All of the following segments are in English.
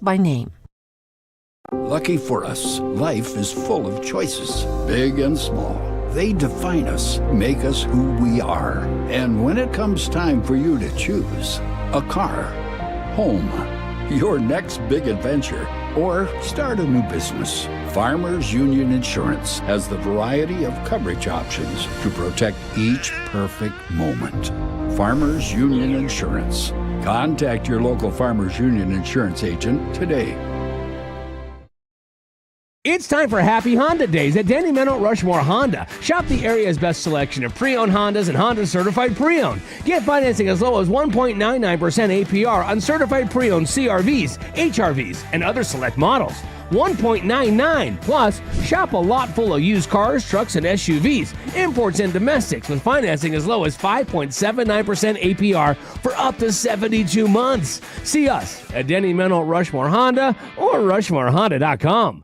by name. Lucky for us, life is full of choices, big and small. They define us, make us who we are. And when it comes time for you to choose, a car, home, your next big adventure, or start a new business, Farmers Union Insurance has the variety of coverage options to protect each perfect moment. Farmers Union Insurance. Contact your local Farmers Union Insurance agent today. It's time for Happy Honda Days at Danny Menno Rushmore Honda. Shop the area's best selection of pre-owned Hondas and Honda certified pre-owned. Get financing as low as 1.99% APR on certified pre-owned CRVs, HRVs, and other select models. 1.99. Plus, shop a lot full of used cars, trucks, and SUVs, imports and domestics with financing as low as 5.79% APR for up to 72 months. See us at Danny Menno Rushmore Honda or RushmoreHonda.com.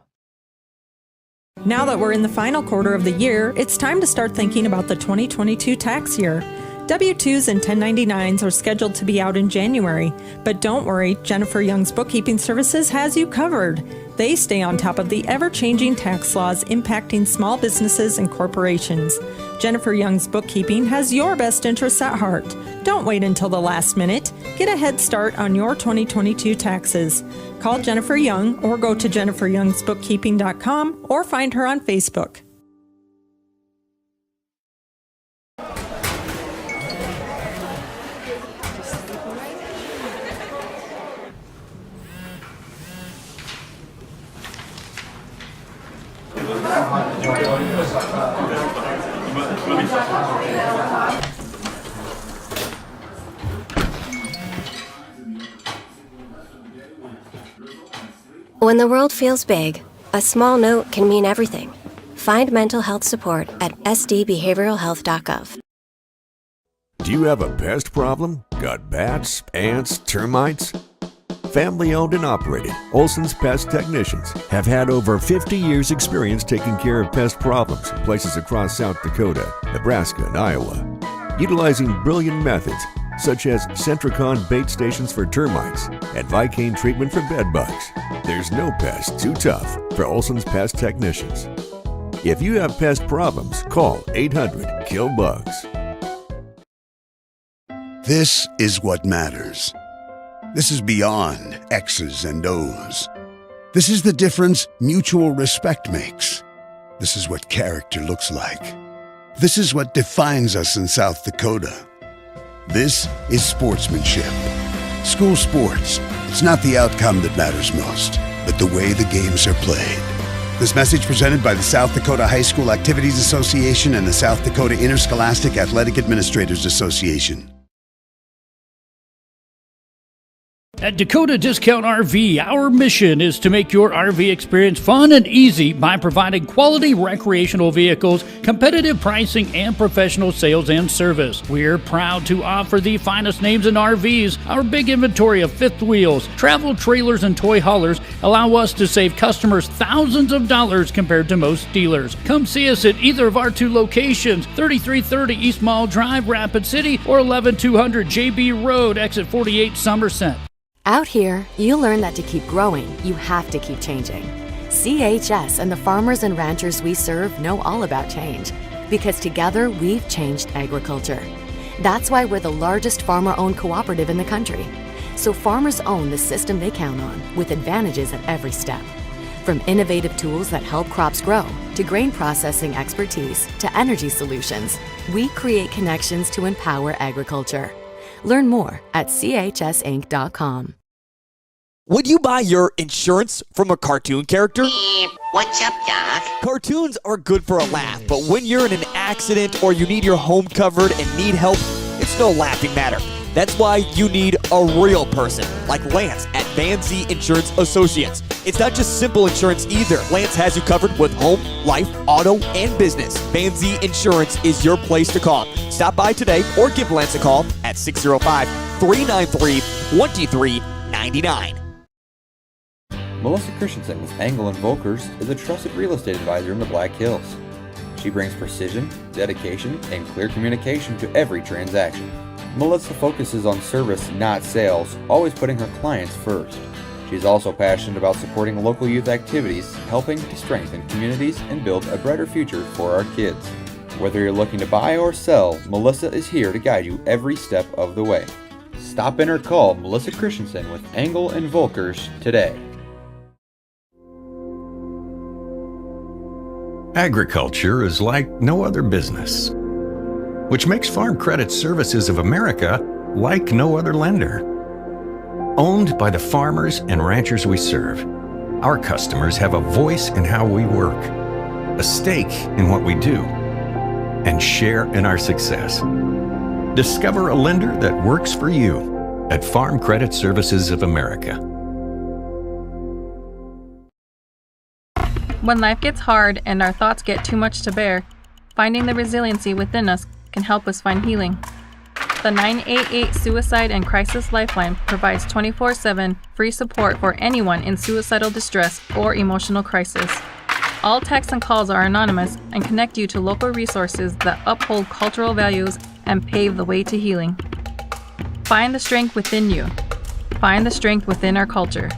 Now that we're in the final quarter of the year, it's time to start thinking about the 2022 tax year. W-2s and 1099s are scheduled to be out in January, but don't worry, Jennifer Young's Bookkeeping Services has you covered. They stay on top of the ever-changing tax laws impacting small businesses and corporations. Jennifer Young's Bookkeeping has your best interests at heart. Don't wait until the last minute. Get a head start on your 2022 taxes. Call Jennifer Young or go to jenniferyoungsbookkeeping.com or find her on Facebook. When the world feels big, a small note can mean everything. Find mental health support at sdbehavioralhealth.gov. Do you have a pest problem? Got bats, ants, termites? Family-owned and operated, Olson's Pest Technicians have had over 50 years' experience taking care of pest problems in places across South Dakota, Nebraska, and Iowa. Utilizing brilliant methods such as Centricon bait stations for termites and Vicane treatment for bed bugs. There's no pest too tough for Olson's Pest Technicians. If you have pest problems, call 800-KILL-BUGS. This is what matters. This is beyond X's and O's. This is the difference mutual respect makes. This is what character looks like. This is what defines us in South Dakota. This is sportsmanship. School sports, it's not the outcome that matters most, but the way the games are played. This message presented by the South Dakota High School Activities Association and the South Dakota Interscholastic Athletic Administrators Association. At Dakota Discount RV, our mission is to make your RV experience fun and easy by providing quality recreational vehicles, competitive pricing, and professional sales and service. We're proud to offer the finest names in RVs. Our big inventory of fifth wheels, travel trailers, and toy haulers allow us to save customers thousands of dollars compared to most dealers. Come see us at either of our two locations, 3330 East Mall Drive, Rapid City, or 11200 JB Road, Exit 48, Somerset. Out here, you learn that to keep growing, you have to keep changing. CHS and the farmers and ranchers we serve know all about change, because together we've changed agriculture. That's why we're the largest farmer-owned cooperative in the country. So farmers own the system they count on, with advantages at every step. From innovative tools that help crops grow, to grain processing expertise, to energy solutions, we create connections to empower agriculture. Learn more at chsinc.com. Would you buy your insurance from a cartoon character? What's up, Doc? Cartoons are good for a laugh, but when you're in an accident or you need your home covered and need help, it's no laughing matter. That's why you need a real person, like Lance at Van Z Insurance Associates. It's not just simple insurance either. Lance has you covered with home, life, auto, and business. Van Z Insurance is your place to call. Stop by today or give Lance a call at 605-393-2399. Melissa Christensen with Angle & Volkers is a trusted real estate advisor in the Black Hills. She brings precision, dedication, and clear communication to every transaction. Melissa focuses on service, not sales, always putting her clients first. She She's also passionate about supporting local youth activities, helping to strengthen communities and build a brighter future for our kids. Whether you're looking to buy or sell, Melissa is here to guide you every step of the way. Stop in or call Melissa Christensen with Engel & Volkers today. Agriculture is like no other business, which makes Farm Credit Services of America like no other lender. Owned by the farmers and ranchers we serve, our customers have a voice in how we work, a stake in what we do, and share in our success. Discover a lender that works for you at Farm Credit Services of America. When life gets hard and our thoughts get too much to bear, finding the resiliency within us can help us find healing. The 988 Suicide and Crisis Lifeline provides 24/7 free support for anyone in suicidal distress or emotional crisis. All texts and calls are anonymous and connect you to local resources that uphold cultural values and pave the way to healing. Find the strength within you. Find the strength within our culture.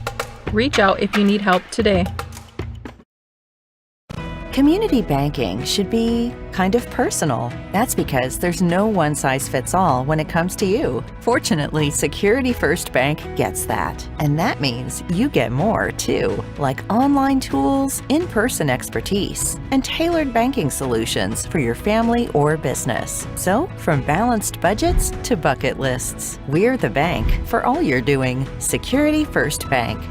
Reach out if you need help today. Community banking should be kind of personal. That's because there's no one-size-fits-all when it comes to you. Fortunately, Security First Bank gets that. And that means you get more, too, like online tools, in-person expertise, and tailored banking solutions for your family or business. So, from balanced budgets to bucket lists, we're the bank for all you're doing. Security First Bank.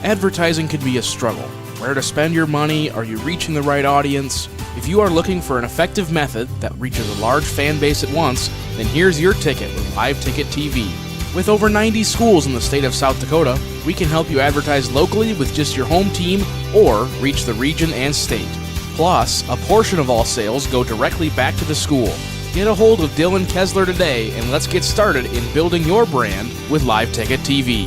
Advertising can be a struggle. Where to spend your money? Are you reaching the right audience? If you are looking for an effective method that reaches a large fan base at once, then here's your ticket with Live Ticket TV. With over 90 schools in the state of South Dakota, we can help you advertise locally with just your home team or reach the region and state. Plus, a portion of all sales go directly back to the school. Get a hold of Dylan Kessler today and let's get started in building your brand with Live Ticket TV.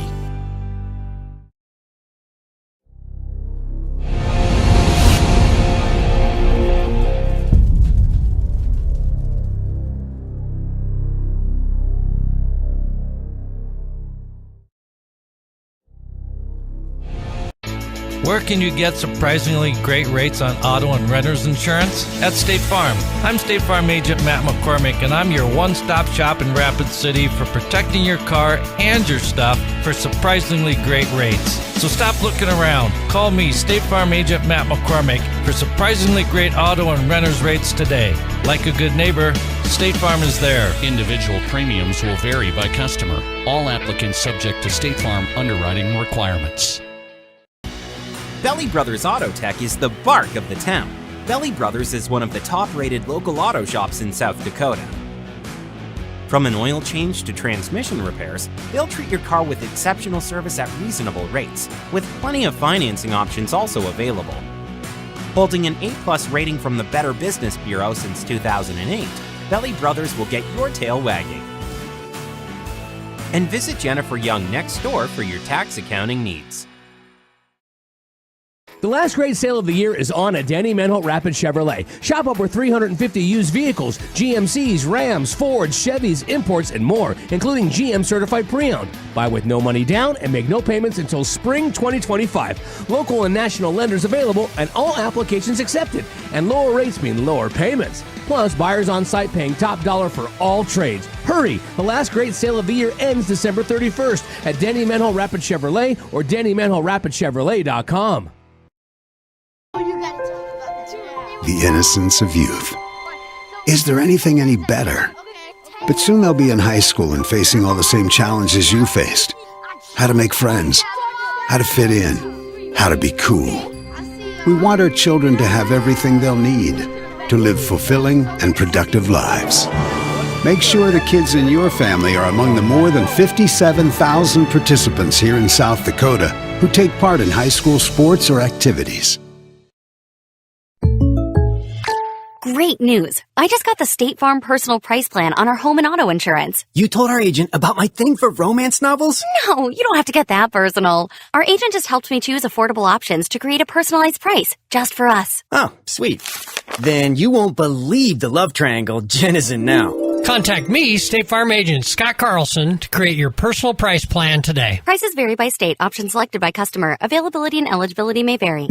Where can you get surprisingly great rates on auto and renter's insurance? At State Farm. I'm State Farm Agent Matt McCormick, and I'm your one-stop shop in Rapid City for protecting your car and your stuff for surprisingly great rates. So stop looking around. Call me, State Farm Agent Matt McCormick, for surprisingly great auto and renter's rates today. Like a good neighbor, State Farm is there. Individual premiums will vary by customer. All applicants subject to State Farm underwriting requirements. Belly Brothers Auto Tech is the bark of the town. Belly Brothers is one of the top-rated local auto shops in South Dakota. From an oil change to transmission repairs, they'll treat your car with exceptional service at reasonable rates, with plenty of financing options also available. Holding an A+ rating from the Better Business Bureau since 2008, Belly Brothers will get your tail wagging. And visit Jennifer Young next door for your tax accounting needs. The last great sale of the year is on at Danny Menholt Rapid Chevrolet. Shop over 350 used vehicles, GMCs, Rams, Fords, Chevys, imports, and more, including GM certified pre-owned. Buy with no money down and make no payments until spring 2025. Local and national lenders available and all applications accepted. And lower rates mean lower payments. Plus, buyers on site paying top dollar for all trades. Hurry! The last great sale of the year ends December 31st at Danny Menholt Rapid Chevrolet or DannyMenholtRapidChevrolet.com. The innocence of youth. Is there anything any better? But soon they'll be in high school and facing all the same challenges you faced. How to make friends, how to fit in, how to be cool. We want our children to have everything they'll need to live fulfilling and productive lives. Make sure the kids in your family are among the more than 57,000 participants here in South Dakota who take part in high school sports or activities. Great news. I just got the State Farm personal price plan on our home and auto insurance. You told our agent about my thing for romance novels? No, you don't have to get that personal. Our agent just helped me choose affordable options to create a personalized price just for us. Oh, sweet. Then you won't believe the love triangle Jen is in now. Contact me, State Farm Agent Scott Carlson, to create your personal price plan today. Prices vary by state. Options selected by customer. Availability and eligibility may vary.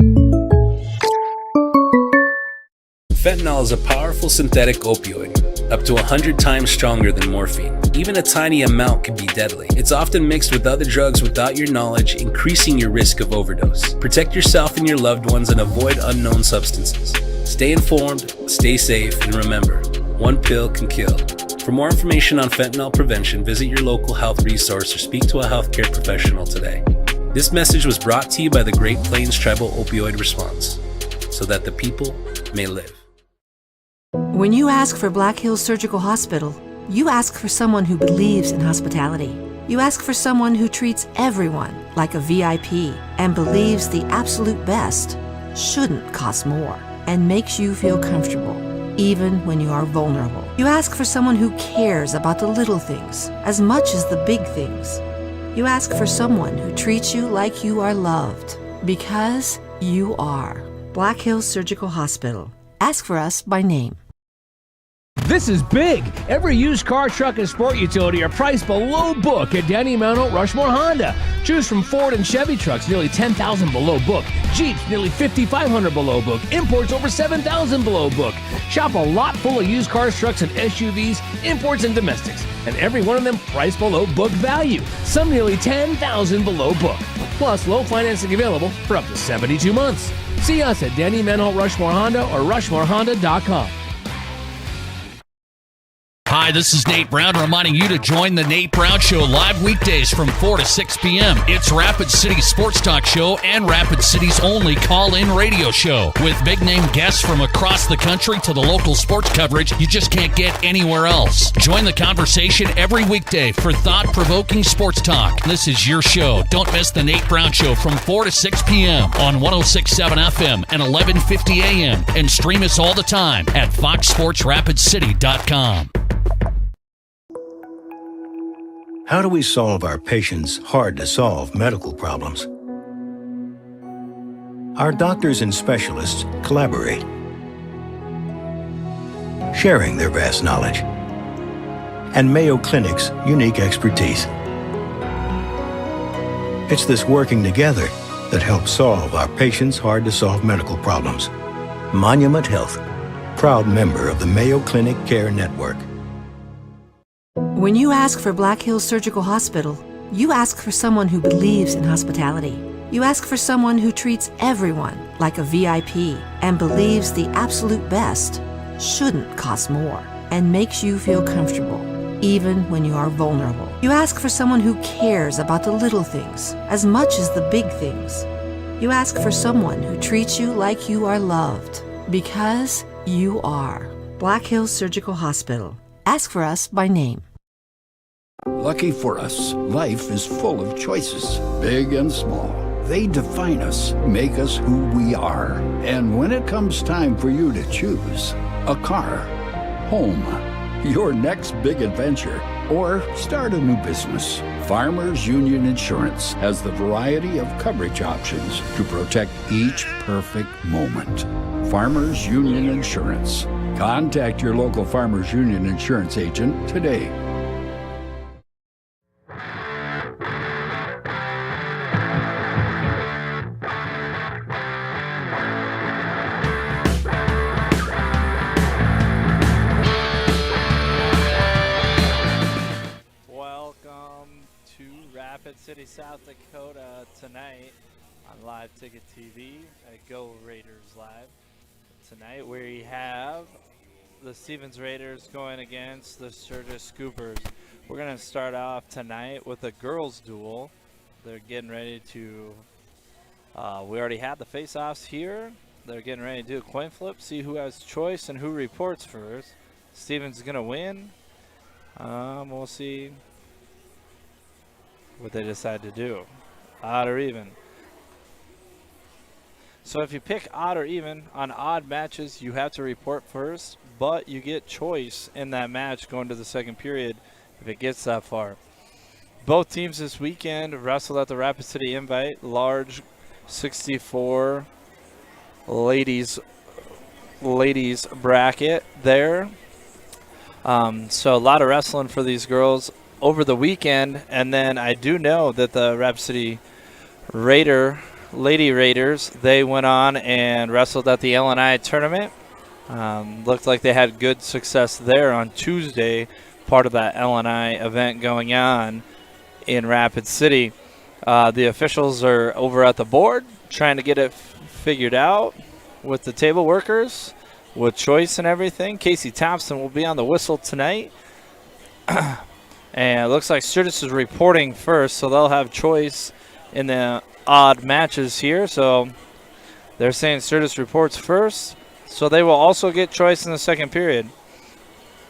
Fentanyl is a powerful synthetic opioid, up to 100 times stronger than morphine. Even a tiny amount can be deadly. It's often mixed with other drugs without your knowledge, increasing your risk of overdose. Protect yourself and your loved ones and avoid unknown substances. Stay informed, stay safe, and remember, one pill can kill. For more information on fentanyl prevention, visit your local health resource or speak to a healthcare professional today. This message was brought to you by the Great Plains Tribal Opioid Response, so that the people may live. When you ask for Black Hills Surgical Hospital, you ask for someone who believes in hospitality. You ask for someone who treats everyone like a VIP and believes the absolute best shouldn't cost more and makes you feel comfortable, even when you are vulnerable. You ask for someone who cares about the little things as much as the big things. You ask for someone who treats you like you are loved, because you are. Black Hills Surgical Hospital. Ask for us by name. This is big. Every used car, truck, and sport utility are priced below book at Danny Mountain Rushmore Honda. Choose from Ford and Chevy trucks, nearly $10,000 below book. Jeeps, nearly $5,500 below book. Imports, over $7,000 below book. Shop a lot full of used cars, trucks, and SUVs, imports, and domestics. And every one of them priced below book value. Some nearly $10,000 below book. Plus, low financing available for up to 72 months. See us at Danny Mountain Rushmore Honda or RushmoreHonda.com. Hi, this is Nate Brown reminding you to join the Nate Brown Show live weekdays from 4 to 6 p.m. It's Rapid City's sports talk show and Rapid City's only call-in radio show. With big-name guests from across the country to the local sports coverage you just can't get anywhere else. Join the conversation every weekday for thought-provoking sports talk. This is your show. Don't miss the Nate Brown Show from 4 to 6 p.m. on 106.7 FM and 1150 a.m. And stream us all the time at foxsportsrapidcity.com. How do we solve our patients' hard-to-solve medical problems? Our doctors and specialists collaborate, sharing their vast knowledge and Mayo Clinic's unique expertise. It's this working together that helps solve our patients' hard-to-solve medical problems. Monument Health, proud member of the Mayo Clinic Care Network. When you ask for Black Hills Surgical Hospital, you ask for someone who believes in hospitality. You ask for someone who treats everyone like a VIP and believes the absolute best shouldn't cost more and makes you feel comfortable, even when you are vulnerable. You ask for someone who cares about the little things as much as the big things. You ask for someone who treats you like you are loved, because you are. Black Hills Surgical Hospital. Ask for us by name. Lucky for us, life is full of choices, big and small. They define us, make us who we are. And when it comes time for you to choose, a car, home, your next big adventure, or start a new business, Farmers Union Insurance has the variety of coverage options to protect each perfect moment. Farmers Union Insurance. Contact your local Farmers Union Insurance agent today. City, South Dakota tonight on Live Ticket TV at Go Raiders Live. Tonight we have the Stevens Raiders going against the Sturgis Scoopers. We're going to start off tonight with a girls duel. They're getting ready to, we already had the face-offs here. They're getting ready to do a coin flip, see who has choice and who reports first. Stevens is going to win. We'll see what they decide to do, odd or even. So if you pick odd or even on odd matches, you have to report first, but you get choice in that match going to the second period if it gets that far. Both teams this weekend wrestled at the Rapid City Invite, large 64 ladies bracket there. So a lot of wrestling for these girls over the weekend. And then I do know that the Rapid City Lady Raiders, they went on and wrestled at the LNI tournament. Looked like they had good success there on Tuesday, part of that LNI event going on in Rapid City. The officials are over at the board trying to get it figured out with the table workers, with choice and everything. Casey Thompson will be on the whistle tonight. And it looks like Sturgis is reporting first, so they'll have choice in the odd matches here. So they're saying Sturgis reports first, so they will also get choice in the second period.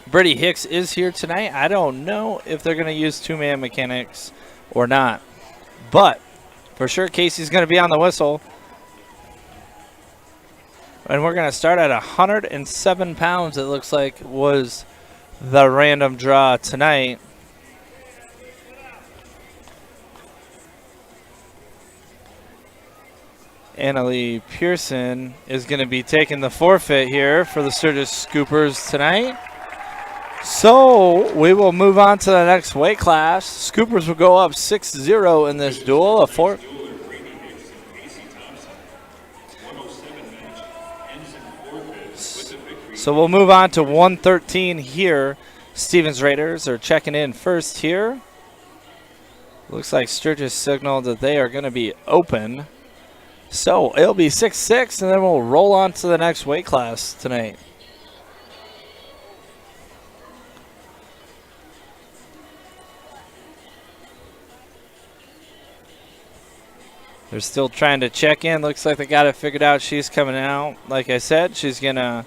Brittany Hicks is here tonight. I don't know if they're going to use two-man mechanics or not, but for sure Casey's going to be on the whistle. And we're going to start at 107 pounds, it looks like, was the random draw tonight. Annalie Pearson is going to be taking the forfeit here for the Sturgis Scoopers tonight. So we will move on to the next weight class. Scoopers will go up 6-0 in this duel. So we'll move on to 113 here. Stevens Raiders are checking in first here. Looks like Sturgis signaled that they are going to be open. So it'll be 6-6, and then we'll roll on to the next weight class tonight. They're still trying to check in. Looks like they got it figured out. She's coming out. Like I said, she's going to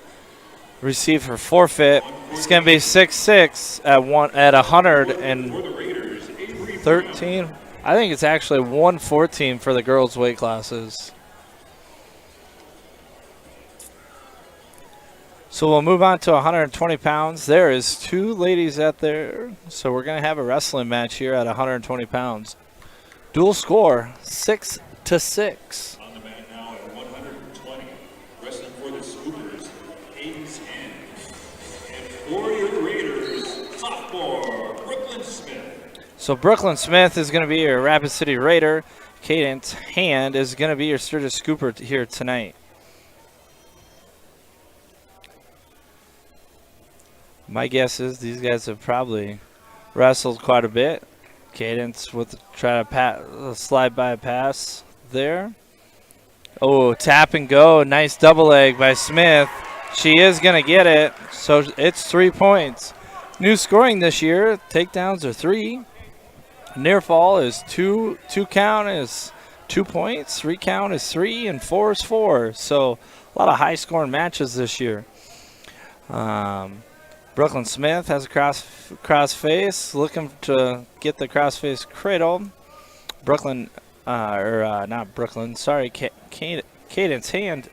receive her forfeit. It's going to be 6-6 at 113. I think it's actually 114 for the girls' weight classes. So we'll move on to 120 pounds. There is two ladies out there. So we're going to have a wrestling match here at 120 pounds. Dual score, 6-6. On the mat now at 120, wrestling for the Scoopers, Cadence Hand. And for your Raiders, sophomore, Brooklyn Smith. So Brooklyn Smith is going to be your Rapid City Raider. Cadence Hand is going to be your Sturgis Scooper here tonight. My guess is these guys have probably wrestled quite a bit. Cadence with try to slide by pass there. Oh, tap and go. Nice double leg by Smith. She is going to get it. So it's 3 points. New scoring this year. Takedowns are 3. Near fall is 2. 2 count is 2 points. 3 count is 3. And 4 is 4. So a lot of high scoring matches this year. Brooklyn Smith has a cross face, looking to get the cross face cradle. Cadence Hand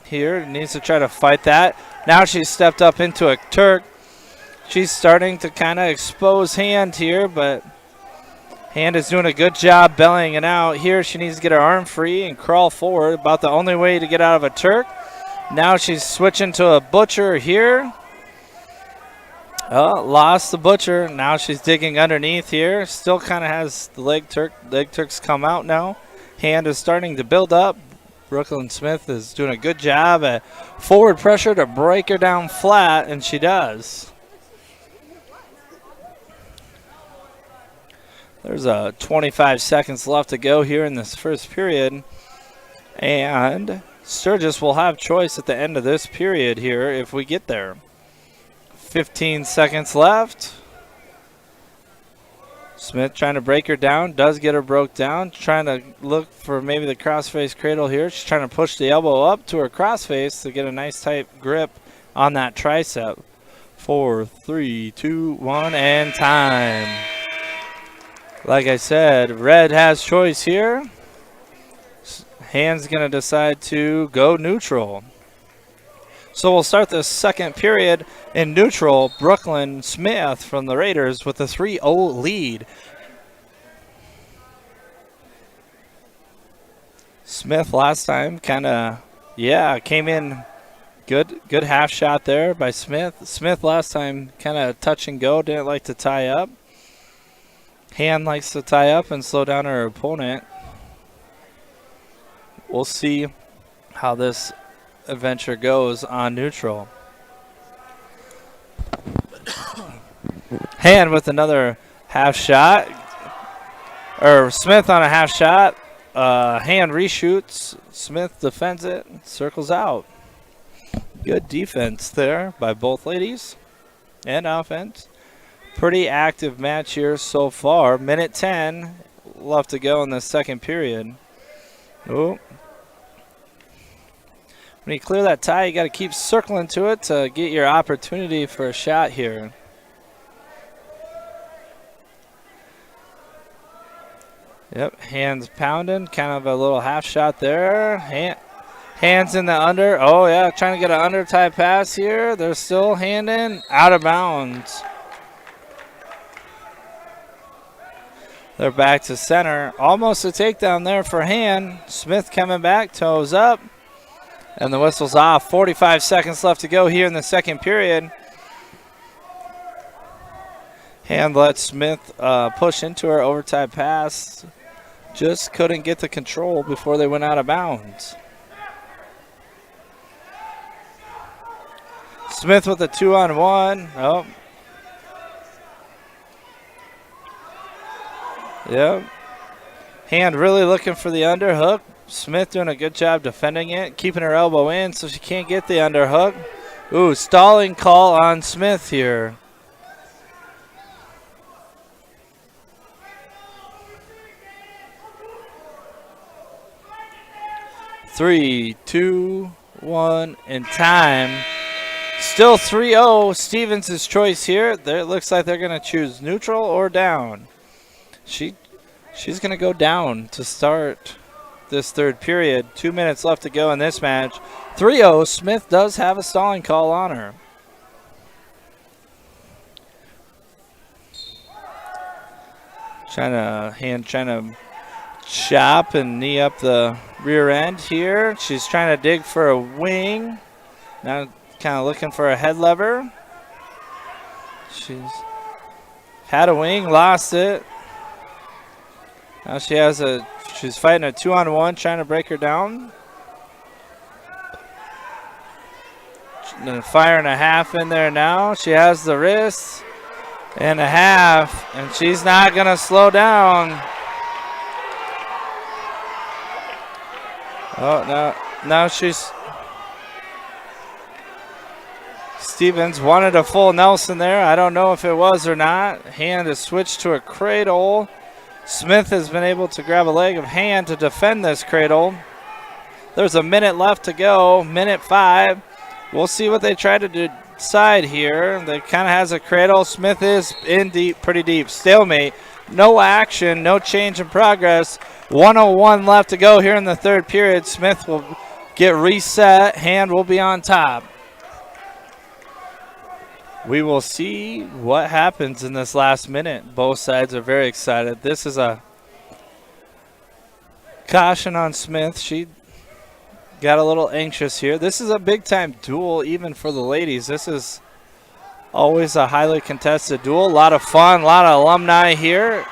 here needs to try to fight that. Now she's stepped up into a Turk. She's starting to kind of expose Hand here, but Hand is doing a good job bellying it out. Here she needs to get her arm free and crawl forward. About the only way to get out of a Turk. Now she's switching to a Butcher here. Oh, lost the Butcher. Now she's digging underneath here. Still kind of has the leg Turk. Leg Turks come out now. Hand is starting to build up. Brooklyn Smith is doing a good job at forward pressure to break her down flat, and she does. There's 25 seconds left to go here in this first period. And Sturgis will have choice at the end of this period here if we get there. 15 seconds left. Smith trying to break her down. Does get her broke down. Trying to look for maybe the crossface cradle here. She's trying to push the elbow up to her crossface to get a nice tight grip on that tricep. 4, 3, 2, 1, and time. Like I said, red has choice here. Hand's going to decide to go neutral. So we'll start the second period in neutral. Brooklyn Smith from the Raiders with a 3-0 lead. Smith last time kind of, came in Good half shot there by Smith. Smith last time kind of touch and go, didn't like to tie up. Hand likes to tie up and slow down her opponent. We'll see how this adventure goes on neutral. Hand with another half shot. Or Smith on a half shot. Hand reshoots. Smith defends it. Circles out. Good defense there by both ladies. And offense. Pretty active match here so far. Minute 10 left to go in the second period. Oh. When you clear that tie, you got to keep circling to it to get your opportunity for a shot here. Yep, hands pounding, kind of a little half shot there. Hands in the under. Oh, yeah, trying to get an under tie pass here. They're still handing out of bounds. They're back to center. Almost a takedown there for Hand. Smith coming back, toes up. And the whistle's off. 45 seconds left to go here in the second period. Hand lets Smith push into her overtime pass. Just couldn't get the control before they went out of bounds. Smith with a 2-on-1. Oh. Yep. Hand really looking for the underhook. Smith doing a good job defending it, keeping her elbow in so she can't get the underhook. Ooh, stalling call on Smith here. Three, two, one, and time. Still 3-0. Stevens' choice here. There, it looks like they're going to choose neutral or down. She's going to go down to start this third period. 2 minutes left to go in this match. 3-0. Smith does have a stalling call on her. Trying to chop and knee up the rear end here. She's trying to dig for a wing. Now kind of looking for a head lever. She's had a wing, lost it. Now she's fighting a 2-on-1, trying to break her down. Then firing a half in there now. She has the wrist and a half, and she's not going to slow down. Oh, now she's... Stevens wanted a full Nelson there. I don't know if it was or not. Hand has switched to a cradle. Smith has been able to grab a leg of Hand to defend this cradle. There's a minute left to go, minute 5. We'll see what they try to decide here. They kind of has a cradle. Smith is in deep, pretty deep. Stalemate. No action, no change in progress. 1:01 left to go here in the third period. Smith will get reset. Hand will be on top. We will see what happens in this last minute. Both sides are very excited. This is a caution on Smith. She got a little anxious here. This is a big-time duel even for the ladies. This is always a highly contested duel. A lot of fun, a lot of alumni here.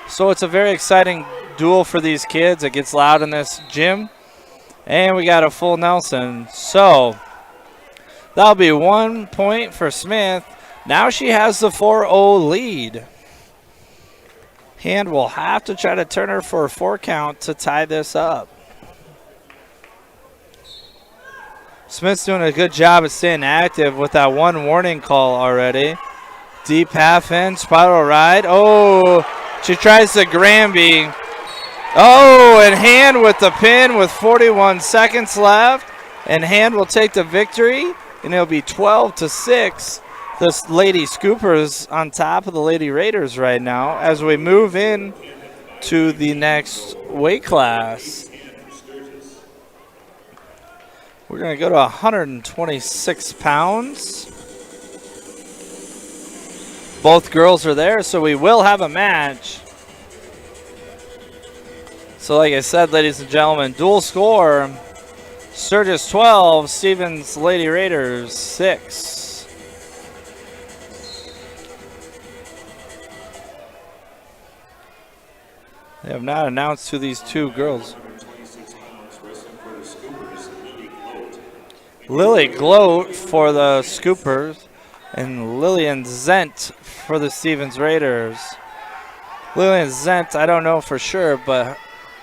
So it's a very exciting duel for these kids. It gets loud in this gym. And we got a full Nelson. So that'll be 1 point for Smith. Now she has the 4-0 lead. Hand will have to try to turn her for a 4 count to tie this up. Smith's doing a good job of staying active with that 1 warning call already. Deep half in, spiral ride. Oh, she tries the Granby. Oh, and Hand with the pin with 41 seconds left. And Hand will take the victory. And it'll be 12-6. The Lady Scoopers on top of the Lady Raiders right now as we move in to the next weight class. We're going to go to 126 pounds. Both girls are there, so we will have a match. So like I said, ladies and gentlemen, dual score. Sturgis 12, Stevens Lady Raiders 6. They have not announced who these two girls. Lily Gloat for the Scoopers and Lillian Zent for the Stevens Raiders. Lillian Zent, I don't know for sure, but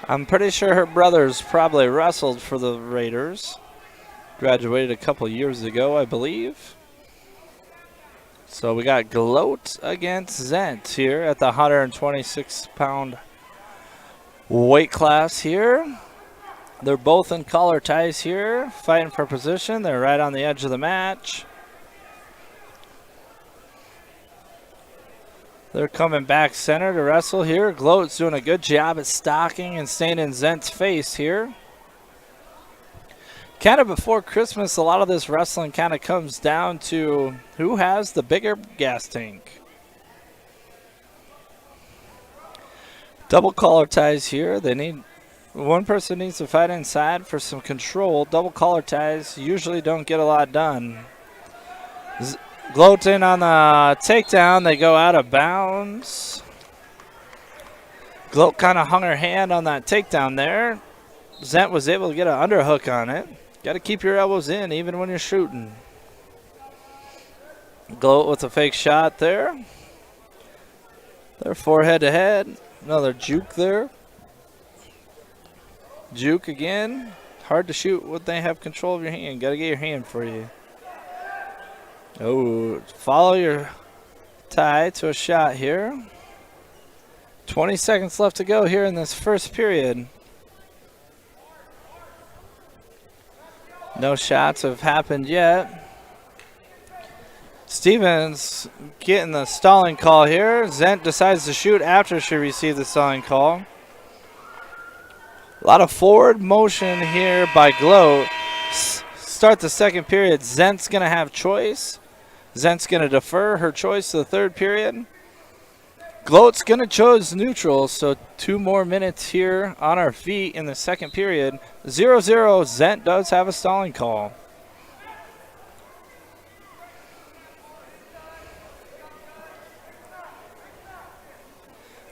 I'm pretty sure her brothers probably wrestled for the Raiders. Graduated a couple years ago, I believe. So we got Gloat against Zent here at the 126-pound weight class here. They're both in collar ties here, fighting for position. They're right on the edge of the match. They're coming back center to wrestle here. Gloat's doing a good job at stalking and staying in Zent's face here. Kind of before Christmas, a lot of this wrestling kind of comes down to who has the bigger gas tank. Double collar ties here. One person needs to fight inside for some control. Double collar ties usually don't get a lot done. Gloat in on the takedown. They go out of bounds. Gloat kind of hung her hand on that takedown there. Zent was able to get an underhook on it. Got to keep your elbows in even when you're shooting. Gloat with a fake shot there. They're forehead to head. Another juke there. Juke again. Hard to shoot when they have control of your hand. Got to get your hand for you. Oh, follow your tie to a shot here. 20 seconds left to go here in this first period. No shots have happened yet. Stevens getting the stalling call here. Zent decides to shoot after she received the stalling call. A lot of forward motion here by Gloat. Start the second period. Zent's going to have choice. Zent's going to defer her choice to the third period. Gloat's going to choose neutral, so 2 more minutes here on our feet in the second period. 0-0, Zent does have a stalling call.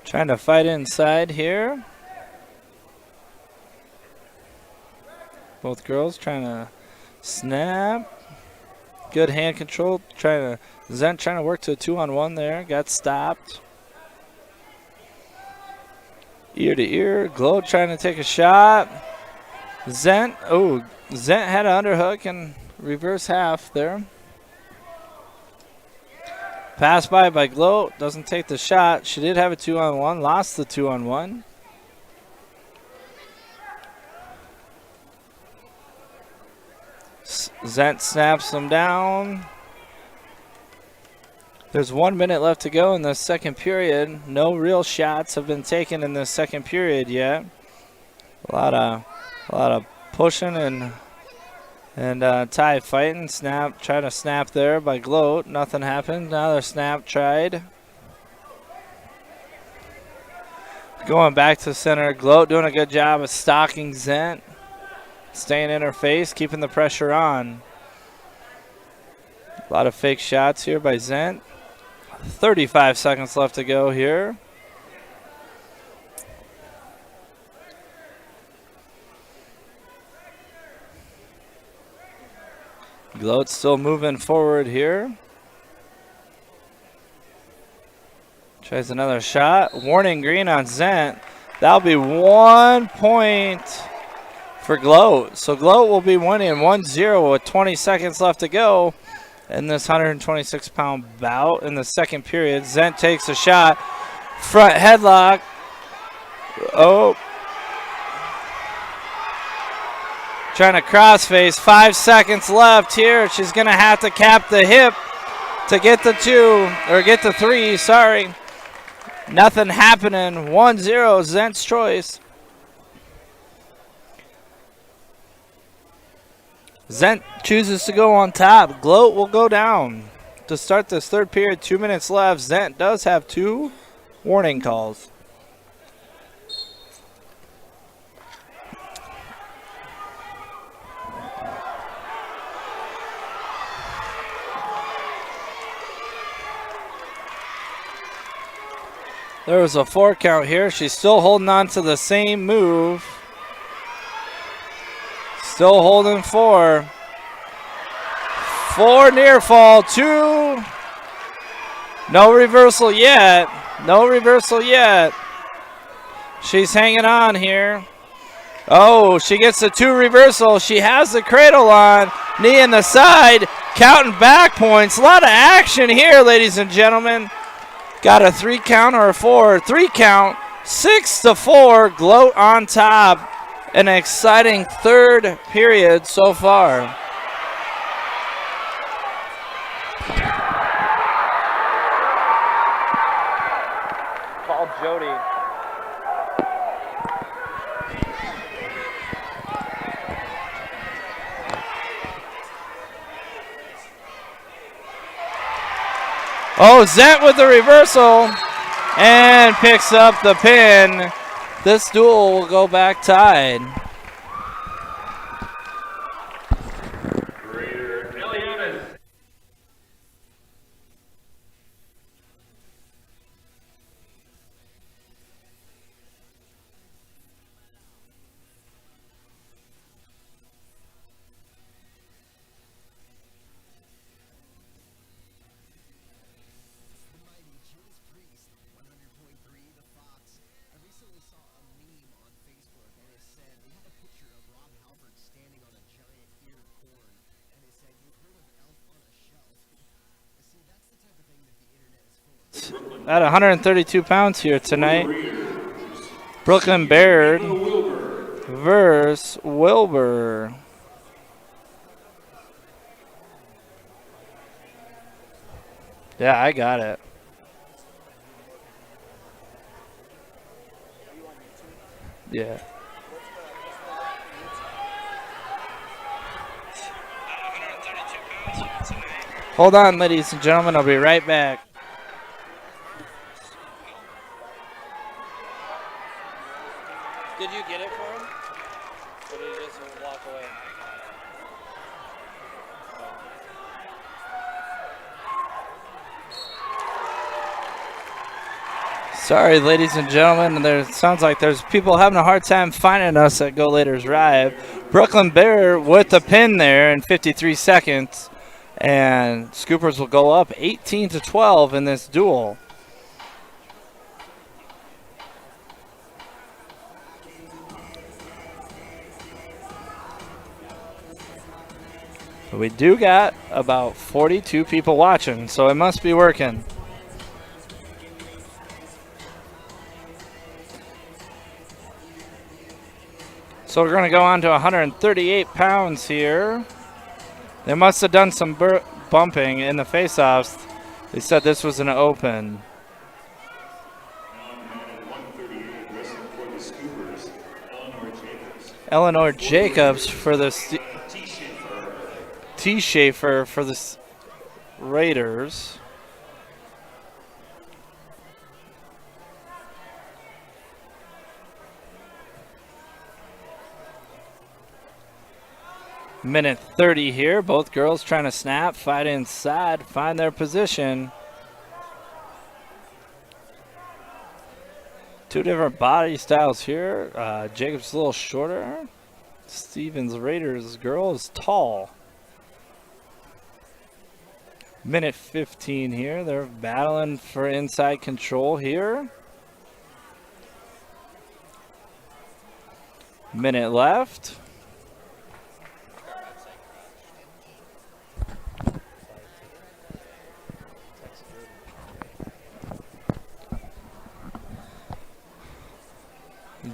Trying to fight inside here. Both girls trying to snap. Good hand control. Zent trying to work to a 2-on-1 there. Got stopped. Ear to ear. Gloat trying to take a shot. Zent had an underhook and reverse half there. Pass by Gloat. Doesn't take the shot. She did have a 2-on-1. Lost the 2-on-1. Zent snaps them down. There's 1 minute left to go in the second period. No real shots have been taken in the second period yet. A lot of pushing and tie fighting. Trying to snap there by Gloat. Nothing happened. Another snap tried. Going back to center. Gloat doing a good job of stalking Zent. Staying in her face, keeping the pressure on. A lot of fake shots here by Zent. 35 seconds left to go here. Gloat still moving forward here. Tries another shot. Warning green on Zent. That'll be 1 point for Gloat. So Gloat will be winning 1-0 with 20 seconds left to go in this 126-pound bout in the second period. Zent takes a shot. Front headlock. Oh. Trying to crossface. 5 seconds left here. She's going to have to cap the hip to get the 3. Sorry. Nothing happening. 1-0, Zent's choice. Zent chooses to go on top. Gloat will go down to start this third period. 2 minutes left. Zent does have 2 warning calls. There was a 4 count here. She's still holding on to the same move. Still holding 4. 4 near fall, 2. No reversal yet. No reversal yet. She's hanging on here. Oh, she gets the 2 reversal. She has the cradle on. Knee in the side. Counting back points. A lot of action here, ladies and gentlemen. Got a 3 count or a 4. 3 count. 6-4. Gloat on top. An exciting third period so far. Call Jody. Oh, Zent with the reversal and picks up the pin. This duel will go back tied. At 132 pounds here tonight. Brooklyn Baird versus Wilbur. Yeah, I got it. Yeah. Hold on, ladies and gentlemen. I'll be right back. Did you get it for him? Or did he just walk away? Sorry, ladies and gentlemen. There sounds like there's people having a hard time finding us at Go Laters Drive. Brooklyn Bear with the pin there in 53 seconds. And Scoopers will go up 18-12 in this duel. We do got about 42 people watching, so it must be working. So we're going to go on to 138 pounds here. They must have done some bumping in the face-offs. They said this was an open. Eleanor Jacobs for the T. Schaefer for the Raiders. Minute 30 here. Both girls trying to snap, fight inside, find their position. Two different body styles here. Jacobs a little shorter. Stevens Raiders girl is tall. Minute 15 here. They're battling for inside control here. Minute left.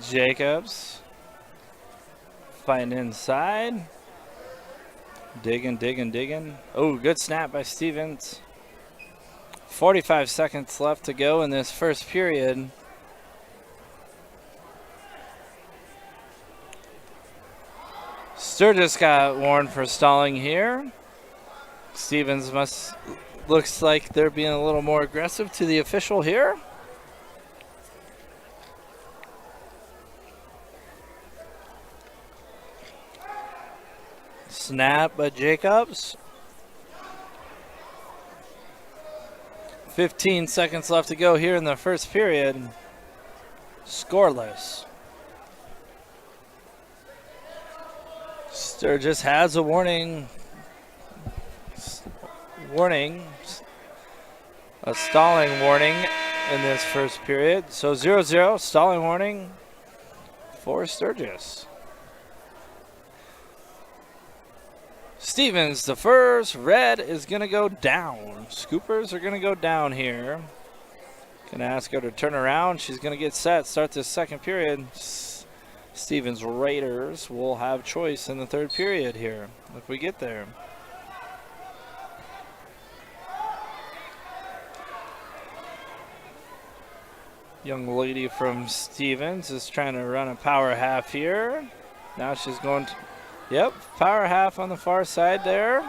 Jacobs fighting inside. Digging. Oh, good snap by Stevens. 45 seconds left to go in this first period. Sturgis got warned for stalling here. Stevens looks like they're being a little more aggressive to the official here. Snap by Jacobs. 15 seconds left to go here in the first period. Scoreless. Sturgis has a warning. A stalling warning in this first period. So 0-0, stalling warning for Sturgis. Stevens, the first. Red is going to go down. Scoopers are going to go down here. Going to ask her to turn around. She's going to get set, start this second period. Stevens Raiders will have choice in the third period here if we get there. Young lady from Stevens is trying to run a power half here. Now she's going to, yep, power half on the far side there.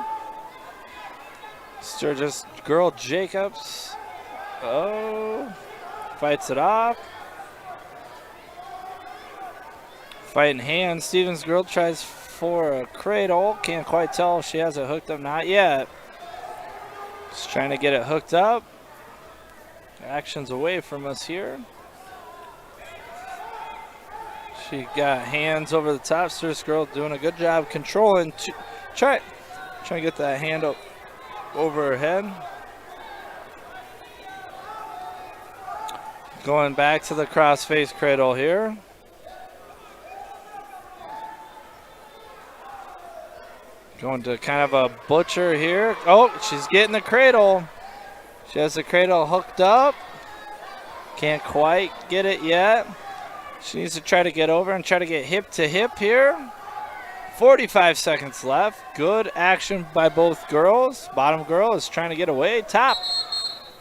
Sturgis girl Jacobs. Oh, fights it off. Fighting hands. Stevens girl tries for a cradle. Can't quite tell if she has it hooked up. Not yet. Just trying to get it hooked up. Action's away from us here. She got hands over the top. Sturgis girl doing a good job controlling. Trying to get that hand up over her head. Going back to the cross-face cradle here. Going to kind of a butcher here. Oh, she's getting the cradle. She has the cradle hooked up. Can't quite get it yet. She needs to try to get over and try to get hip to hip here. 45 seconds left. Good action by both girls. Bottom girl is trying to get away. Top.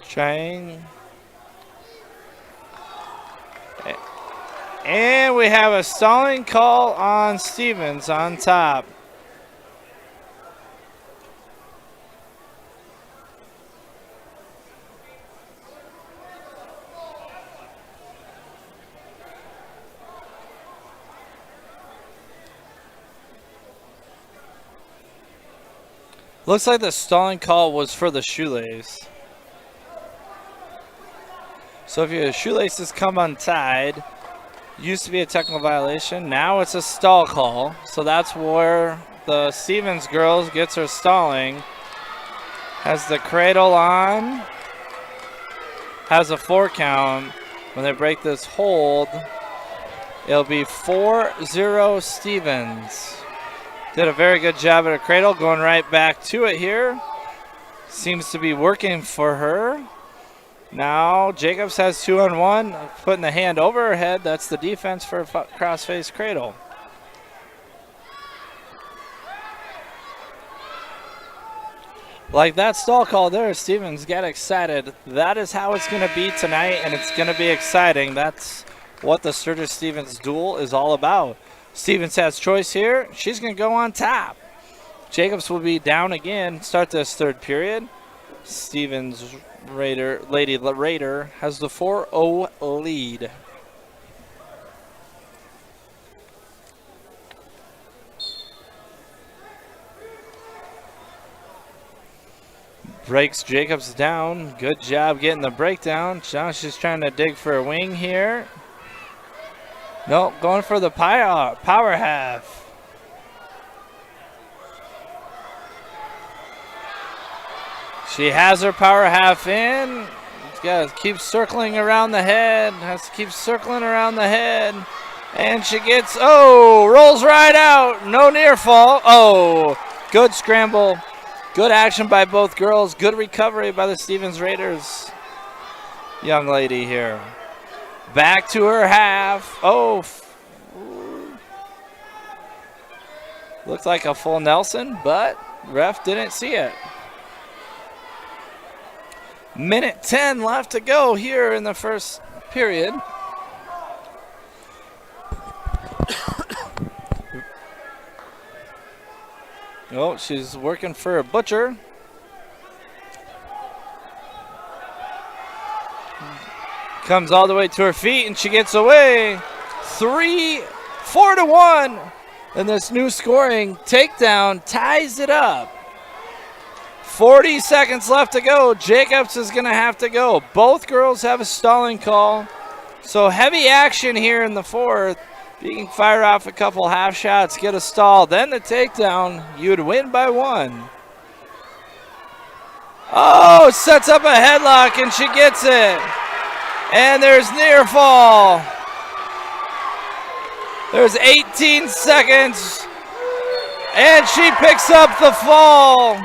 Trying. And we have a stalling call on Stevens on top. Looks like the stalling call was for the shoelace. So if your shoelaces come untied, used to be a technical violation. Now it's a stall call. So that's where the Stevens girls gets her stalling. Has the cradle on. Has a 4 count. When they break this hold, it'll be 4-0 Stevens. Did a very good job at her cradle, going right back to it here. Seems to be working for her. Now Jacobs has 2-on-1, putting the hand over her head. That's the defense for a cross-face cradle. Like that stall call there, Stevens got excited. That is how it's going to be tonight, and it's going to be exciting. That's what the Sturgis-Stevens duel is all about. Stevens has choice here. She's going to go on top. Jacobs will be down again. Start this third period. Stevens Lady Raider has the 4-0 lead. Breaks Jacobs down. Good job getting the breakdown. Now she's trying to dig for a wing here. Nope, going for the power half. She has her power half in. She's got to keep circling around the head. Has to keep circling around the head. And she gets, rolls right out. No near fall. Oh, good scramble. Good action by both girls. Good recovery by the Stevens Raiders. Young lady here. Back to her half. Oh. Looked like a full Nelson, but ref didn't see it. Minute 10 left to go here in the first period. Oh, she's working for a butcher. Comes all the way to her feet, and she gets away. 4-1. And this new scoring takedown ties it up. 40 seconds left to go. Jacobs is going to have to go. Both girls have a stalling call. So heavy action here in the fourth. If you can fire off a couple half shots, get a stall, then the takedown, you would win by 1. Oh, sets up a headlock and she gets it. And there's near fall. There's 18 seconds. And she picks up the fall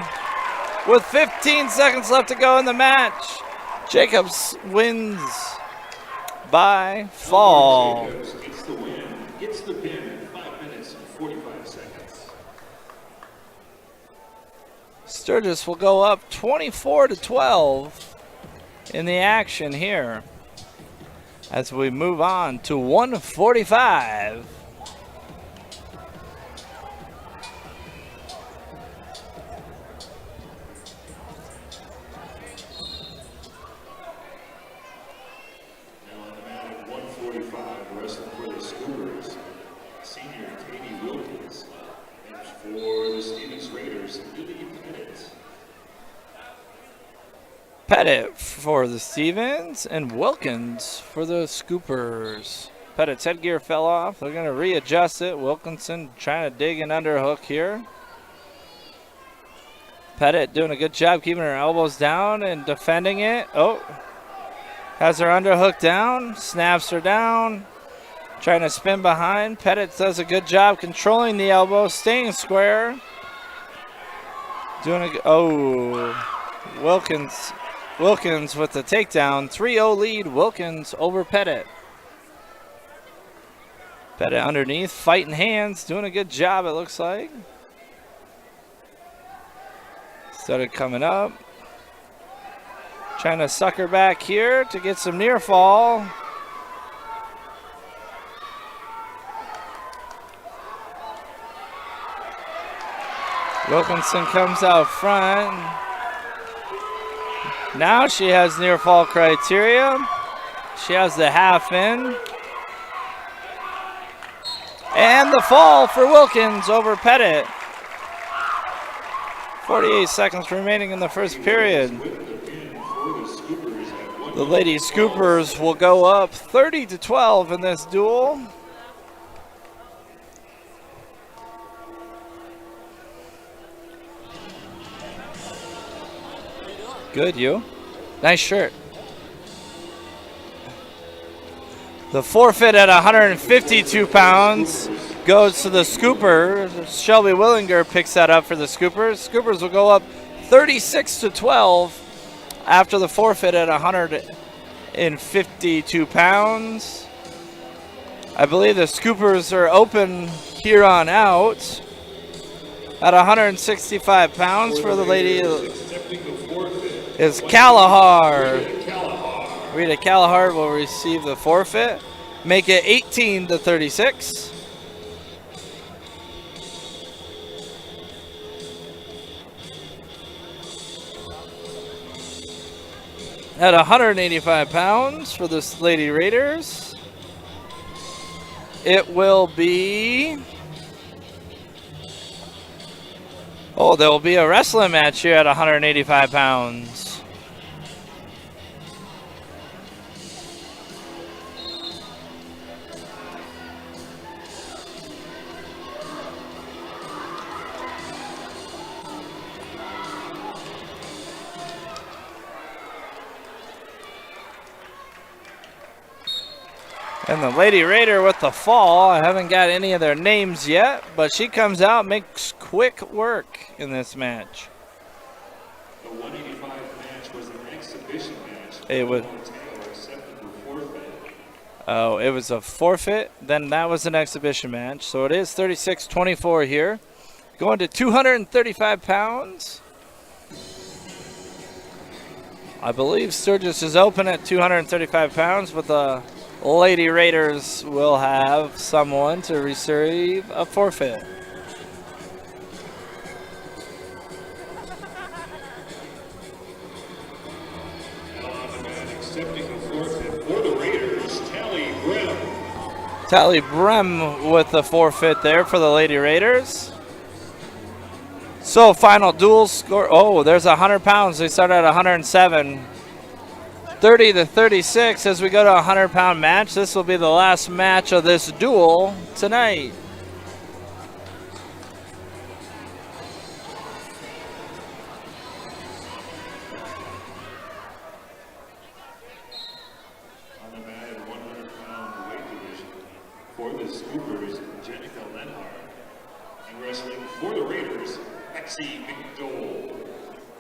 with 15 seconds left to go in the match. Jacobs wins by fall. Jacobs gets the win, gets the pin in 5 minutes and 45 seconds. Sturgis will go up 24-12 in the action here as we move on to 145. Wrestling for the Scoopers, senior Katie Wilkins, and for the Stevens Raiders, Lily Pettit. Pettit for the Stevens and Wilkins for the Scoopers. Pettit's headgear fell off. They're going to readjust it. Wilkinson trying to dig an underhook here. Pettit doing a good job keeping her elbows down and defending it. Oh, has her underhook down, snaps her down. Trying to spin behind. Pettit does a good job controlling the elbow, staying square. Wilkins with the takedown. 3-0 lead, Wilkins over Pettit. Pettit underneath, fighting hands, doing a good job it looks like. Started coming up. Trying to suck her back here to get some near fall. Wilkinson comes out front. Now she has near fall criteria. She has the half in. And the fall for Wilkins over Pettit. 48 seconds remaining in the first period. The Lady Scoopers will go up 30-12 in this duel. Good, you. Nice shirt. The forfeit at 152 pounds goes to the Scoopers. Shelby Willinger picks that up for the Scoopers. Scoopers will go up 36-12 after the forfeit at 152 pounds. I believe the Scoopers are open here on out at 165 pounds for the lady. Is Kalahar. Rita Kalahar will receive the forfeit. Make it 18-36. At 185 pounds for the Lady Raiders, it will be... Oh, there will be a wrestling match here at 185 pounds. And the Lady Raider with the fall. I haven't got any of their names yet, but she comes out, makes quick work in this match. The 185 match was an exhibition match. It was. Oh, it was a forfeit. Then that was an exhibition match. So it is 36-24 here. Going to 235 pounds. I believe Sturgis is open at 235 pounds, but the Lady Raiders will have someone to receive a forfeit. Accepting the forfeit for the Raiders, Tally Brem. Tally Brem with the forfeit there for the Lady Raiders. So final duel score. Oh, there's 100 pounds. They start at 107. 30-36 as we go to a 100-pound match. This will be the last match of this duel tonight. On the mat at 100-pound weight division for the Scoopers, Jenica Lenhart. And wrestling for the Raiders, Lexi McDole.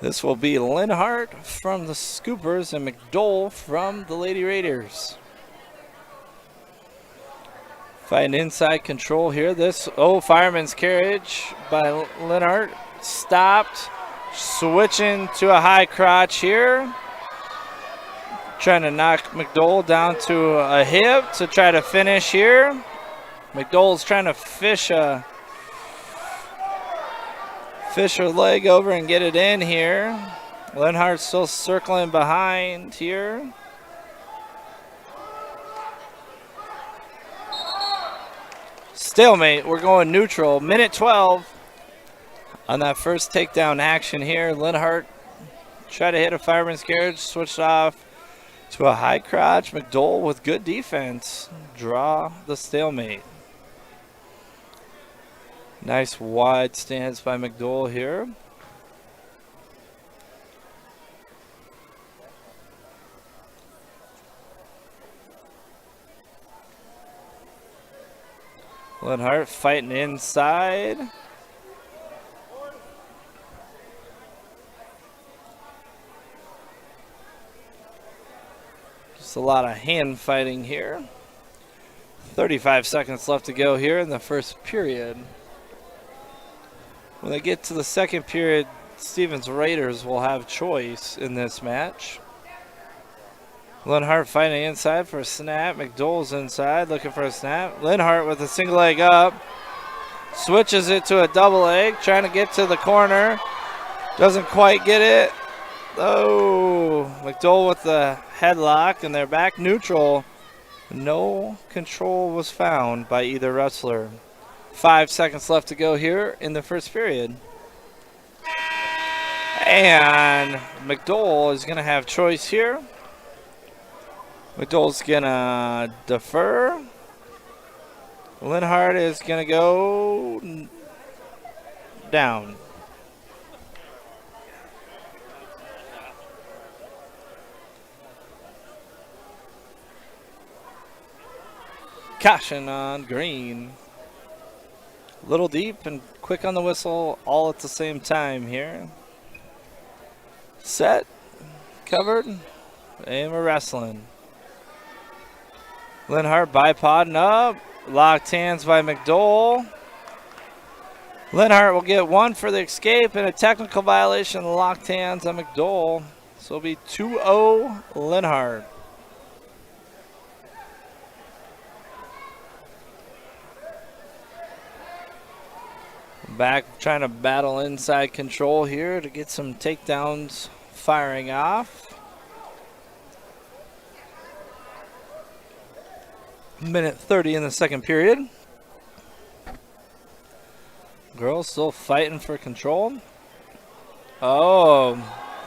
This will be Linhart from the Scoopers and McDole from the Lady Raiders. Fighting inside control here. Fireman's carriage by Linhart. Stopped. Switching to a high crotch here. Trying to knock McDole down to a hip to try to finish here. McDole's trying to fish her leg over and get it in here. Linhart's still circling behind here. Stalemate, we're going neutral. Minute 12 on that first takedown action here. Linhart tried to hit a fireman's carriage, switched off to a high crotch. McDole with good defense. Draw the stalemate. Nice wide stance by McDole here. Linhart fighting inside. Just a lot of hand fighting here. 35 seconds left to go here in the first period. When they get to the second period, Stevens Raiders will have choice in this match. Linhart fighting inside for a snap. McDole's inside looking for a snap. Linhart with a single leg up. Switches it to a double leg. Trying to get to the corner. Doesn't quite get it. Oh, McDole with the headlock and they're back neutral. No control was found by either wrestler. 5 seconds left to go here in the first period. And McDole is going to have choice here. McDole's going to defer. Linhart is going to go down. Caution on green. Little deep and quick on the whistle all at the same time here. Set, covered, and we're wrestling. Linhart bipodding up, locked hands by McDole. Linhart will get one for the escape and a technical violation, locked hands on McDole. So it'll be 2-0 Linhart. Back trying to battle inside control here to get some takedowns firing off. Minute 30 in the second period. Girls still fighting for control. Oh,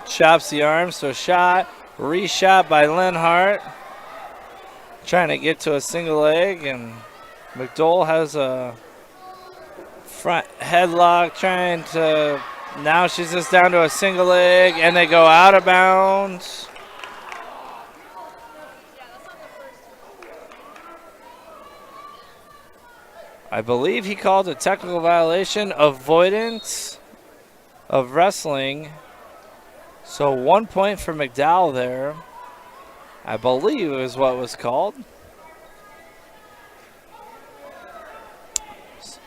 chops the arm, so shot, reshot by Linhart. Trying to get to a single leg, and McDole has a front headlock trying to, now she's just down to a single leg and they go out of bounds. I believe he called a technical violation, avoidance of wrestling. So 1 point for McDowell there, I believe is what was called.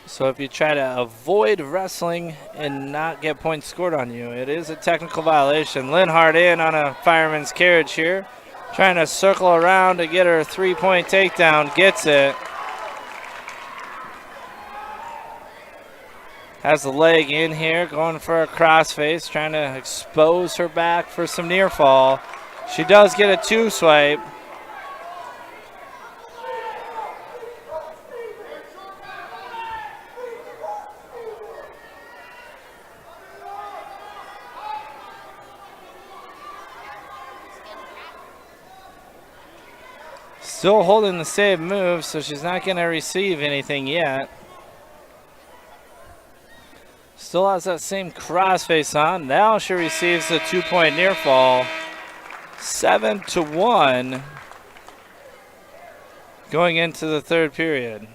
So if you try to avoid wrestling and not get points scored on you, it is a technical violation. Linhart in on a fireman's carriage here. Trying to circle around to get her 3-point takedown. Gets it. Has the leg in here, going for a crossface. Trying to expose her back for some near fall. She does get a 2 swipe. Still holding the save move, so she's not going to receive anything yet. Still has that same crossface on. Now she receives the 2-point near fall. 7-1 going into the third period.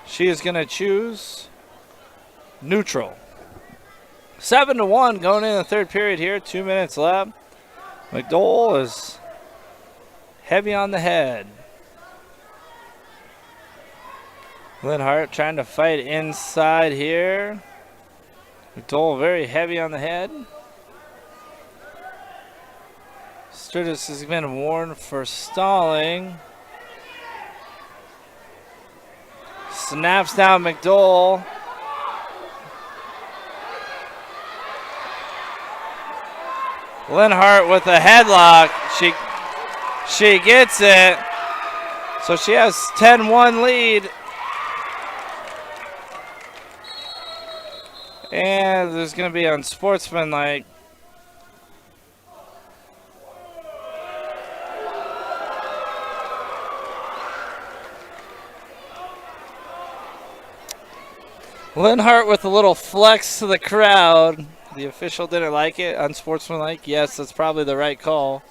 She is going to choose neutral. 7-1 going into the third period here. 2 minutes left. McDowell is heavy on the head. Linhart trying to fight inside here. McDowell very heavy on the head. Sturgis has been warned for stalling. Snaps down McDowell. Linhart with a headlock. She gets it. So she has 10-1 lead. And there's going to be unsportsmanlike. Linhart with a little flex to the crowd. The official didn't like it. Unsportsmanlike. Yes, that's probably the right call.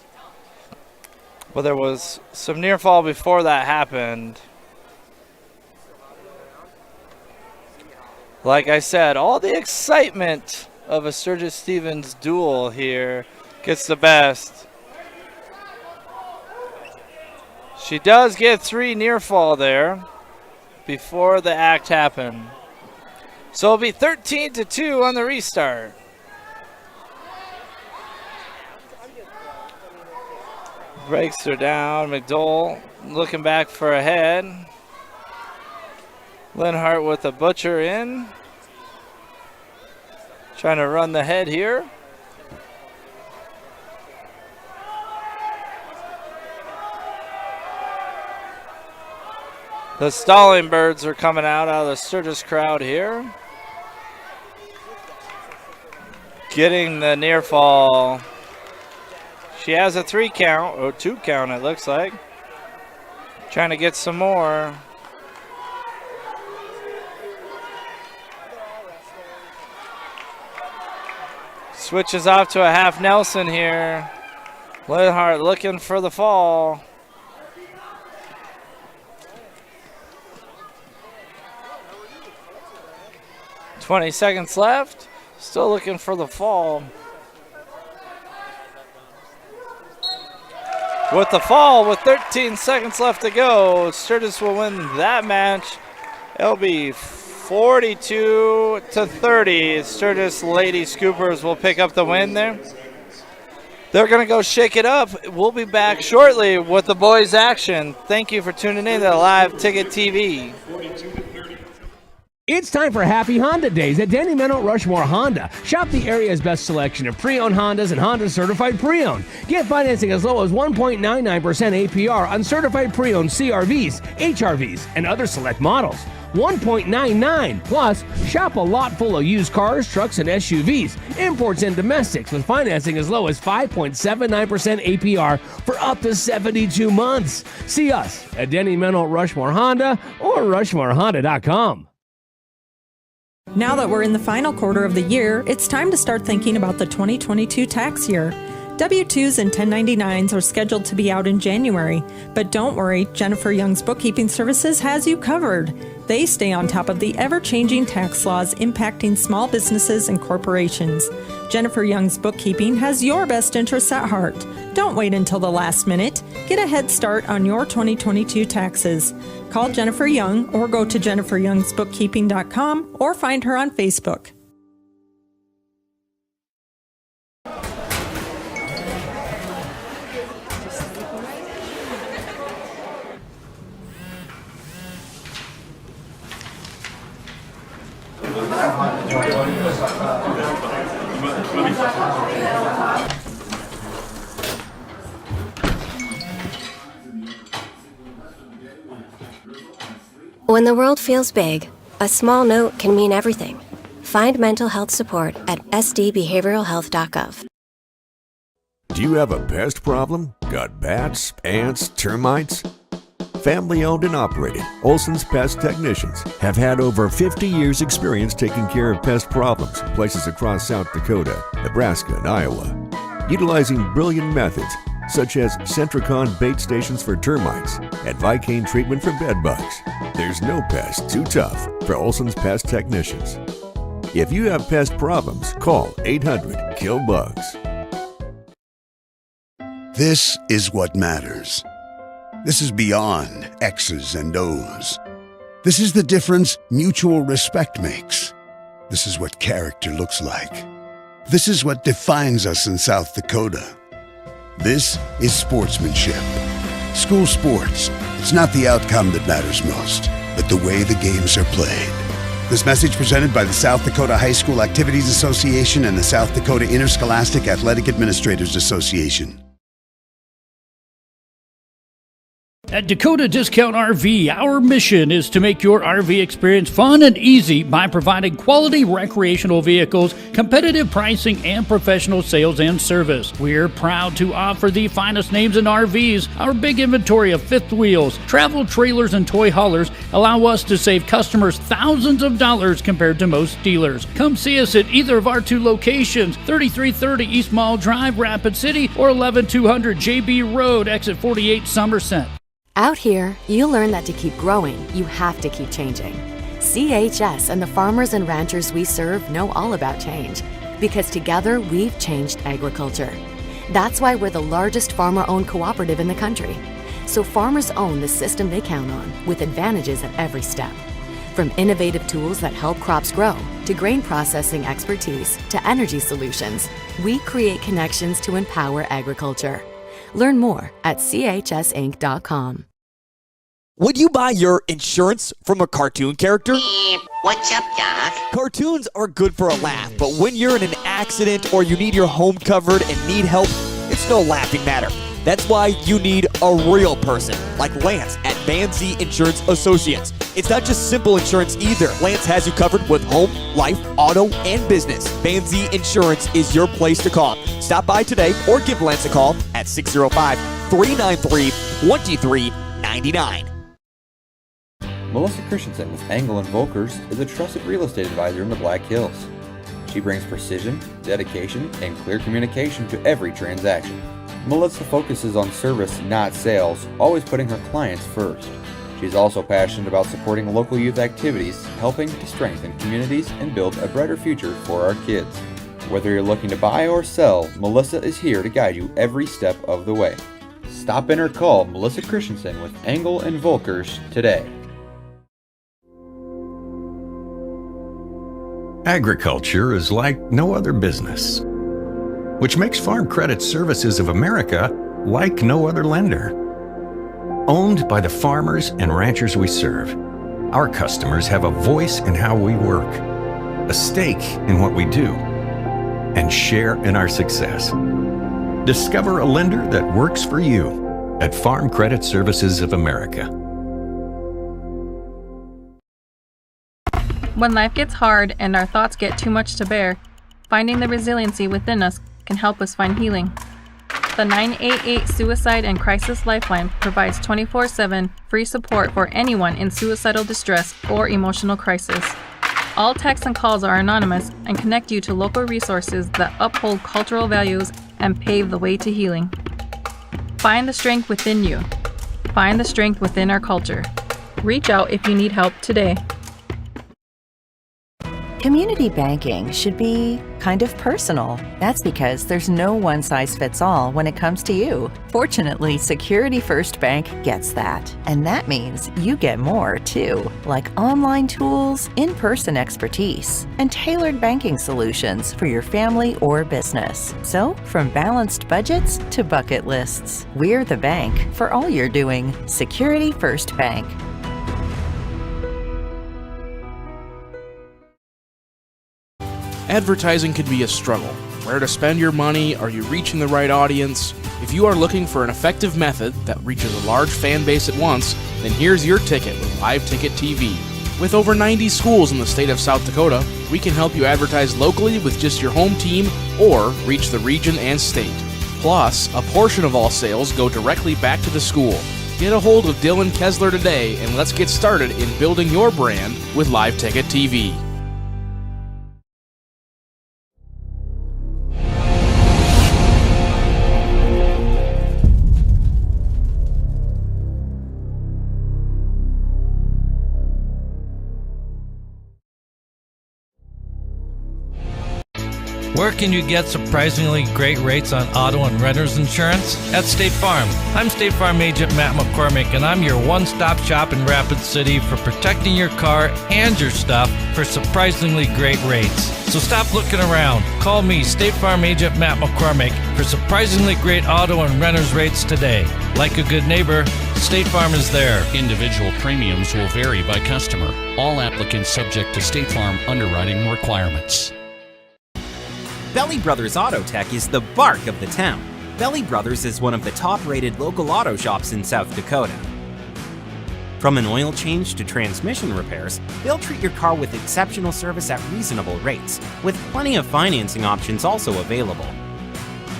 But there was some near fall before that happened. Like I said, all the excitement of a Sturgis-Stevens duel here gets the best. She does get 3 near fall there before the act happened. So it'll be 13-2 on the restart. Breaks her down. McDowell looking back for a head. Linhart with a butcher in. Trying to run the head here. The stalling birds are coming out of the Sturgis crowd here. Getting the near fall. She has a 3 count, or 2 count it looks like. Trying to get some more. Switches off to a half Nelson here. Linhart looking for the fall. $20 seconds left. Still looking for the fall. With the fall, with 13 seconds left to go, Sturgis will win that match. It'll be 42-30. Sturgis Lady Scoopers will pick up the win there. They're going to go shake it up. We'll be back shortly with the boys' action. Thank you for tuning in to Live Ticket TV. It's time for Happy Honda Days at Danny Meadow Rushmore Honda. Shop the area's best selection of pre-owned Hondas and Honda certified pre-owned. Get financing as low as 1.99% APR on certified pre-owned CRVs, HRVs, and other select models. 1.99. Plus, shop a lot full of used cars, trucks, and SUVs, imports and domestics with financing as low as 5.79% APR for up to 72 months. See us at Denny Meadow Rushmore Honda or RushmoreHonda.com. Now that we're in the final quarter of the year, it's time to start thinking about the 2022 tax year. W-2s and 1099s are scheduled to be out in January, but don't worry, Jennifer Young's Bookkeeping Services has you covered. They stay on top of the ever-changing tax laws impacting small businesses and corporations. Jennifer Young's Bookkeeping has your best interests at heart. Don't wait until the last minute. Get a head start on your 2022 taxes. Call Jennifer Young or go to jenniferyoungsbookkeeping.com or find her on Facebook. When the world feels big, a small note can mean everything. Find mental health support at sdbehavioralhealth.gov. Do you have a pest problem? Got bats, ants, termites? Family owned and operated, Olson's Pest Technicians have had over 50 years experience taking care of pest problems in places across South Dakota, Nebraska, and Iowa. Utilizing brilliant methods such as Centricon bait stations for termites and Vicane treatment for bed bugs. There's no pest too tough for Olson's Pest Technicians. If you have pest problems, call 800-KILL-BUGS. This is what matters. This is beyond X's and O's. This is the difference mutual respect makes. This is what character looks like. This is what defines us in South Dakota. This is sportsmanship. School sports, it's not the outcome that matters most, but the way the games are played. This message presented by the South Dakota High School Activities Association and the South Dakota Interscholastic Athletic Administrators Association. At Dakota Discount RV, our mission is to make your RV experience fun and easy by providing quality recreational vehicles, competitive pricing, and professional sales and service. We're proud to offer the finest names in RVs. Our big inventory of fifth wheels, travel trailers, and toy haulers allow us to save customers thousands of dollars compared to most dealers. Come see us at either of our two locations, 3330 East Mall Drive, Rapid City, or 11200 JB Road, Exit 48, Somerset. Out here, you learn that to keep growing, you have to keep changing. CHS and the farmers and ranchers we serve know all about change, because together we've changed agriculture. That's why we're the largest farmer-owned cooperative in the country. So farmers own the system they count on, with advantages at every step. From innovative tools that help crops grow, to grain processing expertise, to energy solutions, we create connections to empower agriculture. Learn more at chsinc.com. Would you buy your insurance from a cartoon character? What's up, Doc? Cartoons are good for a laugh, but when you're in an accident or you need your home covered and need help, it's no laughing matter. That's why you need a real person, like Lance at Van Zee Insurance Associates. It's not just simple insurance either. Lance has you covered with home, life, auto, and business. Van Zee Insurance is your place to call. Stop by today or give Lance a call at 605-393-2399. Melissa Christensen with Engel & Volkers is a trusted real estate advisor in the Black Hills. She brings precision, dedication, and clear communication to every transaction. Melissa focuses on service, not sales, always putting her clients first. She's also passionate about supporting local youth activities, helping to strengthen communities and build a brighter future for our kids. Whether you're looking to buy or sell, Melissa is here to guide you every step of the way. Stop in or call Melissa Christensen with Engel & Volkers today. Agriculture is like no other business, which makes Farm Credit Services of America like no other lender. Owned by the farmers and ranchers we serve, our customers have a voice in how we work, a stake in what we do, and share in our success. Discover a lender that works for you at Farm Credit Services of America. When life gets hard and our thoughts get too much to bear, finding the resiliency within us can help us find healing. The 988 Suicide and Crisis Lifeline provides 24/7 free support for anyone in suicidal distress or emotional crisis. All texts and calls are anonymous and connect you to local resources that uphold cultural values and pave the way to healing. Find the strength within you. Find the strength within our culture. Reach out if you need help today. Community banking should be kind of personal. That's because there's no one-size-fits-all when it comes to you. Fortunately, Security First Bank gets that. And that means you get more, too, like online tools, in-person expertise, and tailored banking solutions for your family or business. So, from balanced budgets to bucket lists, we're the bank for all you're doing. Security First Bank. Advertising can be a struggle. Where to spend your money? Are you reaching the right audience? If you are looking for an effective method that reaches a large fan base at once, then here's your ticket with Live Ticket TV. With over 90 schools in the state of South Dakota, we can help you advertise locally with just your home team or reach the region and state. Plus, a portion of all sales go directly back to the school. Get a hold of Dylan Kessler today and let's get started in building your brand with Live Ticket TV. Where can you get surprisingly great rates on auto and renter's insurance? At State Farm. I'm State Farm Agent Matt McCormick, and I'm your one-stop shop in Rapid City for protecting your car and your stuff for surprisingly great rates. So stop looking around. Call me, State Farm Agent Matt McCormick, for surprisingly great auto and renter's rates today. Like a good neighbor, State Farm is there. Individual premiums will vary by customer. All applicants subject to State Farm underwriting requirements. Belly Brothers Auto Tech is the bark of the town. Belly Brothers is one of the top-rated local auto shops in South Dakota. From an oil change to transmission repairs, they'll treat your car with exceptional service at reasonable rates, with plenty of financing options also available.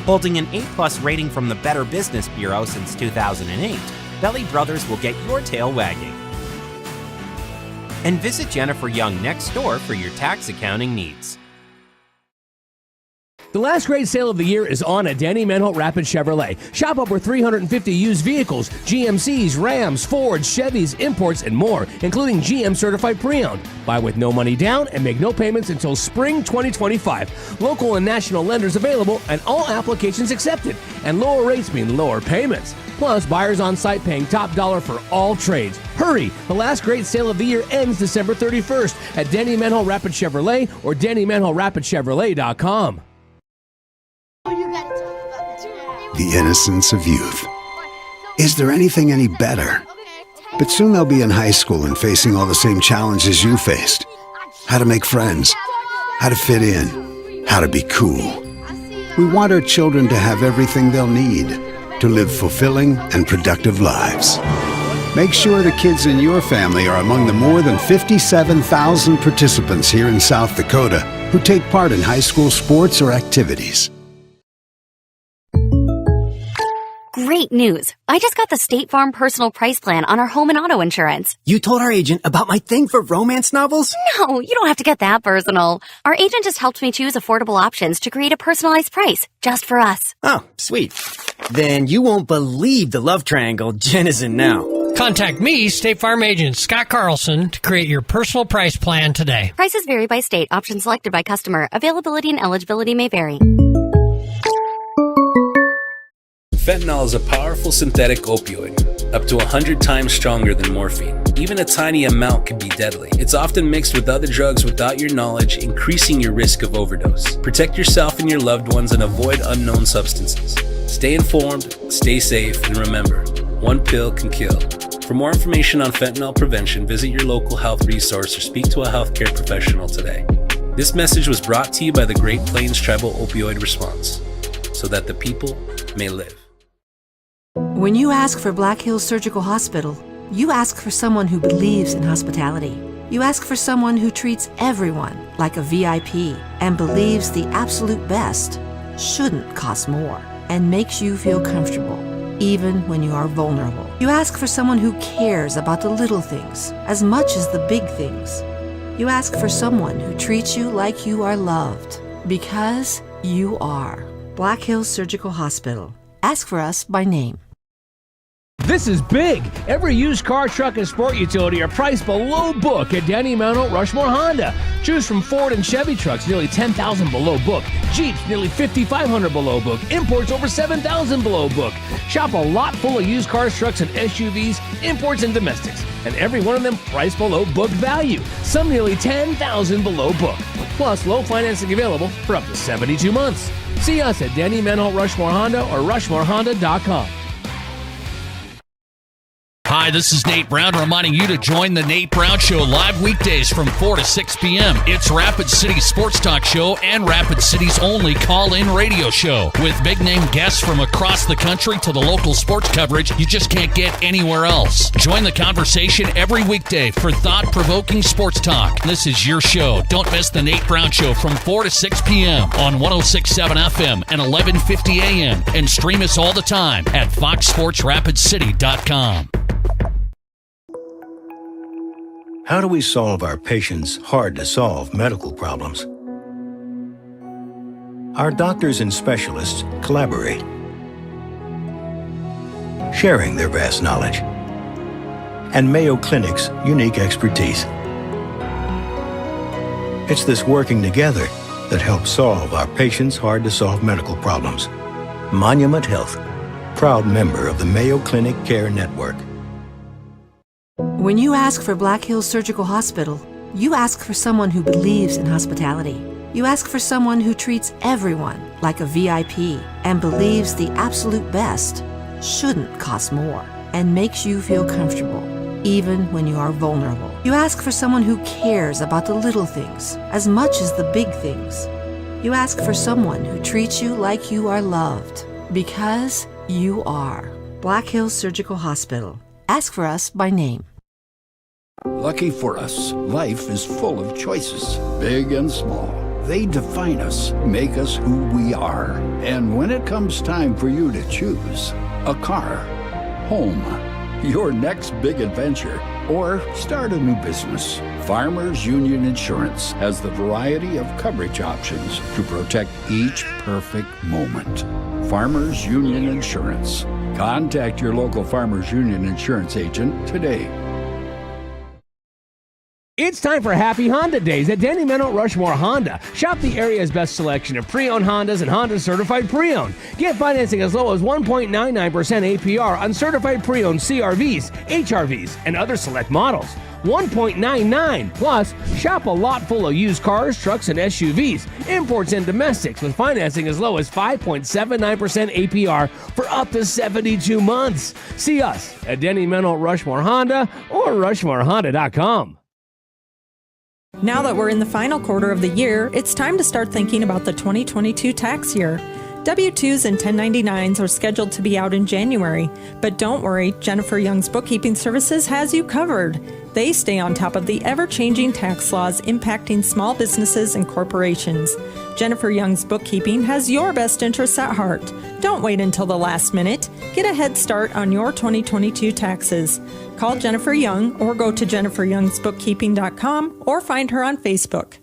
Holding an A+ rating from the Better Business Bureau since 2008, Belly Brothers will get your tail wagging. And visit Jennifer Young next door for your tax accounting needs. The last great sale of the year is on at Danny Menholt Rapid Chevrolet. Shop over 350 used vehicles, GMCs, Rams, Fords, Chevys, imports, and more, including GM certified pre-owned. Buy with no money down and make no payments until spring 2025. Local and national lenders available and all applications accepted. And lower rates mean lower payments. Plus, buyers on site paying top dollar for all trades. Hurry! The last great sale of the year ends December 31st at Danny Menholt Rapid Chevrolet or DannyMenholtRapidChevrolet.com. The innocence of youth. Is there anything any better? But soon they'll be in high school and facing all the same challenges you faced. How to make friends, how to fit in, how to be cool. We want our children to have everything they'll need to live fulfilling and productive lives. Make sure the kids in your family are among the more than 57,000 participants here in South Dakota who take part in high school sports or activities. Great news. I just got the State Farm personal price plan on our home and auto insurance. You told our agent about my thing for romance novels? No, you don't have to get that personal. Our agent just helped me choose affordable options to create a personalized price just for us. Oh, sweet. Then you won't believe the love triangle Jen is in now. Contact me, State Farm Agent Scott Carlson, to create your personal price plan today. Prices vary by state. Options selected by customer. Availability and eligibility may vary. Fentanyl is a powerful synthetic opioid, up to 100 times stronger than morphine. Even a tiny amount can be deadly. It's often mixed with other drugs without your knowledge, increasing your risk of overdose. Protect yourself and your loved ones and avoid unknown substances. Stay informed, stay safe, and remember, one pill can kill. For more information on fentanyl prevention, visit your local health resource or speak to a healthcare professional today. This message was brought to you by the Great Plains Tribal Opioid Response, so that the people may live. When you ask for Black Hills Surgical Hospital, you ask for someone who believes in hospitality. You ask for someone who treats everyone like a VIP and believes the absolute best shouldn't cost more and makes you feel comfortable, even when you are vulnerable. You ask for someone who cares about the little things as much as the big things. You ask for someone who treats you like you are loved, because you are. Black Hills Surgical Hospital. Ask for us by name. This is big. Every used car, truck, and sport utility are priced below book at Danny Menholt Rushmore Honda. Choose from Ford and Chevy trucks, nearly $10,000 below book. Jeeps, nearly $5,500 below book. Imports, over $7,000 below book. Shop a lot full of used cars, trucks, and SUVs, imports, and domestics. And every one of them priced below book value. Some nearly $10,000 below book. Plus, low financing available for up to 72 months. See us at Danny Menholt Rushmore Honda or RushmoreHonda.com. Hi, this is Nate Brown reminding you to join the Nate Brown Show live weekdays from 4 to 6 p.m. It's Rapid City's sports talk show and Rapid City's only call-in radio show with big-name guests from across the country to the local sports coverage you just can't get anywhere else. Join the conversation every weekday for thought-provoking sports talk. This is your show. Don't miss the Nate Brown Show from 4 to 6 p.m. on 106.7 FM and 1150 a.m. and stream us all the time at foxsportsrapidcity.com. How do we solve our patients' hard-to-solve medical problems? Our doctors and specialists collaborate, sharing their vast knowledge and Mayo Clinic's unique expertise. It's this working together that helps solve our patients' hard-to-solve medical problems. Monument Health, proud member of the Mayo Clinic Care Network. When you ask for Black Hills Surgical Hospital, you ask for someone who believes in hospitality. You ask for someone who treats everyone like a VIP and believes the absolute best shouldn't cost more and makes you feel comfortable, even when you are vulnerable. You ask for someone who cares about the little things as much as the big things. You ask for someone who treats you like you are loved, because you are. Black Hills Surgical Hospital. Ask for us by name. Lucky for us, life is full of choices, big and small. They define us, make us who we are. And when it comes time for you to choose, a car, home, your next big adventure, or start a new business, Farmers Union Insurance has the variety of coverage options to protect each perfect moment. Farmers Union Insurance. Contact your local Farmers Union Insurance agent today. It's time for Happy Honda Days at Danny Meadow Rushmore Honda. Shop the area's best selection of pre-owned Hondas and Honda certified pre-owned. Get financing as low as 1.99% APR on certified pre-owned CRVs, HRVs, and other select models. 1.99. Plus, shop a lot full of used cars, trucks, and SUVs, imports and domestics with financing as low as 5.79% APR for up to 72 months. See us at Denny Meadow Rushmore Honda or RushmoreHonda.com. Now that we're in the final quarter of the year, it's time to start thinking about the 2022 tax year. W-2s and 1099s are scheduled to be out in January, but don't worry, Jennifer Young's Bookkeeping Services has you covered. They stay on top of the ever-changing tax laws impacting small businesses and corporations. Jennifer Young's Bookkeeping has your best interests at heart. Don't wait until the last minute. Get a head start on your 2022 taxes. Call Jennifer Young or go to jenniferyoungsbookkeeping.com or find her on Facebook.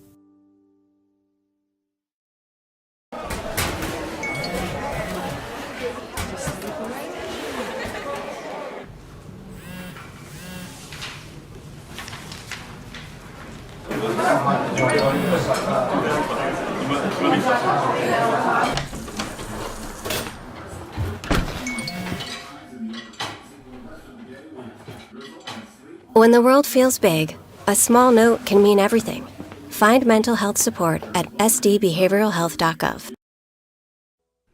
When the world feels big, a small note can mean everything. Find mental health support at sdbehavioralhealth.gov.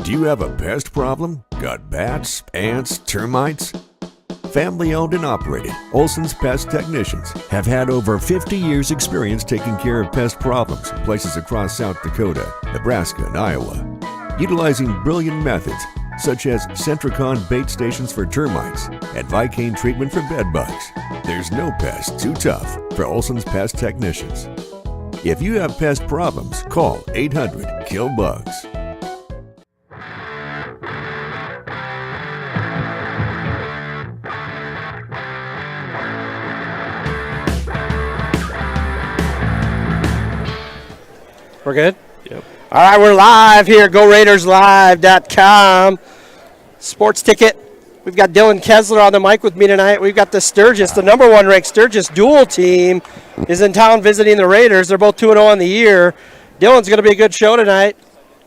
Do you have a pest problem? Got bats, ants, termites? Family owned and operated, Olson's Pest Technicians have had over 50 years experience taking care of pest problems in places across South Dakota, Nebraska, and Iowa. Utilizing brilliant methods such as Centricon bait stations for termites and Vicane treatment for bed bugs. There's no pest too tough for Olson's Pest Technicians. If you have pest problems, call 800-KILL-BUGS. We're good? Yep. All right, we're live here, GoRaidersLive.com. Sports ticket. We've got Dylan Kessler on the mic with me tonight. We've got the Sturgis, the number one ranked Sturgis dual team is in town visiting the Raiders. They're both 2-0 on the year. Dylan's going to be a good show tonight.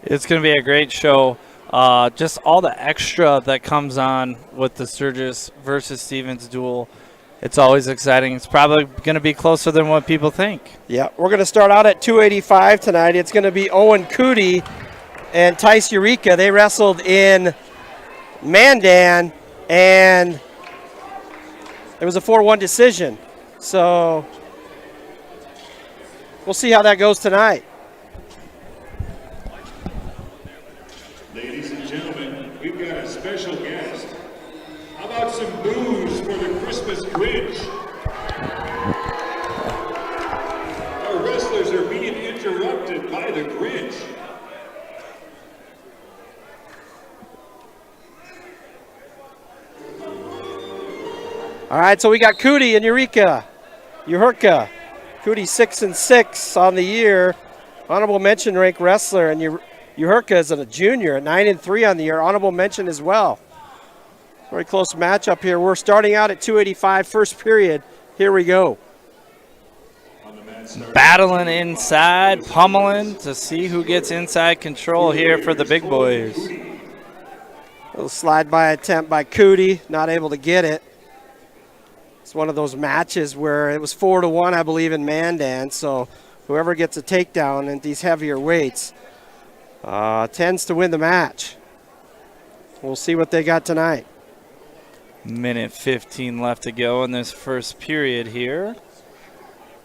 It's going to be a great show. Just all the extra that comes on with the Sturgis versus Stevens duel. It's always exciting. It's probably going to be closer than what people think. Yeah, we're going to start out at 285 tonight. It's going to be Owen Cootie and Tice Eureka. They wrestled in Mandan, and It was a 4-1 decision. So we'll see how that goes tonight. Ladies and gentlemen, we've got a special guest. How about some booze for the Christmas Grinch? Our wrestlers are being interrupted by the Grinch. All right, so we got Cootie and Uherka. Cootie 6-6 on the year. Honorable mention ranked wrestler, and Uherka is a junior at 9-3 on the year. Honorable mention as well. Very close matchup here. We're starting out at 285, first period. Here we go. Battling inside, pummeling to see who gets inside control here for the big boys. Little slide by attempt by Cootie, not able to get it. It's one of those matches where it was 4-1, I believe, in Mandan. So whoever gets a takedown at these heavier weights tends to win the match. We'll see what they got tonight. Minute 15 left to go in this first period here.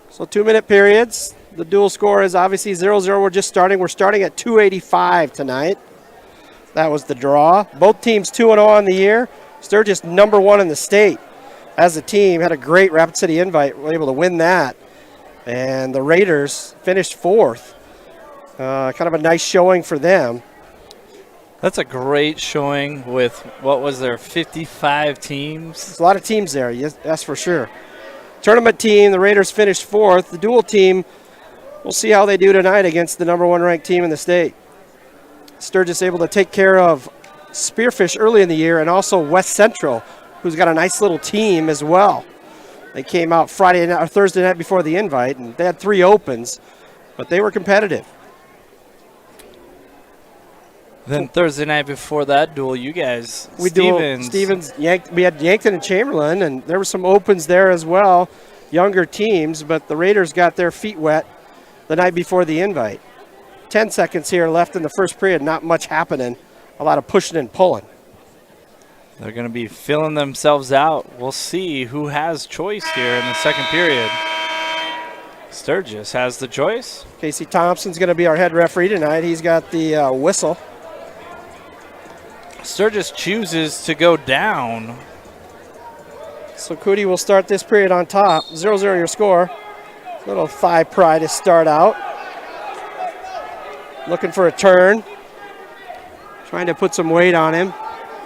So 2-minute periods. The dual score is obviously 0-0. We're just starting. We're starting at 285 tonight. That was the draw. Both teams 2-0 on the year. Sturgis #1 in the state. As a team, had a great Rapid City invite. Were able to win that. And the Raiders finished 4th. Kind of a nice showing for them. That's a great showing with, what was there, 55 teams? There's a lot of teams there, yes, that's for sure. Tournament team, the Raiders finished 4th. The dual team, we'll see how they do tonight against the #1 ranked team in the state. Sturgis able to take care of Spearfish early in the year, and also West Central, who's got a nice little team as well. They came out Friday night or Thursday night before the invite, and they had 3 opens, but they were competitive. Then Thursday night before that duel, you guys, we had Yankton and Chamberlain, and there were some opens there as well, younger teams, but the Raiders got their feet wet the night before the invite. 10 seconds here left in the first period, not much happening, a lot of pushing and pulling. They're going to be filling themselves out. We'll see who has choice here in the second period. Sturgis has the choice. Casey Thompson's going to be our head referee tonight. He's got the whistle. Sturgis chooses to go down. So Cootie will start this period on top. 0-0 your score. Little thigh pry to start out. Looking for a turn. Trying to put some weight on him.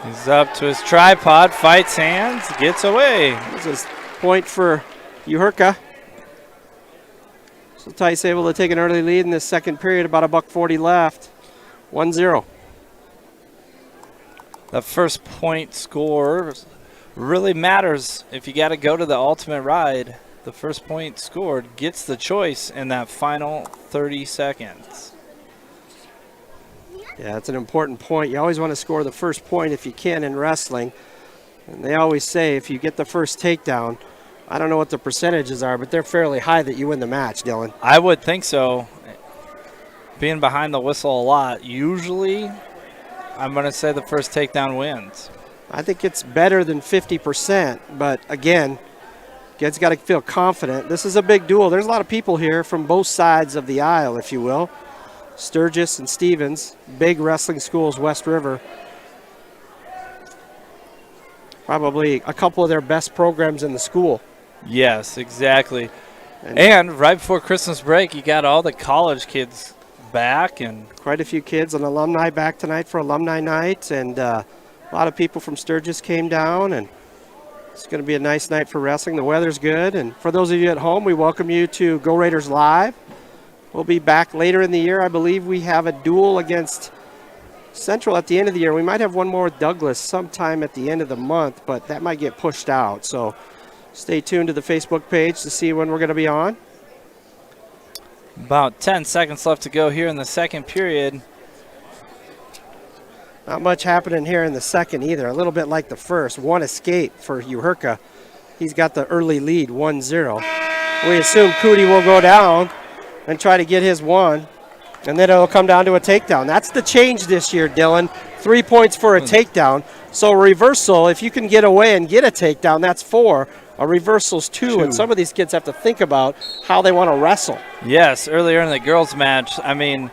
He's up to his tripod, fights hands, gets away. This is point for Uherka. So Tice able to take an early lead in this second period, about $1.40 left. 1-0. The first point score really matters if you got to go to the ultimate ride. The first point scored gets the choice in that final 30 seconds. Yeah, that's an important point. You always want to score the first point if you can in wrestling. And they always say if you get the first takedown, I don't know what the percentages are, but they're fairly high that you win the match, Dylan. I would think so. Being behind the whistle a lot, usually I'm going to say the first takedown wins. I think it's better than 50%, but again, kids got to feel confident. This is a big duel. There's a lot of people here from both sides of the aisle, if you will. Sturgis and Stevens, big wrestling schools, West River. Probably a couple of their best programs in the school. Yes, exactly. And right before Christmas break, you got all the college kids back, and quite a few kids and alumni back tonight for alumni night, and a lot of people from Sturgis came down, and it's going to be a nice night for wrestling. The weather's good, and for those of you at home, we welcome you to Go Raiders Live. We'll be back later in the year. I believe we have a duel against Central at the end of the year. We might have one more with Douglas sometime at the end of the month, but that might get pushed out. So stay tuned to the Facebook page to see when we're going to be on. About 10 seconds left to go here in the second period. Not much happening here in the second either. A little bit like the first. One escape for Uherka. He's got the early lead, 1-0. We assume Cootie will go down and try to get his one. And then it'll come down to a takedown. That's the change this year, Dylan. 3 points for a takedown. So reversal, if you can get away and get a takedown, that's 4. A reversal's 2. And some of these kids have to think about how they want to wrestle. Yes, earlier in the girls' match, I mean,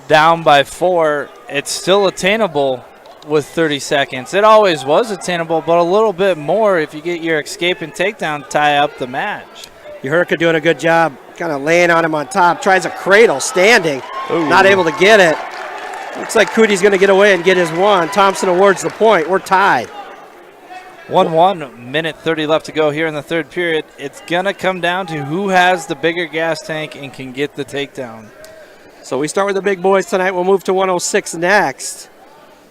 down by 4, it's still attainable with 30 seconds. It always was attainable, but a little bit more if you get your escape and takedown, tie up the match. Uhurka doing a good job, kind of laying on him on top. Tries a cradle, standing, not able to get it. Looks like Cootie's going to get away and get his one. Thompson awards the point. We're tied. 1-1, minute 30 left to go here in the third period. It's going to come down to who has the bigger gas tank and can get the takedown. So we start with the big boys tonight. We'll move to 106 next.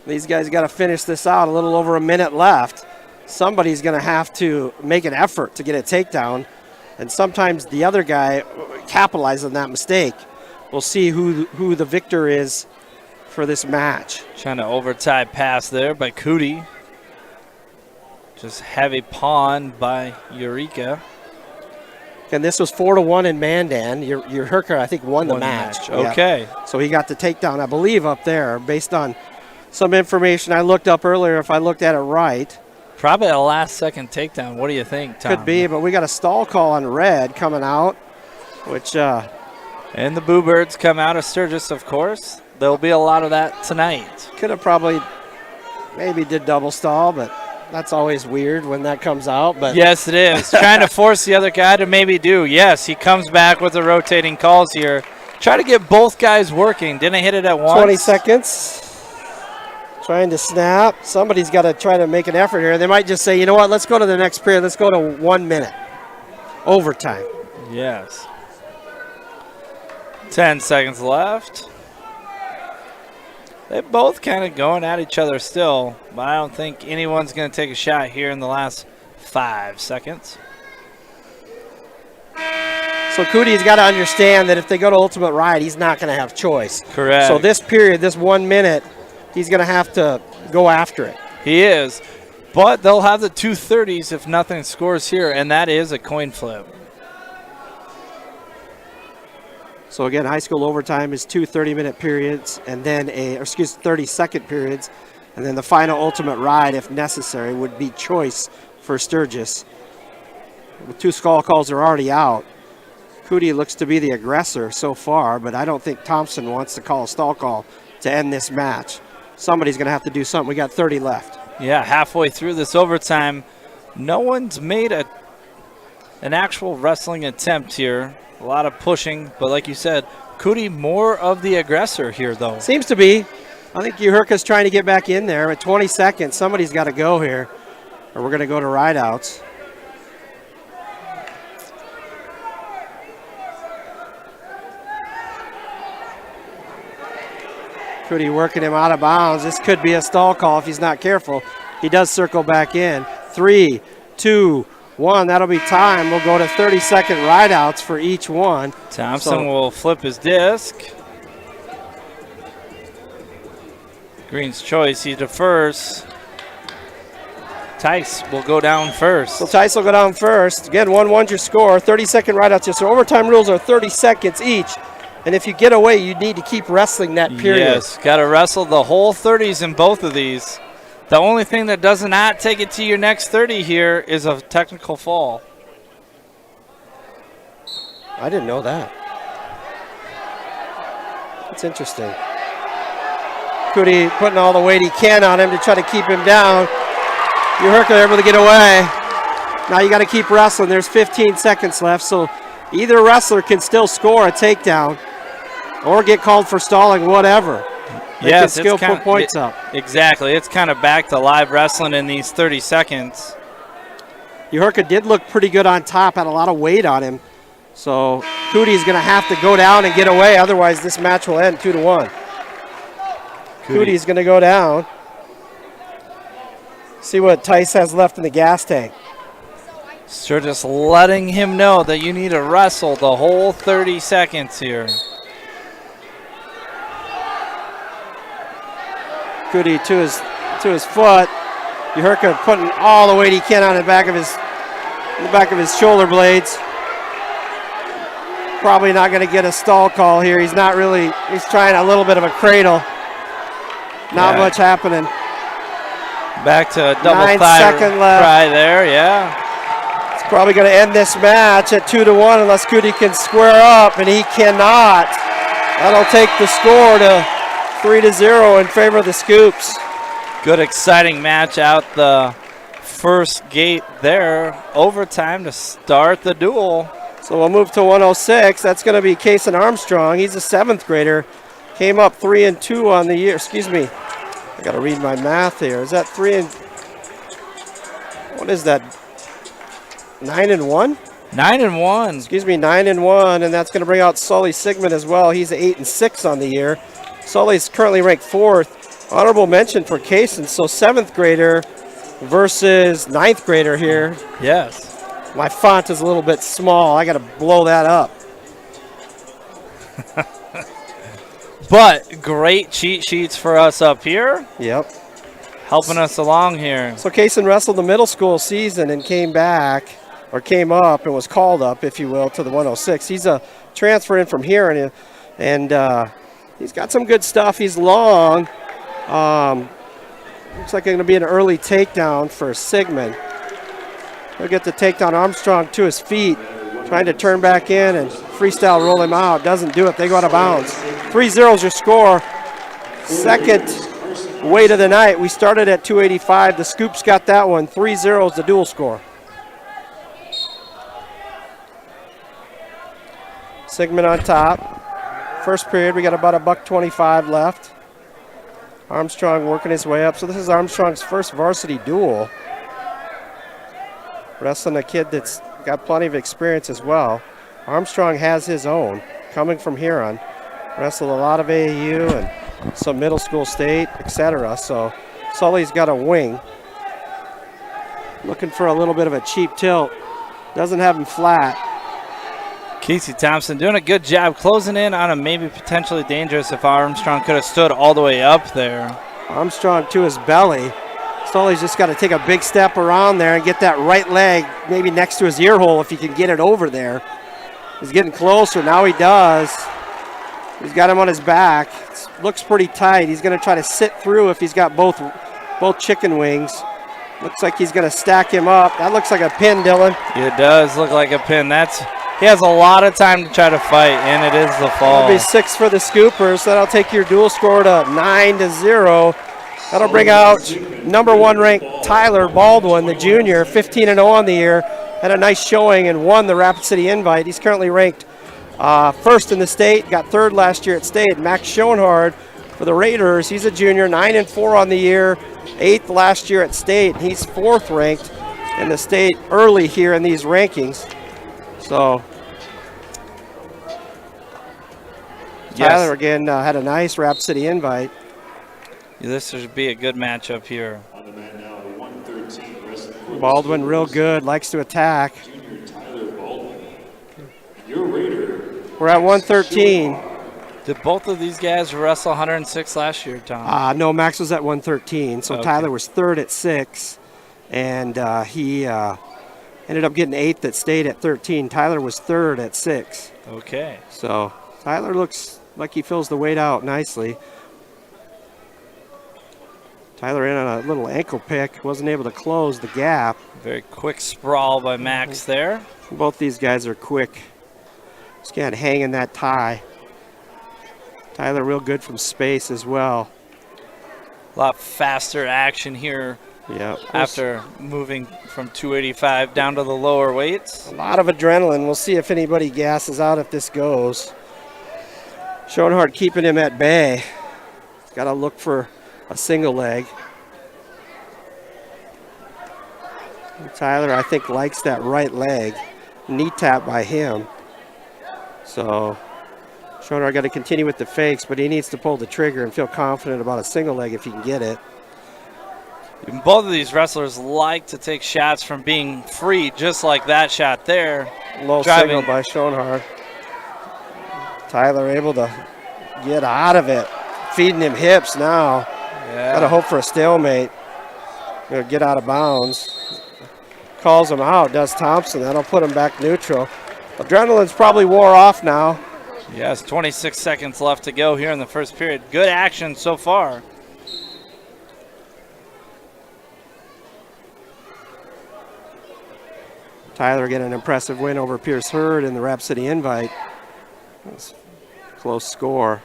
These guys got to finish this out. A little over a minute left. Somebody's going to have to make an effort to get a takedown. And sometimes the other guy capitalizes on that mistake. We'll see who the victor is for this match. Trying to overtie pass there by Cootie. Just heavy pawn by Eureka. And this was 4-1 in Mandan. Uhurka, I think, won the match. Okay. Yeah. So he got the takedown, I believe, up there based on some information I looked up earlier, if I looked at it right. Probably a last-second takedown. What do you think, Tom? Could be, but we got a stall call on red coming out, which... and the Boo Birds come out of Sturgis, of course. There'll be a lot of that tonight. Could have probably maybe did double stall, but that's always weird when that comes out. But yes, it is. Trying to force the other guy to maybe do. Yes, he comes back with the rotating calls here. Try to get both guys working. Didn't hit it at once. 20 seconds. Trying to snap. Somebody's got to try to make an effort here. They might just say, you know what, let's go to the next period. Let's go to 1 minute. Overtime. Yes. 10 seconds left. They're both kind of going at each other still, but I don't think anyone's going to take a shot here in the last 5 seconds. So Cootie's got to understand that if they go to Ultimate Ride, he's not going to have choice. Correct. So this period, this 1 minute, he's going to have to go after it. He is, but they'll have the 2:30s if nothing scores here, and that is a coin flip. So again, high school overtime is 2 30-minute periods, and then 30-second periods, and then the final Ultimate Ride, if necessary, would be choice for Sturgis. The 2 stall calls are already out. Cootie looks to be the aggressor so far, but I don't think Thompson wants to call a stall call to end this match. Somebody's going to have to do something. We got 30 left. Yeah, halfway through this overtime, no one's made an actual wrestling attempt here. A lot of pushing, but like you said, Cootie more of the aggressor here, though. Seems to be. I think Uhurka's trying to get back in there. At 20 seconds, somebody's got to go here, or we're going to go to rideouts. Cootie working him out of bounds. This could be a stall call if he's not careful. He does circle back in. 3, 2, 1. That'll be time. We'll go to 30-second rideouts for each one. Thompson will flip his disc. Green's choice. He defers. Tice will go down first. So Tice will go down first. Again, 1-1's your score. 30-second rideouts. Yes, so overtime rules are 30 seconds each. And if you get away, you need to keep wrestling that period. Yes, got to wrestle the whole 30s in both of these. The only thing that does not take it to your next 30 here is a technical fall. I didn't know that. That's interesting. Cootie putting all the weight he can on him to try to keep him down. Uhurka able to get away. Now you got to keep wrestling. There's 15 seconds left, so either wrestler can still score a takedown or get called for stalling, whatever. Yes, still put points up. Exactly. It's kind of back to live wrestling in these 30 seconds. Uhurka did look pretty good on top, had a lot of weight on him. So Cootie's going to have to go down and get away. Otherwise, this match will end 2-1. Cootie's going to go down. See what Tice has left in the gas tank. So just letting him know that you need to wrestle the whole 30 seconds here. Cootie to his foot. Uhurka putting all the weight he can on the back of his shoulder blades. probably not going to get a stall call here. He's not really, he's trying a little bit of a cradle. Not much happening. Back to a double 9 thigh second left. try there, yeah. It's probably going to end this match at 2-1 unless Cootie can square up, and he cannot. That'll take the score to 3-0 in favor of the Scoops. Good, exciting match out the first gate there. Overtime to start the duel. So we'll move to 106. That's going to be Kason Armstrong. He's a 7th grader. Came up 3-2 on the year. Excuse me. I got to read my math here. Is that what is that? 9-1? 9-1. Excuse me, 9-1, and that's going to bring out Sully Sigmund as well. He's 8-6 on the year. Sully's currently ranked 4th. Honorable mention for Kason. So 7th grader versus 9th grader here. Yes. My font is a little bit small. I got to blow that up. But great cheat sheets for us up here. Yep. Helping us along here. So Kason wrestled the middle school season and came back, or came up and was called up, if you will, to the 106. He's a transfer in from here, and he's got some good stuff. He's long. Looks like it's going to be an early takedown for Sigmund. He'll get the takedown. Armstrong to his feet, trying to turn back in and freestyle roll him out. Doesn't do it. They go out of bounds. 3-0 is your score. Second weight of the night. We started at 285. The Scoops got that one. 3-0 is the dual score. Sigmund on top. First period, we got about $1.25 left. Armstrong working his way up. So this is Armstrong's first varsity duel. Wrestling a kid that's got plenty of experience as well. Armstrong has his own, coming from Huron. Wrestled a lot of AAU and some middle school state, etc. So Sully's got a wing. Looking for a little bit of a cheap tilt. Doesn't have him flat. Casey Thompson doing a good job closing in on him. Maybe potentially dangerous if Armstrong could have stood all the way up there. Armstrong to his belly. Sully's just got to take a big step around there and get that right leg maybe next to his ear hole if he can get it over there. He's getting closer. Now he does. He's got him on his back. Looks pretty tight. He's going to try to sit through if he's got both chicken wings. Looks like he's going to stack him up. That looks like a pin, Dylan. It does look like a pin. He has a lot of time to try to fight, and it is the fall. That'll be 6 for the Scoopers. That'll take your dual score to 9-0. That'll bring out number 1 ranked Tyler Baldwin, the junior, 15-0 on the year. Had a nice showing and won the Rapid City Invite. He's currently ranked 1st in the state, got 3rd last year at state. Max Schoenhard for the Raiders, he's a junior, 9-4 on the year, 8th last year at state. He's 4th ranked in the state early here in these rankings. So Tyler again had a nice Rapid City Invite. This should be a good matchup here. Baldwin real good, likes to attack. We're at 113. Did both of these guys wrestle 106 last year, Tom? No, Max was at 113. So okay. Tyler was 3rd at 6, and he ended up getting 8th at state at 13. Tyler was 3rd at 6. Okay. So Tyler looks like he fills the weight out nicely. Tyler in on a little ankle pick, wasn't able to close the gap. Very quick sprawl by Max there. Both these guys are quick. Just can't hang in that tie. Tyler real good from space as well. A lot faster action here. Yeah. After moving from 285 down to the lower weights. A lot of adrenaline. We'll see if anybody gasses out if this goes. Schoenhard keeping him at bay. He's got to look for a single leg. Tyler, I think, likes that right leg. Knee tap by him. So Schoenhard got to continue with the fakes, but he needs to pull the trigger and feel confident about a single leg if he can get it. Both of these wrestlers like to take shots from being free, just like that shot there. Low signal by Schoenhard. Tyler able to get out of it. Feeding him hips now. Yeah. Got to hope for a stalemate. Gonna get out of bounds. Calls him out, does Thompson. That'll put him back neutral. Adrenaline's probably wore off now. Yes, 26 seconds left to go here in the first period. Good action so far. Tyler getting an impressive win over Pierce Hurd in the Rap City Invite. That's a close score.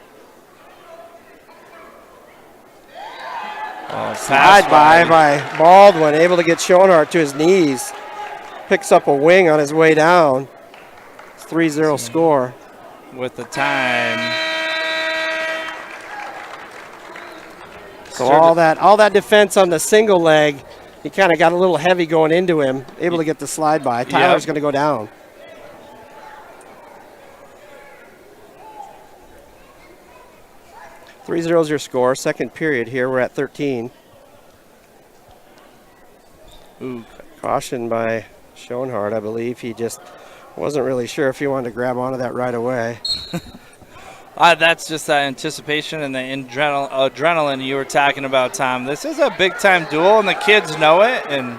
Slide by Baldwin, able to get Schoenhardt to his knees. Picks up a wing on his way down. It's 3-0 score. With the time. So all that defense on the single leg, he kind of got a little heavy going into him, able to get the slide by. Tyler's going to go down. .30 is your score. Second period here. We're at 13. Ooh. Caution by Schoenhardt, I believe. He just wasn't really sure if he wanted to grab onto that right away. That's just that anticipation and the adrenaline you were talking about, Tom. This is a big-time duel, and the kids know it. And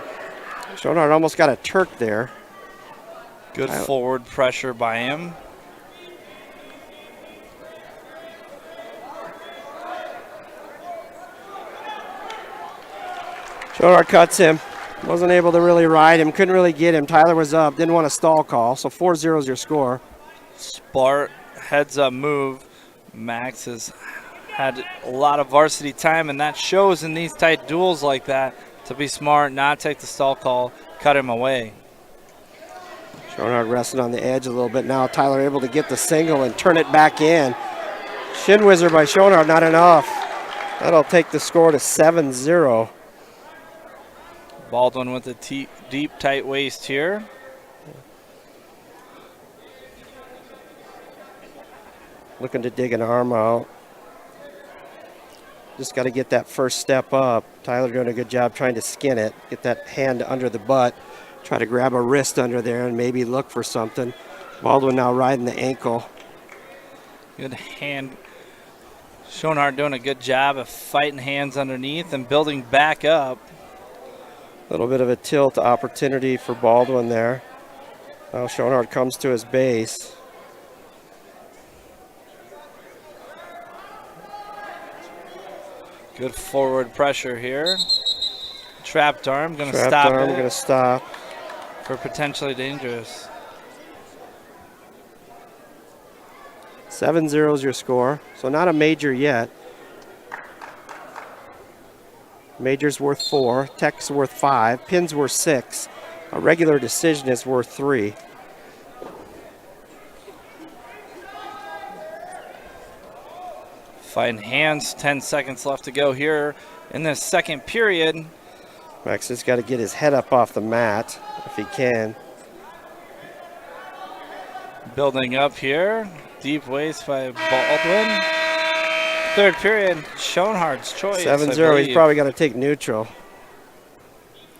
Schoenhardt almost got a Turk there. Good forward pressure by him. Schoenhardt cuts him. Wasn't able to really ride him. Couldn't really get him. Tyler was up. Didn't want a stall call. So 4-0 is your score. Spart heads up move. Max has had a lot of varsity time, and that shows in these tight duels like that. To be smart, not take the stall call, cut him away. Schoenhardt resting on the edge a little bit now. Tyler able to get the single and turn it back in. Shin whizzer by Schoenhardt, not enough. That'll take the score to 7-0. Baldwin with a deep, tight waist here. Looking to dig an arm out. Just got to get that first step up. Tyler doing a good job trying to skin it. Get that hand under the butt. Try to grab a wrist under there and maybe look for something. Baldwin now riding the ankle. Good hand. Schoenhardt doing a good job of fighting hands underneath and building back up. A little bit of a tilt opportunity for Baldwin there. Now Schoenhardt comes to his base. Good forward pressure here. Trapped arm, going to stop Trapped arm, it. going to stop. For potentially dangerous. 7-0 is your score. So not a major yet. Major's worth 4, tech's worth 5, pin's worth 6. A regular decision is worth 3. Fighting hands, 10 seconds left to go here in this second period. Max has got to get his head up off the mat if he can. Building up here, deep waist by Baldwin. Third period, Schoenhardt's choice. 7-0, he's probably got to take neutral.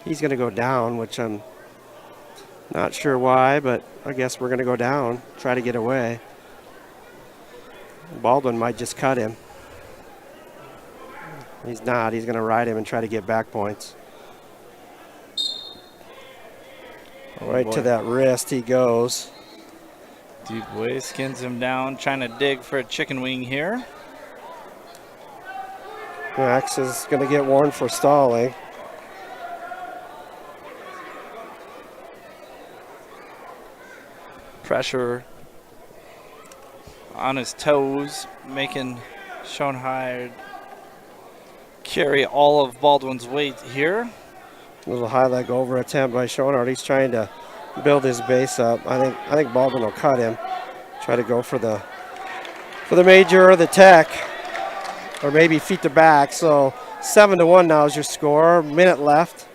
He's going to go down, which I'm not sure why, but I guess we're going to go down, try to get away. Baldwin might just cut him. He's not. He's going to ride him and try to get back points. Right to that wrist he goes. Deep waist, skins him down, trying to dig for a chicken wing here. Max is going to get warned for stalling. Pressure on his toes, making Schoenhardt carry all of Baldwin's weight here. A little high leg over attempt by Schoenhardt. He's trying to build his base up. I think Baldwin will cut him. Try to go for the major or the tech, or maybe feet to back. So 7-1 now is your score. Minute left.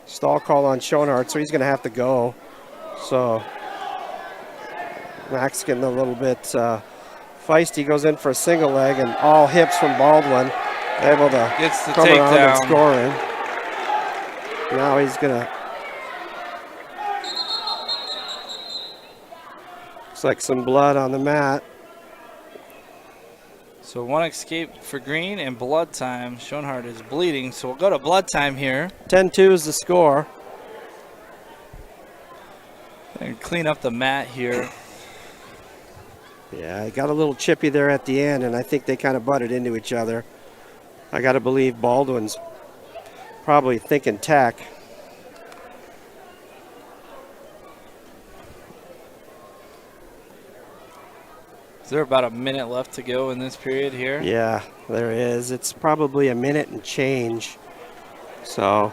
Stall call on Schoenhardt, so he's going to have to go. So Max getting a little bit feisty, goes in for a single leg, and all hips from Baldwin. Able to gets the come around and takedown. score him. Now he's going to. Looks like some blood on the mat. So one escape for green and blood time. Schoenhardt is bleeding, so we'll go to blood time here. 10-2 is the score. And clean up the mat here. Yeah, I got a little chippy there at the end, and I think they kind of butted into each other. I got to believe Baldwin's probably thinking tack. Is there about a minute left to go in this period here? Yeah, there is. It's probably a minute and change. So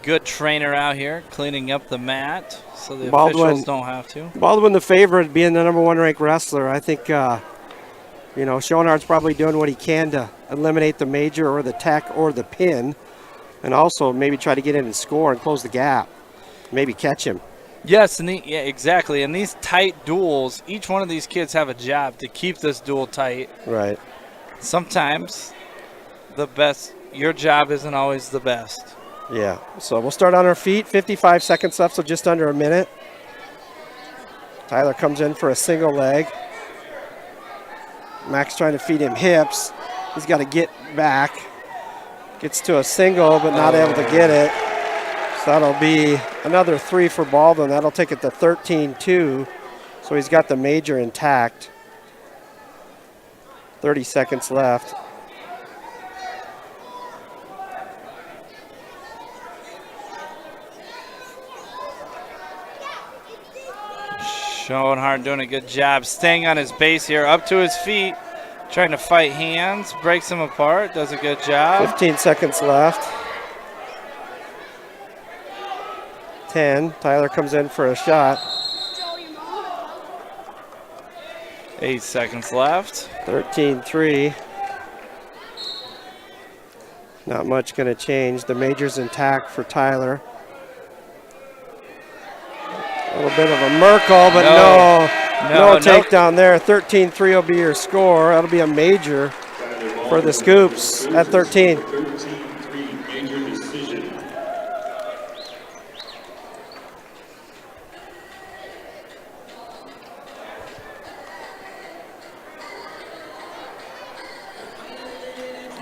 good trainer out here cleaning up the mat so the Baldwin, officials don't have to. Baldwin the favorite, being the number 1 ranked wrestler. I think, you know, Schoenhardt's probably doing what he can to eliminate the major or the tack or the pin, and also maybe try to get in and score and close the gap. Maybe catch him. Yes, and yeah, exactly. And these tight duels, each one of these kids have a job to keep this duel tight. Right. Sometimes the best, your job isn't always the best. Yeah, so we'll start on our feet. 55 seconds left, so just under a minute. Tyler comes in for a single leg. Max trying to feed him hips. He's got to get back. Gets to a single, but not able to get it. So that'll be another 3 for Baldwin. That'll take it to 13-2. So he's got the major intact. 30 seconds left. Schoenhardt doing a good job staying on his base here, up to his feet, trying to fight hands, breaks him apart, does a good job. 15 seconds left. 10. Tyler comes in for a shot. 8 seconds left. 13-3. Not much going to change. The major's intact for Tyler. A little bit of a Merkel, but no takedown there. 13-3 will be your score. That'll be a major for the Scoops at 13. 13-3 major decision.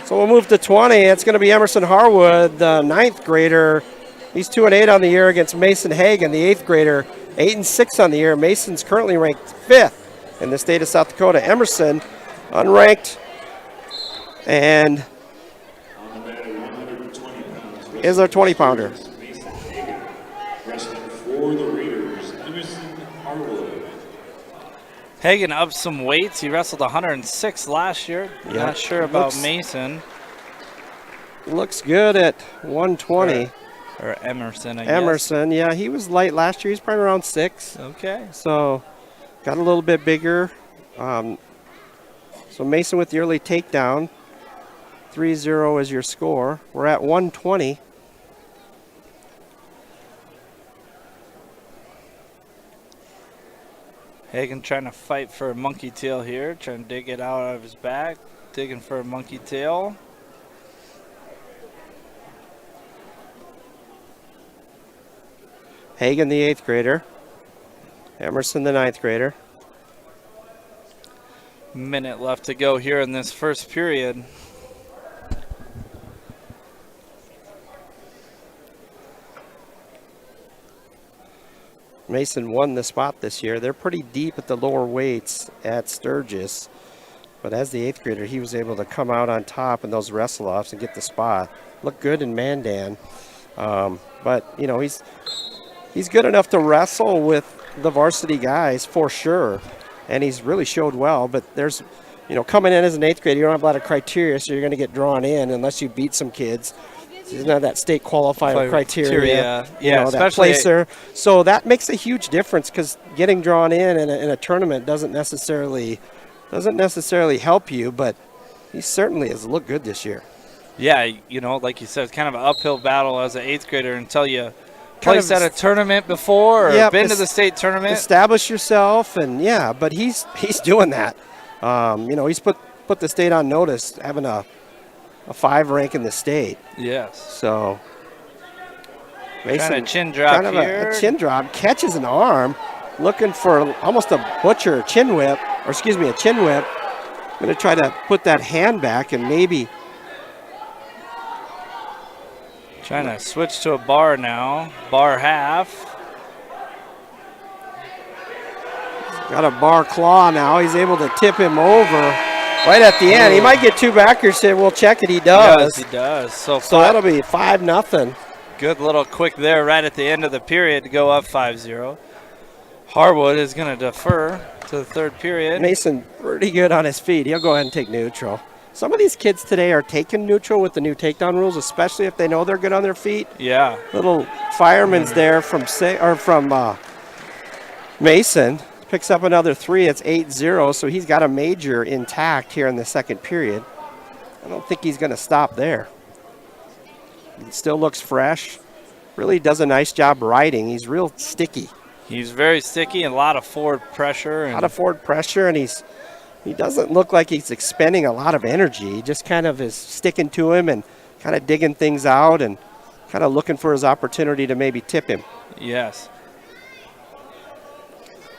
So we'll move to 20. It's going to be Emerson Harwood, the 9th grader. He's 2-8 on the year against Mason Hagan, the 8th grader. 8-6 on the year. Mason's currently ranked 5th in the state of South Dakota. Emerson, unranked, and is our 20-pounder. Mason Hagan, wrestling for the Raiders, Emerson Harwood. Hagan up some weights. He wrestled 106 last year. Yep. Not sure about Mason. Looks good at 120. Or Emerson, I guess. Emerson, yeah, he was light last year. He's probably around 6. Okay. So got a little bit bigger. So Mason with the early takedown. 3-0 is your score. We're at 120. Hagan trying to fight for a monkey tail here, trying to dig it out of his back, digging for a monkey tail. Hagan, the 8th grader. Emerson, the 9th grader. Minute left to go here in this first period. Mason won the spot this year. They're pretty deep at the lower weights at Sturgis. But as the 8th grader, he was able to come out on top in those wrestle-offs and get the spot. Looked good in Mandan. But, you know, he's good enough to wrestle with the varsity guys for sure. And he's really showed well. But there's, you know, coming in as an 8th grader, you don't have a lot of criteria, so you're going to get drawn in unless you beat some kids. He's not that state qualifier criteria, you know, that placer. So that makes a huge difference because getting drawn in a tournament doesn't necessarily help you, but he certainly has looked good this year. Yeah, you know, like you said, it's kind of an uphill battle as an 8th grader until you placed at a tournament before or been to the state tournament. Establish yourself, and yeah, but he's doing that. You know, he's put the state on notice, having a 5 rank in the state. Yes. So Mason, trying to chin drop here. A chin drop, catches an arm, looking for almost a butcher chin whip, or excuse me, a chin whip. Going to try to put that hand back and maybe. Trying to switch to a bar now. Bar half. Got a bar claw now. He's able to tip him over right at the end. He might get two backers here. We'll check it. He does. Yes, he does. So that'll be 5-0. Good little quick there right at the end of the period to go up 5-0. Harwood is going to defer to the third period. Mason pretty good on his feet. He'll go ahead and take neutral. Some of these kids today are taking neutral with the new takedown rules, especially if they know they're good on their feet. Yeah. Little fireman's there from Mason. Picks up another 3. It's 8-0, so he's got a major intact here in the second period. I don't think he's going to stop there. He still looks fresh. Really does a nice job riding. He's real sticky. He's very sticky and a lot of forward pressure. A lot of forward pressure, and he doesn't look like he's expending a lot of energy. He just kind of is sticking to him and kind of digging things out and kind of looking for his opportunity to maybe tip him. Yes.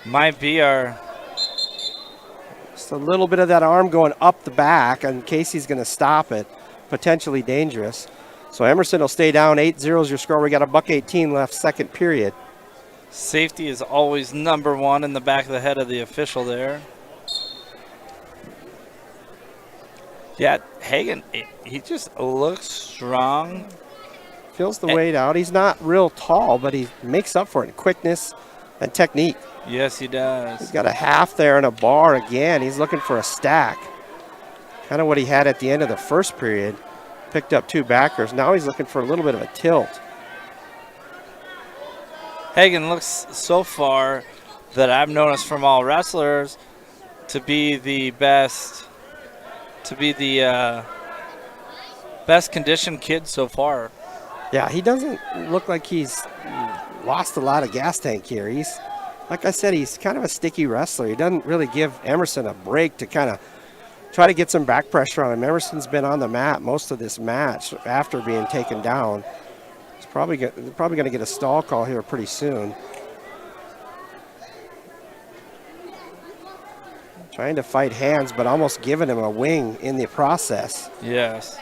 Might be just a little bit of that arm going up the back in case he's going to stop it. Potentially dangerous. So Emerson will stay down. 8-0 is your score. We got a $1:18 left, second period. Safety is always number one in the back of the head of the official there. Yeah, Hagen, he just looks strong. Feels the weight out. He's not real tall, but he makes up for it in quickness and technique. Yes, he does. He's got a half there and a bar again. He's looking for a stack. Kind of what he had at the end of the first period. Picked up two backers. Now he's looking for a little bit of a tilt. Hagen looks so far that I've noticed from all wrestlers to be the best conditioned kid so far. Yeah, he doesn't look like he's lost a lot of gas tank here. He's, like I said, he's kind of a sticky wrestler. He doesn't really give Emerson a break to kind of try to get some back pressure on him. Emerson's been on the mat most of this match after being taken down. He's probably going to get a stall call here pretty soon. Trying to fight hands, but almost giving him a wing in the process. Yes.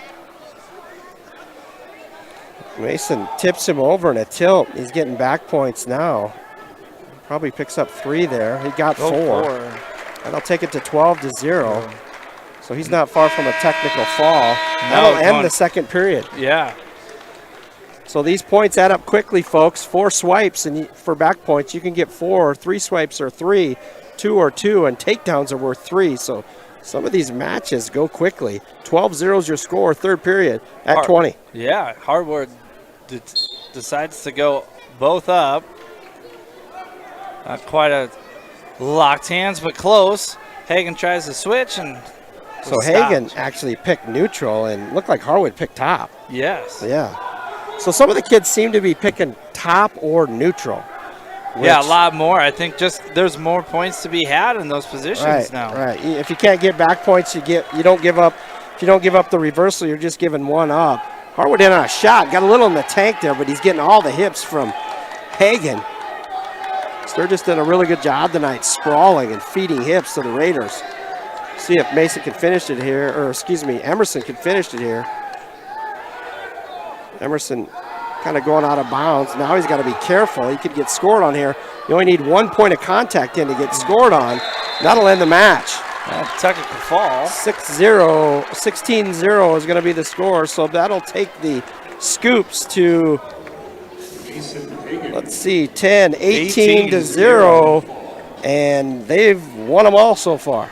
Mason tips him over in a tilt. He's getting back points now. Probably picks up 3 there. He got 4. And I'll take it to 12-0. So he's not far from a technical fall. That'll end the second period. Yeah. So these points add up quickly, folks. 4 swipes, and for back points, you can get 4. 3 swipes are 3. 2 or 2, and takedowns are worth 3. So some of these matches go quickly. 12-0 is your score, third period at 20. Yeah, Harwood decides to go both up. Not quite a locked hands, but close. Hagen tries to switch, and so Hagen actually picked neutral and looked like Harwood picked top. Yes. Yeah. So some of the kids seem to be picking top or neutral. Yeah, a lot more. I think just there's more points to be had in those positions now. Right. If you can't get back points, you don't give up. If you don't give up the reversal, you're just giving one up. Harwood in on a shot, got a little in the tank there, but he's getting all the hips from Hagen. Sturgis did a really good job tonight, sprawling and feeding hips to the Raiders. See if Mason can finish it here, or excuse me, Emerson can finish it here. Emerson kind of going out of bounds. Now he's got to be careful. He could get scored on here. You only need 1 point of contact in to get scored on. That'll end the match. Technical fall. 16-0 is going to be the score, so that'll take the Scoops to, let's see, 18-0, and they've won them all so far.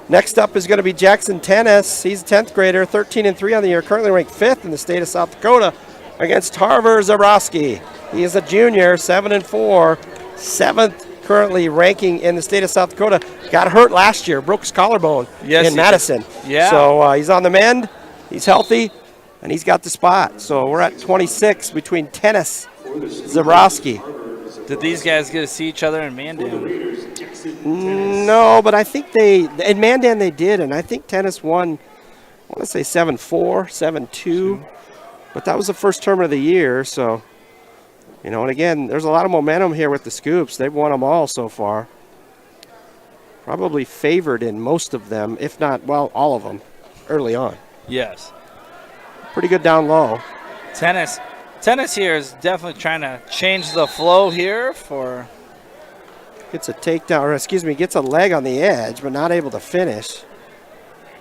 Next up is going to be Jackson Tennis. He's a 10th grader, 13-3 on the year, currently ranked 5th in the state of South Dakota against Harvard Zabrowski. He is a junior, 7-4, 7th currently ranking in the state of South Dakota. Got hurt last year, broke his collarbone in Madison. Yeah. So he's on the mend, he's healthy, and he's got the spot. So we're at 26 between Tennis, Zabrowski. Did these guys get to see each other in Mandan? No, but I think in Mandan they did, and I think Tennis won, I want to say 7-4, 7-2, but that was the first tournament of the year, so, and again, there's a lot of momentum here with the Scoops. They've won them all so far. Probably favored in most of them, if not, well, all of them early on. Yes. Pretty good down low. Tennis here is definitely trying to change the flow here for Gets a takedown, or excuse me, gets a leg on the edge, but not able to finish.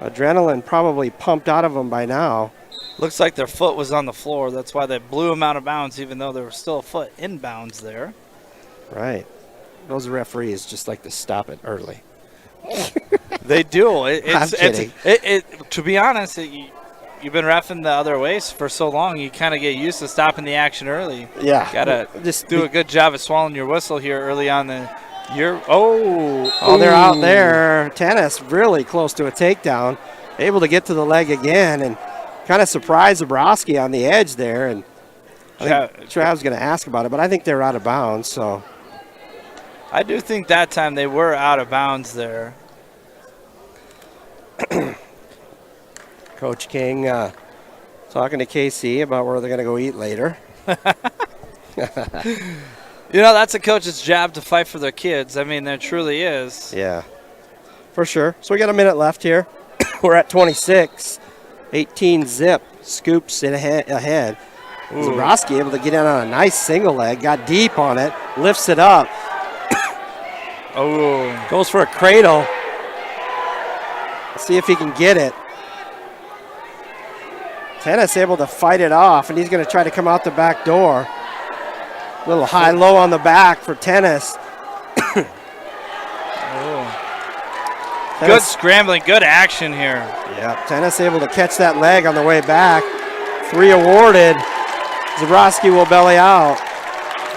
Adrenaline probably pumped out of him by now. Looks like their foot was on the floor. That's why they blew him out of bounds, even though there was still a foot in bounds there. Right. Those referees just like to stop it early. They do. I'm kidding. To be honest, you've been reffing the other ways for so long, you kind of get used to stopping the action early. Yeah. Got to just do a good job of swallowing your whistle here early on the year. They're out there. Tennis really close to a takedown. Able to get to the leg again and kind of surprised Zabrowski on the edge there. And I think Trav was going to ask about it, but I think they're out of bounds. So I do think that time they were out of bounds there. Coach King talking to KC about where they're going to go eat later. That's a coach's job to fight for their kids. I mean, there truly is. Yeah, for sure. So we got a minute left here. We're at 26. 18 zip. Scoops it ahead. Zabrowski able to get in on a nice single leg. Got deep on it. Lifts it up. Goes for a cradle. Let's see if he can get it. Tennis able to fight it off, and he's going to try to come out the back door. A little high-low on the back for Tennis. Good scrambling, good action here. Yeah, Tennis able to catch that leg on the way back. 3 awarded. Zabrowski will belly out.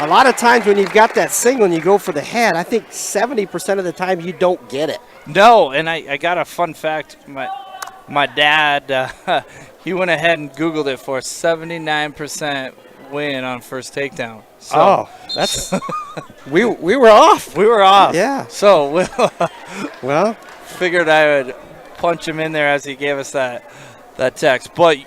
A lot of times when you've got that single and you go for the head, I think 70% of the time you don't get it. No, and I got a fun fact. My dad, he went ahead and Googled it for 79% win on first takedown. So, that's we were off. We were off. Yeah. So well, figured I would punch him in there as he gave us that text. But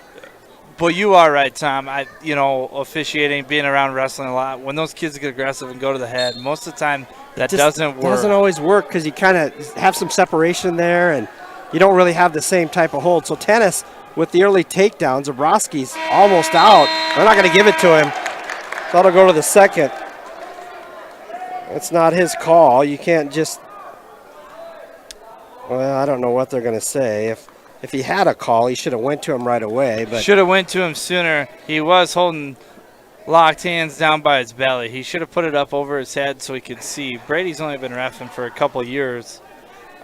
you are right, Tom. Officiating, being around wrestling a lot, when those kids get aggressive and go to the head, most of the time that doesn't work. Doesn't always work because you kind of have some separation there, and you don't really have the same type of hold. So Tennis with the early takedown. Zabrowski's almost out. They're not going to give it to him. Thought he'll go to the second. It's not his call. You can't just. Well, I don't know what they're going to say. If he had a call, he should have went to him right away. But should have went to him sooner. He was holding locked hands down by his belly. He should have put it up over his head so he could see. Brady's only been reffing for a couple years,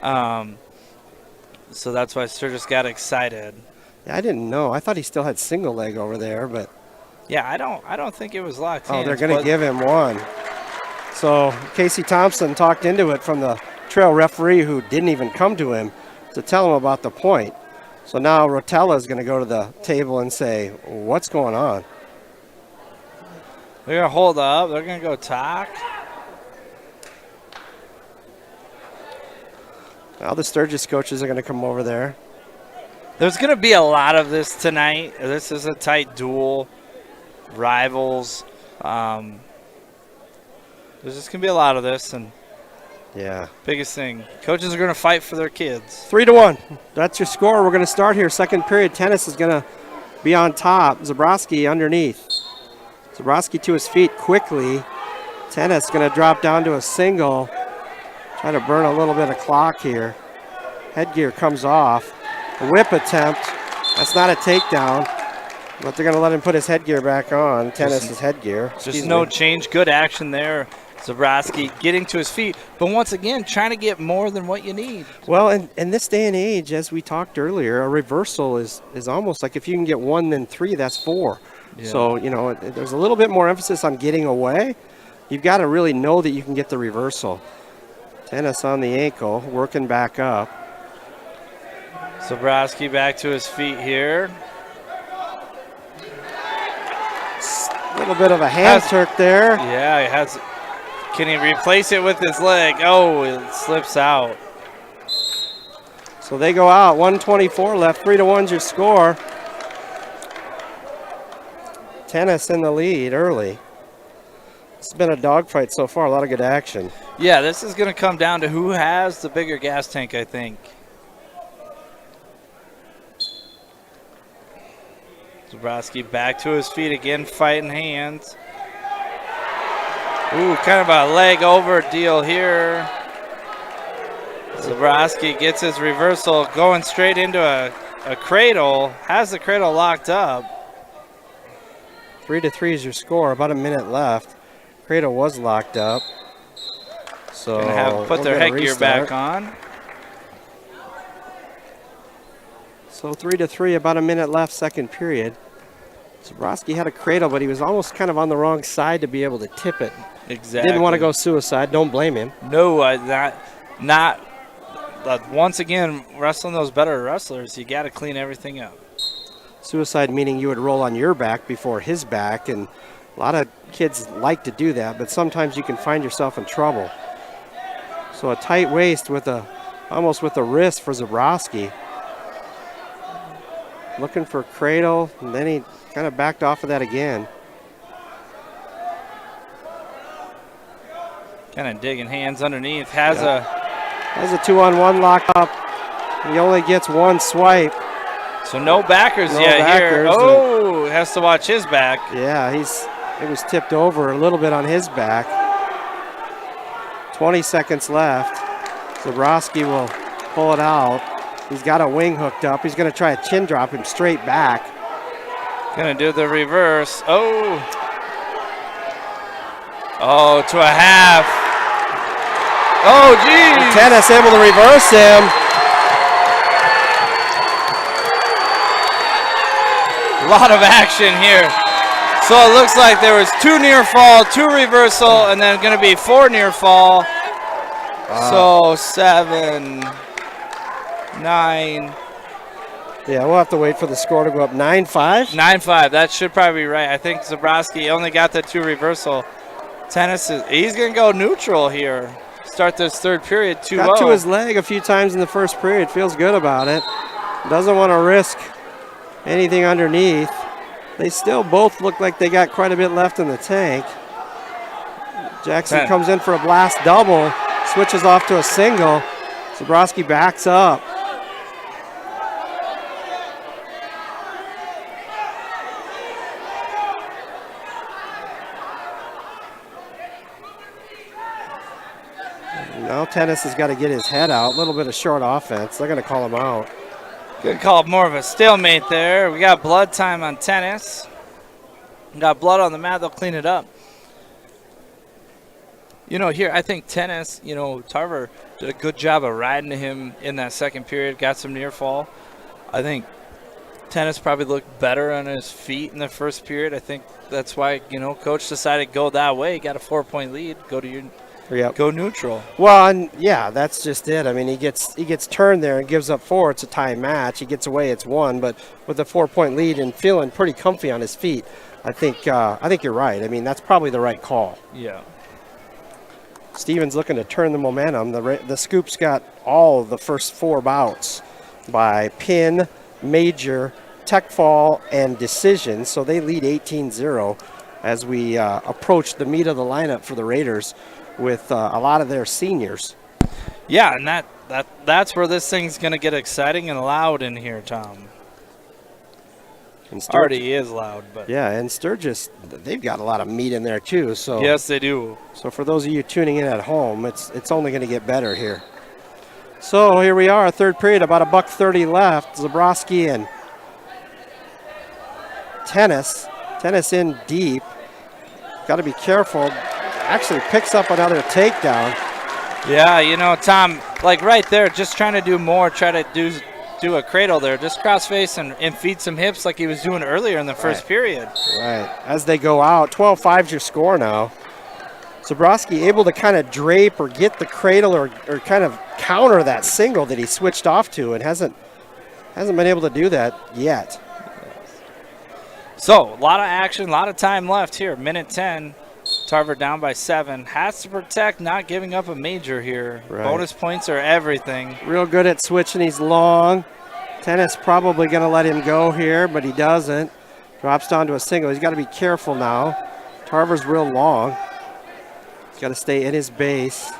so that's why Sturgis got excited. Yeah, I didn't know. I thought he still had single leg over there, but yeah, I don't think it was locked hands. Oh, they're going to give him one. So Casey Thompson talked into it from the trail referee who didn't even come to him to tell him about the point. So now Rotella is going to go to the table and say, what's going on? They're going to hold up. They're going to go talk. Now the Sturgis coaches are going to come over there. There's going to be a lot of this tonight. This is a tight duel. Rivals. There's just going to be a lot of this. And yeah, biggest thing, coaches are going to fight for their kids. 3-1. That's your score. We're going to start here. Second period, Tennis is going to be on top. Zabrowski underneath. Zabrowski to his feet quickly. Tennis going to drop down to a single. Try to burn a little bit of clock here. Headgear comes off. A whip attempt. That's not a takedown, but they're going to let him put his headgear back on. Tennis's headgear. Just no change. Good action there. Zabrowski getting to his feet, but once again, trying to get more than what you need. Well, in this day and age, as we talked earlier, a reversal is almost like if you can get 1, then 3, that's 4. Yeah. So, there's a little bit more emphasis on getting away. You've got to really know that you can get the reversal. Tennis on the ankle, working back up. Zabrowski back to his feet here. A little bit of a hand turk there. Yeah, he has. Can he replace it with his leg? Oh, it slips out. So they go out. 1:24 left. 3-1's your score. Tennis in the lead early. It's been a dogfight so far. A lot of good action. Yeah, this is going to come down to who has the bigger gas tank, I think. Zabrowski back to his feet again, fighting hands. Ooh, kind of a leg over deal here. Zabrowski gets his reversal going straight into a cradle. Has the cradle locked up. 3-3 is your score. About a minute left. Cradle was locked up. So gonna have put their headgear back on. So 3-3, about a minute left, second period. Zabrowski had a cradle, but he was almost kind of on the wrong side to be able to tip it. Exactly. Didn't want to go suicide. Don't blame him. No, not. Once again, wrestling those better wrestlers, you got to clean everything up. Suicide meaning you would roll on your back before his back, and a lot of kids like to do that, but sometimes you can find yourself in trouble. So a tight waist with almost with a wrist for Zabrowski. Looking for cradle, and then he kind of backed off of that again. Kind of digging hands underneath. Has a 2-on-1 lock up. He only gets one swipe. So no backers yet here. Oh, has to watch his back. Yeah, it was tipped over a little bit on his back. 20 seconds left. Zabrowski will pull it out. He's got a wing hooked up. He's going to try a chin drop him straight back. Going to do the reverse. Oh, to a half. Oh, geez. Tennis able to reverse him. A lot of action here. So it looks like there was 2 near fall, 2 reversal, and then going to be 4 near fall. So 7, 9. Yeah, we'll have to wait for the score to go up. 9-5? 9-5. That should probably be right. I think Zabrowski only got the 2 reversal. Tennis he's going to go neutral here. Start this third period 2-0. Got to his leg a few times in the first period. Feels good about it. Doesn't want to risk anything underneath. They still both look like they got quite a bit left in the tank. Jackson comes in for a blast double. Switches off to a single. Zabrowski backs up. Now Tennis has got to get his head out. A little bit of short offense. They're going to call him out. Good call, more of a stalemate there. We got blood time on Tennis. We got blood on the mat. They'll clean it up. Here, I think Tennis, Tarver did a good job of riding to him in that second period, got some near fall. I think Tennis probably looked better on his feet in the first period. I think that's why, Coach decided to go that way. Got a 4-point lead, go neutral. Well, and yeah, that's just it. I mean, he gets turned there and gives up 4. It's a tie match. He gets away, it's 1. But with a 4-point lead and feeling pretty comfy on his feet, I think you're right. I mean, that's probably the right call. Yeah. Stevens looking to turn the momentum. The Scoop's got all the first 4 bouts by pin, major, tech fall, and decision. So they lead 18-0 as we approach the meat of the lineup for the Raiders with a lot of their seniors. Yeah, and that's where this thing's going to get exciting and loud in here, Tom. Already is loud, but yeah, and Sturgis, they've got a lot of meat in there too. So yes, they do. So for those of you tuning in at home, it's only going to get better here. So here we are, third period, about $1:30 left. Zabrowski and Tennis in deep. Got to be careful. Actually picks up another takedown. Yeah, Tom, like right there, just trying to do more, try to do a cradle there, just cross face and feed some hips like he was doing earlier in the first period. Right, as they go out, 12-5's your score now. Zabrowski able to kind of drape or get the cradle or kind of counter that single that he switched off to and hasn't been able to do that yet. So, a lot of action, a lot of time left here, minute 10. Tarver down by 7. Has to protect, not giving up a major here. Right. Bonus points are everything. Real good at switching. He's long. Tennis probably going to let him go here, but he doesn't. Drops down to a single. He's got to be careful now. Tarver's real long. He's got to stay in his base.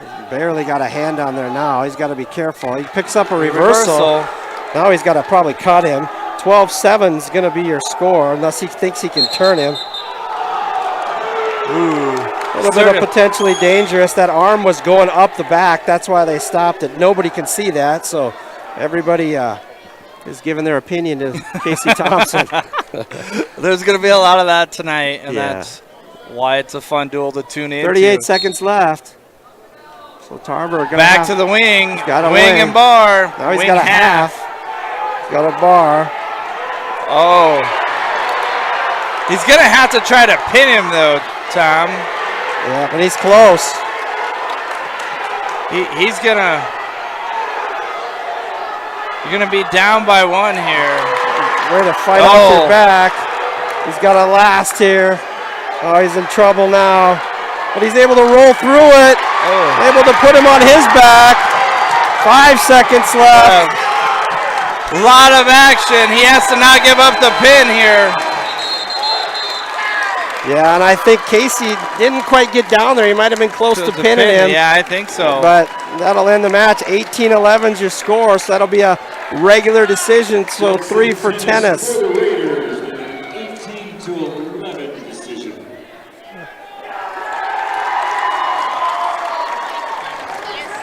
He's barely got a hand on there now. He's got to be careful. He picks up a reversal. Now he's got to probably cut him. 12-7 is going to be your score, unless he thinks he can turn him. Ooh. A little bit of potentially dangerous. That arm was going up the back. That's why they stopped it. Nobody can see that, so everybody is giving their opinion to Casey Thompson. There's going to be a lot of that tonight, and that's why it's a fun duel to tune in. 38 seconds left. So Tarver back to the wing. Got a wing and bar. Now he's wing got a half. He's got a bar. Oh. He's going to have to try to pin him, though, Tom. Yeah, but he's close. He's going to... You're going to be down by one here. Way to fight off your back. He's got a last here. Oh, he's in trouble now. But he's able to roll through it. Able to put him on his back. 5 seconds left. A lot of action. He has to not give up the pin here. Yeah, and I think Casey didn't quite get down there. He might have been close to pinning him. Yeah, I think so. But that'll end the match. 18-11 is your score, so that'll be a regular decision. So 3 for tennis. For the Raiders, an 18-11 decision.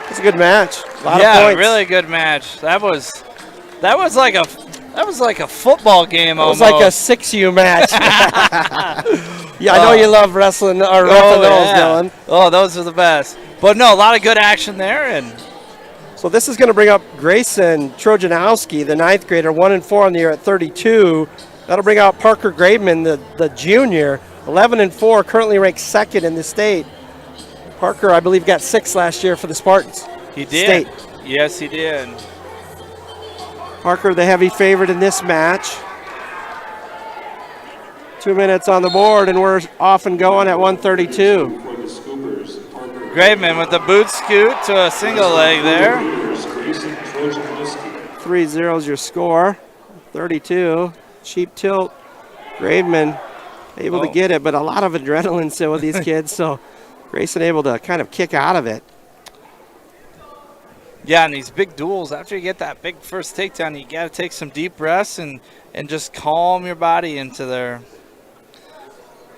It's a good match. A lot of Yeah, points. really good match. That was like a football game It was almost. like a 6U match. Yeah, I know you love wrestling or roughing those, Dylan. Oh, those are the best. But no, a lot of good action there. And so this is going to bring up Grayson Trojanowski, the 9th grader, 1-4 on the year at 32. That'll bring out Parker Graveman, the junior, 11-4, currently ranked 2nd in the state. Parker, I believe, got 6 last year for the Spartans. he did. State. Yes, he did. Parker, the heavy favorite in this match. 2 minutes on the board, and we're off and going at 1:32. Graveman with the boot scoot to a single leg there. 3-0 is your score. 32. Cheap tilt. Graveman able to get it, but a lot of adrenaline still with these kids, so Grayson able to kind of kick out of it. Yeah, and these big duels, after you get that big first takedown, you got to take some deep breaths and just calm your body into there.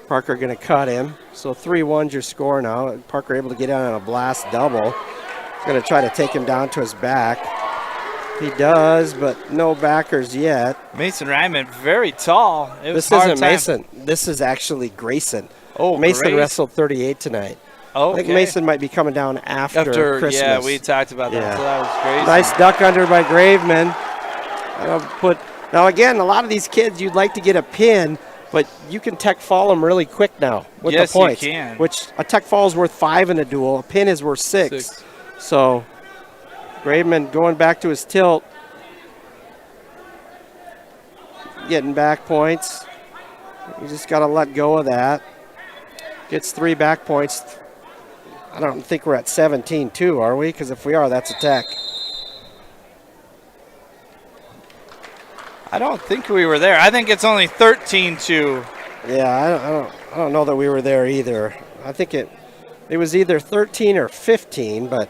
Parker going to cut him. So 3-1's your score now. Parker able to get out on a blast double. He's going to try to take him down to his back. He does, but no backers yet. Mason Ryman, very tall. This isn't Mason. This is actually Grayson. Oh, Mason wrestled 38 tonight. Okay. I think Mason might be coming down after Christmas. Yeah, we talked about that. Yeah. So that was great. Nice duck under by Graveman. Now again, a lot of these kids, you'd like to get a pin, but you can tech fall them really quick now with Yes, the points. you can. Which a tech fall is worth 5 in a duel. A pin is worth 6. So Graveman going back to his tilt. Getting back points. You just got to let go of that. Gets 3 back points. I don't think we're at 17-2, are we? Because if we are, that's a tech. I don't think we were there. I think it's only 13-2. Yeah, I don't know that we were there either. I think it was either 13 or 15, but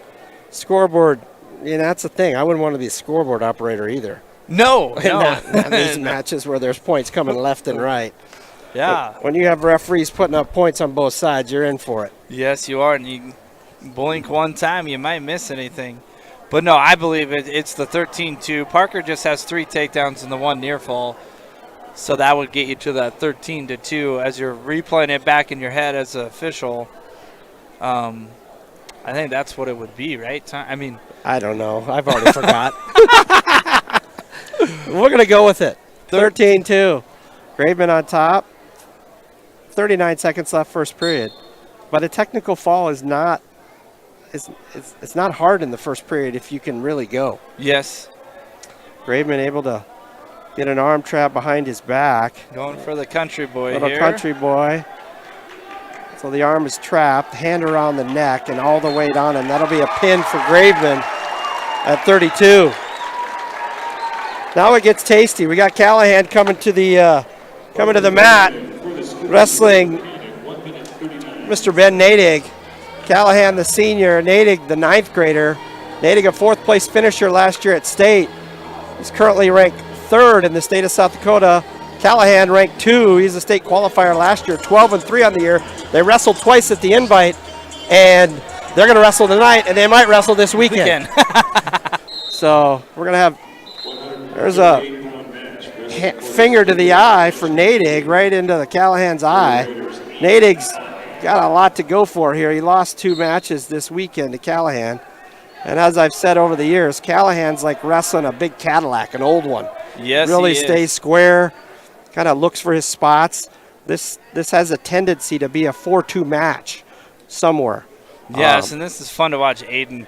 scoreboard, that's the thing. I wouldn't want to be a scoreboard operator either. No. Not these matches where there's points coming left and right. Yeah. But when you have referees putting up points on both sides, you're in for it. Yes, you are. And you blink one time, you might miss anything. But no, I believe it's the 13-2. Parker just has 3 takedowns and the 1 near fall. So that would get you to that 13-2 as you're replaying it back in your head as an official. I think that's what it would be, right? I mean, I don't know. I've already forgot. We're going to go with it. 13-2. Graveman on top. 39 seconds left first period. But a technical fall is not it's not hard in the first period if you can really go. Yes. Graveman able to get an arm trap behind his back. Going for the country boy Little here. country boy. So the arm is trapped, hand around the neck, and all the weight on him. That'll be a pin for Graveman at 32. Now it gets tasty. We got Callahan coming to the mat, wrestling Mr. Ben Nadig. Callahan, the senior, Nadig, the 9th grader. Nadig, a 4th place finisher last year at state. He's currently ranked third in the state of South Dakota. Callahan ranked 2. He's a state qualifier last year, 12-3 on the year. They wrestled twice at the invite, and they're going to wrestle tonight, and they might wrestle this weekend. So we're going to have, there's a finger to the eye for Natick, right into the Callahan's eye. Natick's got a lot to go for here. He lost 2 matches this weekend to Callahan. And as I've said over the years, Callahan's like wrestling a big Cadillac, an old one. Yes, really he stays is. square, kind of looks for his spots. This has a tendency to be a 4-2 match somewhere. Yes, and this is fun to watch Aiden.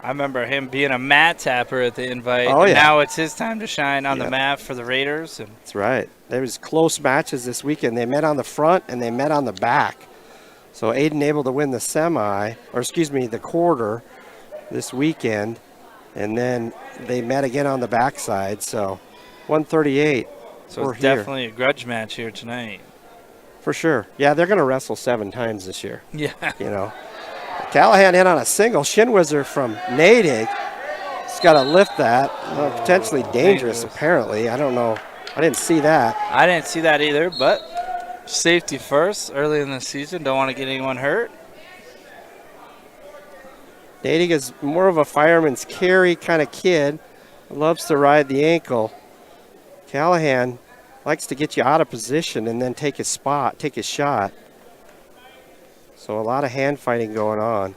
I remember him being a mat tapper at the invite. Oh, yeah. Now it's his time to shine on the mat for the Raiders. And That's right. There was close matches this weekend. They met on the front and they met on the back. So Aiden able to win the the quarter this weekend. And then they met again on the backside. So 138. so it's definitely a grudge match here tonight. For sure. Yeah, they're going to wrestle 7 times this year. Yeah. You know. Callahan in on a single. Shinwizard from Natick. He's got to lift that. Potentially dangerous, apparently. I don't know. I didn't see that. I didn't see that either, but safety first early in the season. Don't want to get anyone hurt. Natick is more of a fireman's carry kind of kid. Loves to ride the ankle. Callahan likes to get you out of position and then take his shot. So a lot of hand fighting going on.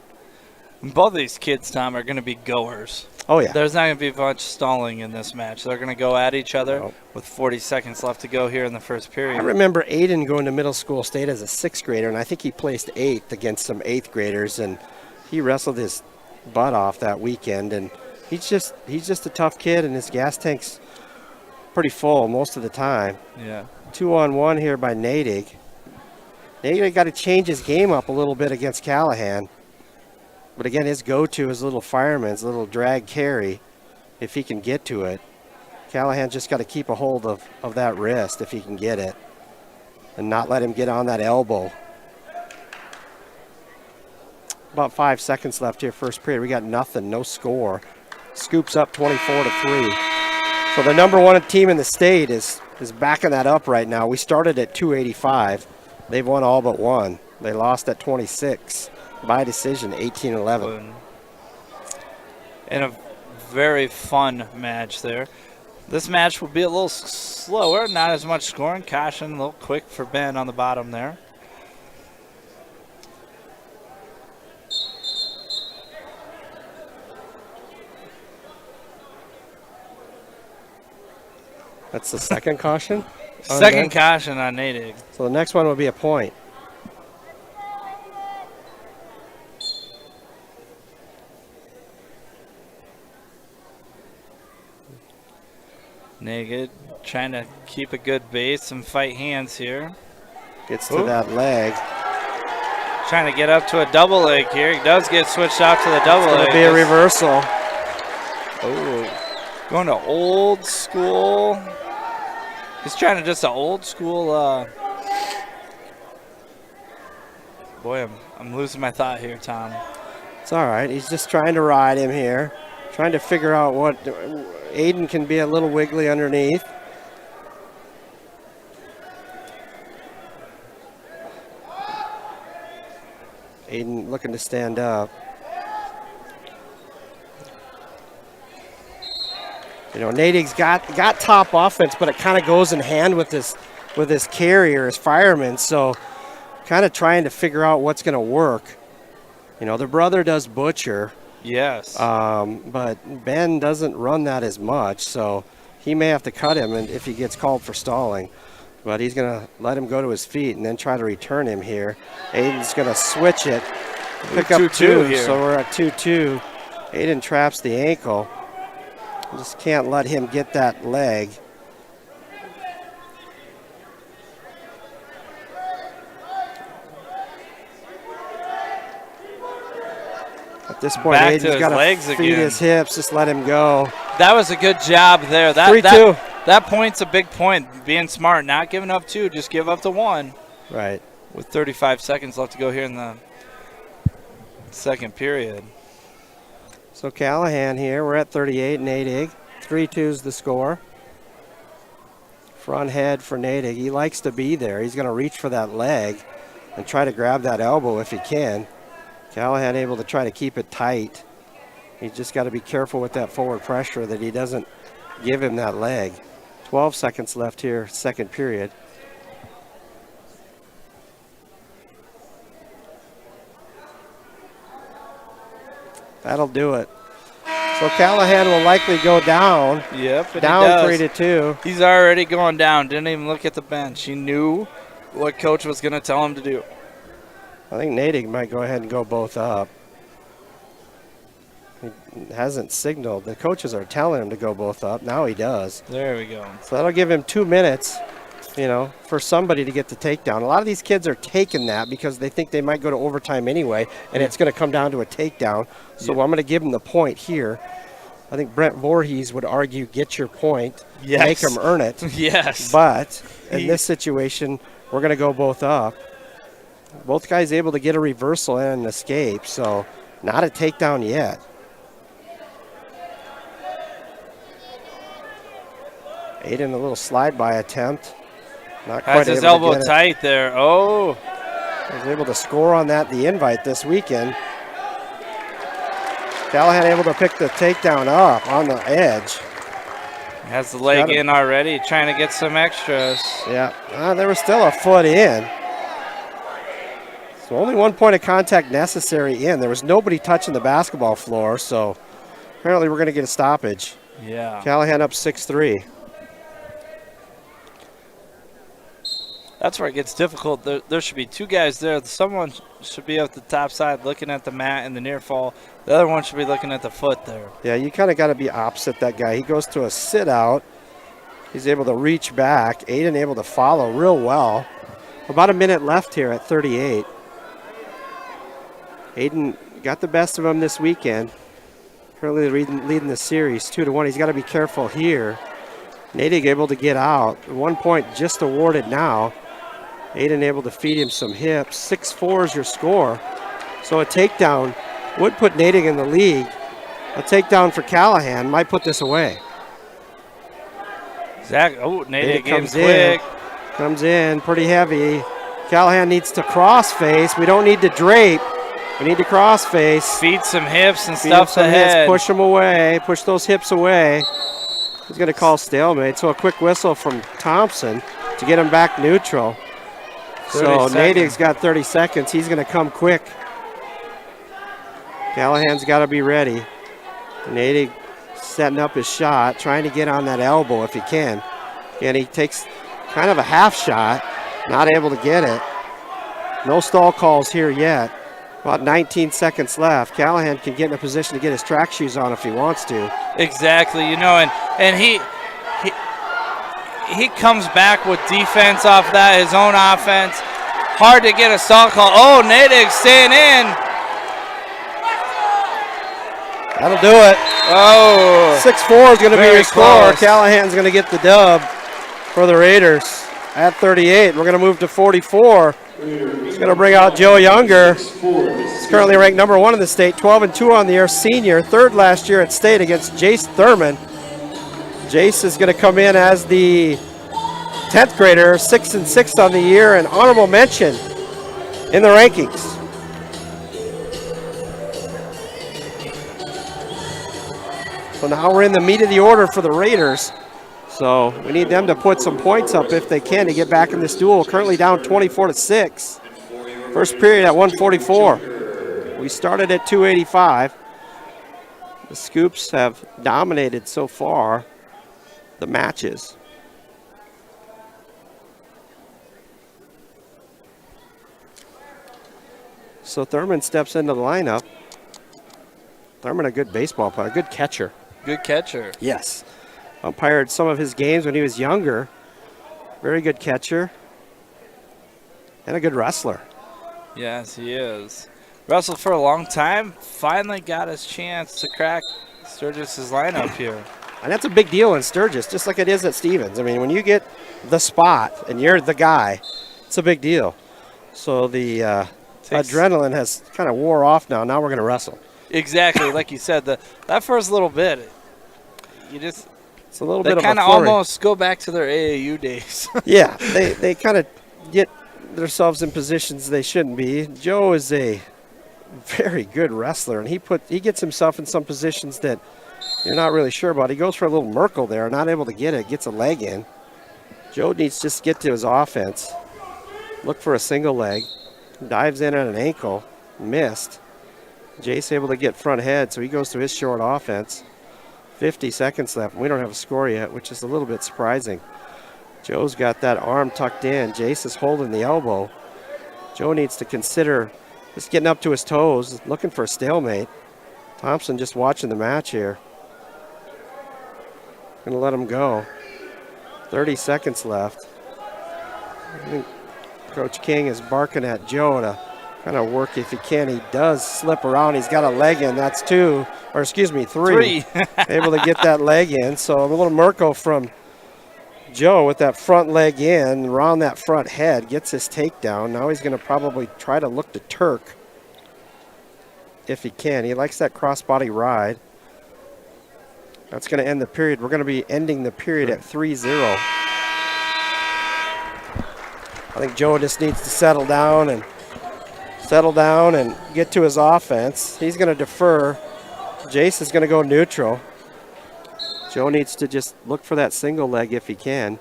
Both of these kids, Tom, are going to be goers. Oh, yeah. There's not going to be much stalling in this match. They're going to go at each other with 40 seconds left to go here in the first period. I remember Aiden going to middle school state as a 6th grader, and I think he placed 8th against some 8th graders, and he wrestled his butt off that weekend. And he's just a tough kid, and his gas tank's pretty full most of the time. Yeah. 2-on-1 here by Natick. Natick got to change his game up a little bit against Callahan. But again, his go-to is little fireman's little drag carry, if he can get to it. Callahan just got to keep a hold of that wrist if he can get it and not let him get on that elbow. About 5 seconds left here, first period. We got nothing, no score. Scoops up 24-3. So the number 1 team in the state is backing that up right now. We started at 285. They've won all but 1. They lost at 26 by decision, 18-11. And a very fun match there. This match will be a little slower, not as much scoring. Caution, a little quick for Ben on the bottom there. That's the second caution? Second caution on Natick. So the next one will be a point. Natick trying to keep a good base and fight hands here. Gets to that leg. Trying to get up to a double leg here. He does get switched out to the double leg. It's going to be a reversal. Oh, going to old school. He's trying to just an old school. Boy, I'm losing my thought here, Tom. It's all right. He's just trying to ride him here. Trying to figure out what Aiden can be a little wiggly underneath. Aiden looking to stand up. You know, Natick's got top offense, but it kind of goes in hand with his carrier, his fireman. So kind of trying to figure out what's going to work. You know, the brother does butcher. Yes. But Ben doesn't run that as much, so he may have to cut him and if he gets called for stalling. But he's going to let him go to his feet and then try to return him here. Aiden's going to switch it, pick up 2 here. So we're at 2-2. Aiden traps the ankle. Just can't let him get that leg. At this point, Back to Aiden's his got to legs feed again. his hips, just let him go. That was a good job there. 3-2. That point's a big point. Being smart, not giving up 2, just give up to 1. Right. With 35 seconds left to go here in the second period. So Callahan here, we're at 38 and 8 egg. 3-2's the score. Front head for Natick. He likes to be there. He's going to reach for that leg and try to grab that elbow if he can. Callahan able to try to keep it tight. He's just got to be careful with that forward pressure that he doesn't give him that leg. 12 seconds left here, second period. That'll do it. So Callahan will likely go down. Yep, and down he does. 3-2. He's already going down. Didn't even look at the bench. He knew what coach was going to tell him to do. I think Natick might go ahead and go both up. He hasn't signaled. The coaches are telling him to go both up. Now he does. There we go. So that'll give him 2 minutes, for somebody to get the takedown. A lot of these kids are taking that because they think they might go to overtime anyway, and it's going to come down to a takedown. So I'm going to give him the point here. I think Brent Voorhees would argue, get your point, make him earn it. Yes. But in this situation, we're going to go both up. Both guys able to get a reversal and an escape, so not a takedown yet. Aiden, a little slide-by attempt. Not quite has his elbow tight there. Oh. He was able to score on that, the invite this weekend. Callahan able to pick the takedown up on the edge. Has the leg in already, trying to get some extras. Yeah, there was still a foot in. So only 1 point of contact necessary in. There was nobody touching the basketball floor, so apparently we're going to get a stoppage. Yeah. Callahan up 6-3. That's where it gets difficult. There should be two guys there. Someone should be up the top side looking at the mat in the near fall. The other one should be looking at the foot there. Yeah, you kind of got to be opposite that guy. He goes to a sit out. He's able to reach back. Aiden able to follow real well. About a minute left here at 38. Aiden got the best of him this weekend. Currently leading the series 2-1. He's got to be careful here. Natick able to get out. 1 point just awarded now. Aiden able to feed him some hips. 6-4 is your score. So a takedown would put Natick in the league. A takedown for Callahan might put this away. Natick comes quick. Comes in pretty heavy. Callahan needs to cross face. We don't need to drape. We need to cross face. Feed some hips and stuff ahead. Push them away. Push those hips away. He's going to call stalemate. So a quick whistle from Thompson to get him back neutral. So Natick's got 30 seconds. He's going to come quick. Callahan's got to be ready. Natick setting up his shot, trying to get on that elbow if he can. And he takes kind of a half shot, not able to get it. No stall calls here yet. About 19 seconds left. Callahan can get in a position to get his track shoes on if he wants to. Exactly, and he comes back with defense off that, his own offense. Hard to get a stall call. Oh, Natick staying in. That'll do it. Oh. 6-4 is going to be your score. Close. Callahan's going to get the dub for the Raiders at 38. We're going to move to 44. He's going to bring out Joe Younger. He's currently ranked number 1 in the state, 12-2 on the year, senior, third last year at state against Jace Thurman. Jace is going to come in as the 10th grader, 6-6 on the year, and honorable mention in the rankings. So now we're in the meat of the order for the Raiders. So we need them to put some points up if they can to get back in this duel. Currently down 24-6. First period at 1:44. We started at 285. The Scoops have dominated so far the matches. So Thurman steps into the lineup. Thurman, a good baseball player, good catcher. Good catcher. Yes. Umpired some of his games when he was younger. Very good catcher. And a good wrestler. Yes, he is. Wrestled for a long time. Finally got his chance to crack Sturgis' lineup here. And that's a big deal in Sturgis, just like it is at Stevens. I mean, when you get the spot and you're the guy, it's a big deal. So the adrenaline has kind of wore off now. Now we're going to wrestle. Exactly, like you said. That first little bit, It's a little They bit of a kind of flurry. almost go back to their AAU days. Yeah, they kind of get themselves in positions they shouldn't be. Joe is a very good wrestler, and he gets himself in some positions that you're not really sure about. He goes for a little Merkle there, not able to get it, gets a leg in. Joe needs to just get to his offense. Look for a single leg. Dives in on an ankle. Missed. Jace able to get front head, so he goes to his short offense. 50 seconds left. We don't have a score yet, which is a little bit surprising. Joe's got that arm tucked in. Jace is holding the elbow. Joe needs to consider just getting up to his toes, looking for a stalemate. Thompson just watching the match here. Gonna let him go. 30 seconds left. I think Coach King is barking at Joe to kind of work if he can. He does slip around. He's got a leg in. That's three. Able to get that leg in. So a little Merkle from Joe with that front leg in, around that front head, gets his takedown. Now he's going to probably try to look to Turk if he can. He likes that crossbody ride. That's going to end the period. We're going to be ending the period at 3-0. I think Joe just needs to settle down and get to his offense. He's going to defer. Jace is going to go neutral. Joe needs to just look for that single leg if he can.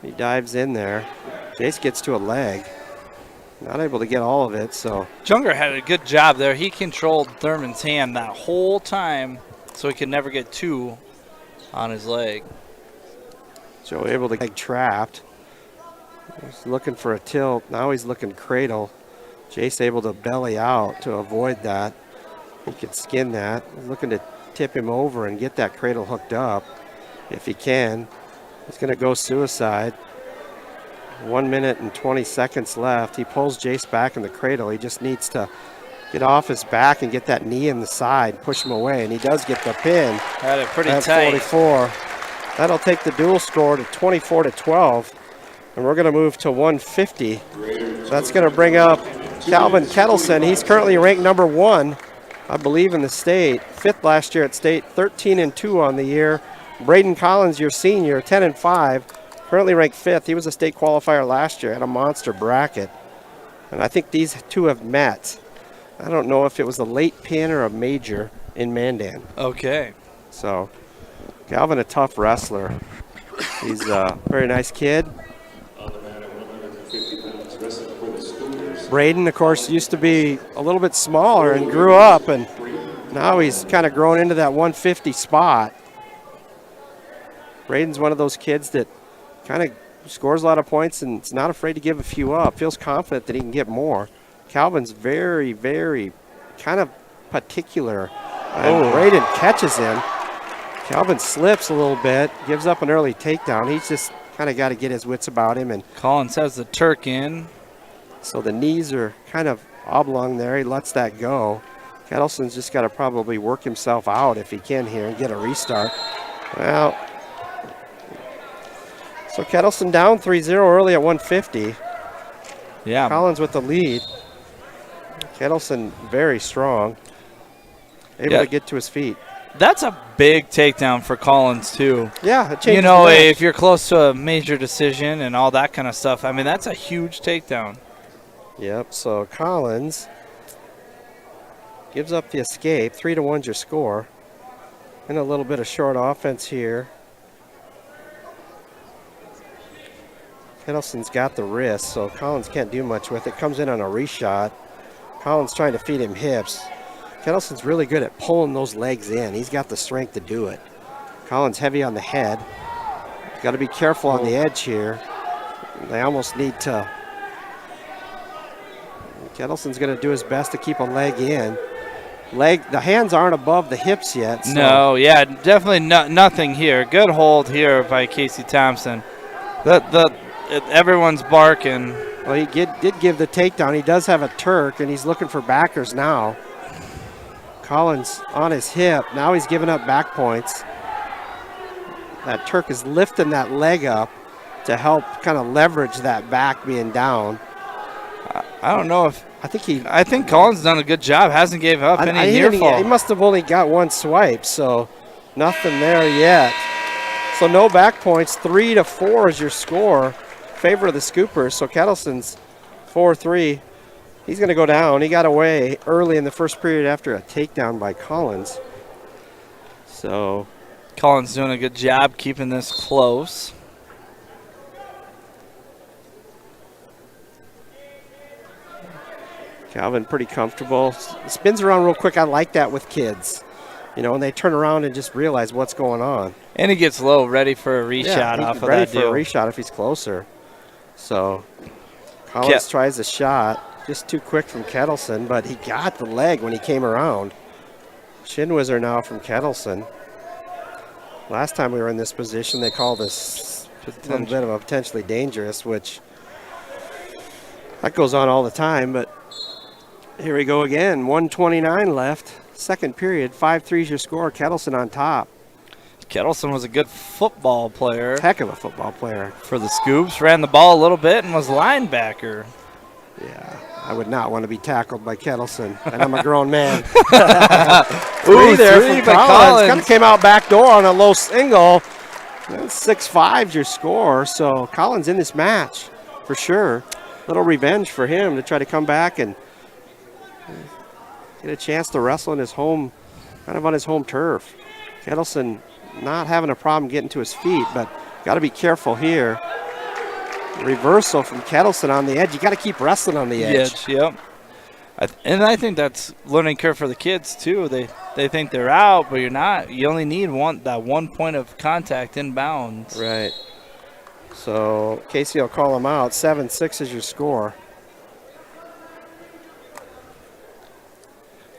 He dives in there. Jace gets to a leg. Not able to get all of it, so. Junger had a good job there. He controlled Thurman's hand that whole time so he could never get two on his leg. Joe able to get trapped. He's looking for a tilt. Now he's looking cradle. Jace able to belly out to avoid that. He could skin that. He's looking to tip him over and get that cradle hooked up if he can. He's going to go suicide. 1 minute and 20 seconds left. He pulls Jace back in the cradle. He just needs to get off his back and get that knee in the side, push him away, and he does get the pin. Had it pretty at tight. 44. That'll take the dual score to 24-12, and we're going to move to 150. That's going to bring up Calvin Kettleson. He's currently ranked number 1, I believe, in the state. 5th last year at state, 13-2 on the year. Braden Collins, your senior, 10-5. Currently ranked 5th. He was a state qualifier last year, had a monster bracket. And I think these two have met. I don't know if it was a late pin or a major in Mandan. Okay. So, Calvin, a tough wrestler. He's a very nice kid. Braden, of course, used to be a little bit smaller and grew up, and now he's kind of grown into that 150 spot. Braden's one of those kids that kind of scores a lot of points and is not afraid to give a few up, feels confident that he can get more. Calvin's very, very kind of particular. And Braden catches him. Calvin slips a little bit, gives up an early takedown. He's just kind of got to get his wits about him. And Collins has the Turk in. So the knees are kind of oblong there. He lets that go. Kettleson's just got to probably work himself out if he can here and get a restart. Well, so Kettleson down 3-0 early at 150. Yeah. Collins with the lead. Kettleson very strong. Able to get to his feet. That's a big takedown for Collins, too. Yeah, it changes You know, the match. if you're close to a major decision and all that kind of stuff, I mean, that's a huge takedown. Yep, so Collins gives up the escape. 3-1's your score. And a little bit of short offense here. Kettleson's got the wrist, so Collins can't do much with it. Comes in on a reshot. Collins trying to feed him hips. Kettleson's really good at pulling those legs in. He's got the strength to do it. Collins heavy on the head. Got to be careful on the edge here. They almost need to. Kettleson's going to do his best to keep a leg in. The hands aren't above the hips yet. So. No, yeah, definitely nothing here. Good hold here by Casey Thompson. Everyone's barking. Well, he did give the takedown. He does have a Turk, and he's looking for backers now. Collins on his hip. Now he's giving up back points. That Turk is lifting that leg up to help kind of leverage that back being down. I don't know if I think Collins done a good job. Hasn't gave up any near fall. He must have only got one swipe, so Nothing there yet. So no back points. 3-4 is your score. Favor of the Scoopers. So Kettleson's 4-3. He's going to go down. He got away early in the first period after a takedown by Collins. So Collins doing a good job keeping this close. Calvin pretty comfortable. Spins around real quick. I like that with kids. You know, when they turn around and just realize what's going on. And he gets low, ready for a reshot off of that deal. Ready for a reshot if he's closer. So Collins tries a shot. Just too quick from Kettleson, but he got the leg when he came around. Shin whizzer now from Kettleson. Last time we were in this position, they called us a little bit of a potentially dangerous, which that goes on all the time, but here we go again. 1:29 left. Second period. 5-3 is your score. Kettleson on top. Kettleson was a good football player. Heck of a football player. For the Scoops. Ran the ball a little bit and was linebacker. Yeah, I would not want to be tackled by Kettleson, and I'm a grown man. Ooh, there three from by Collins. Kind of came out back door on a low single. 6-5 is your score, so Collins in this match for sure. Little revenge for him to try to come back and get a chance to wrestle in his home, kind of on his home turf. Kettleson not having a problem getting to his feet, but got to be careful here. Reversal from Kettleson on the edge. You got to keep wrestling on the edge. Yep. And I think that's learning curve for the kids too. They think they're out, but you're not. You only need that 1 point of contact inbounds. Right. So Casey will call him out. 7-6 is your score.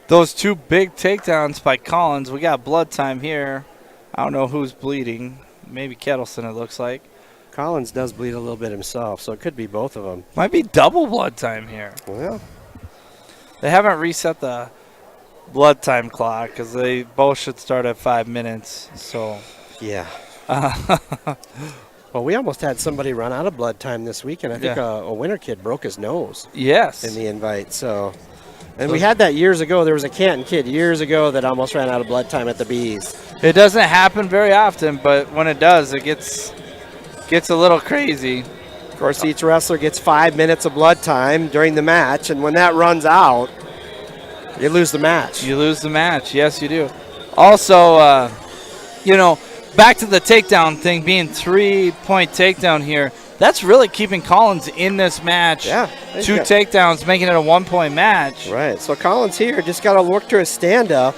Those two big takedowns by Collins. We got blood time here. I don't know who's bleeding. Maybe Kettleson, it looks like. Collins does bleed a little bit himself, so it could be both of them. Might be double blood time here. Well, they haven't reset the blood time clock because they both should start at 5 minutes. So, yeah. Well, we almost had somebody run out of blood time this weekend. I think a winter kid broke his nose. Yes. In the invite. So, and we had that years ago. There was a Canton kid years ago that almost ran out of blood time at the Bees. It doesn't happen very often, but when it does, it gets a little crazy. Of course, each wrestler gets 5 minutes of blood time during the match, and when that runs out, you lose the match. You lose the match. Yes, you do. Also, back to the takedown thing, being 3-point takedown here, that's really keeping Collins in this match. Yeah. 2 takedowns, making it a 1-point match. Right. So Collins here just got to work to his stand-up.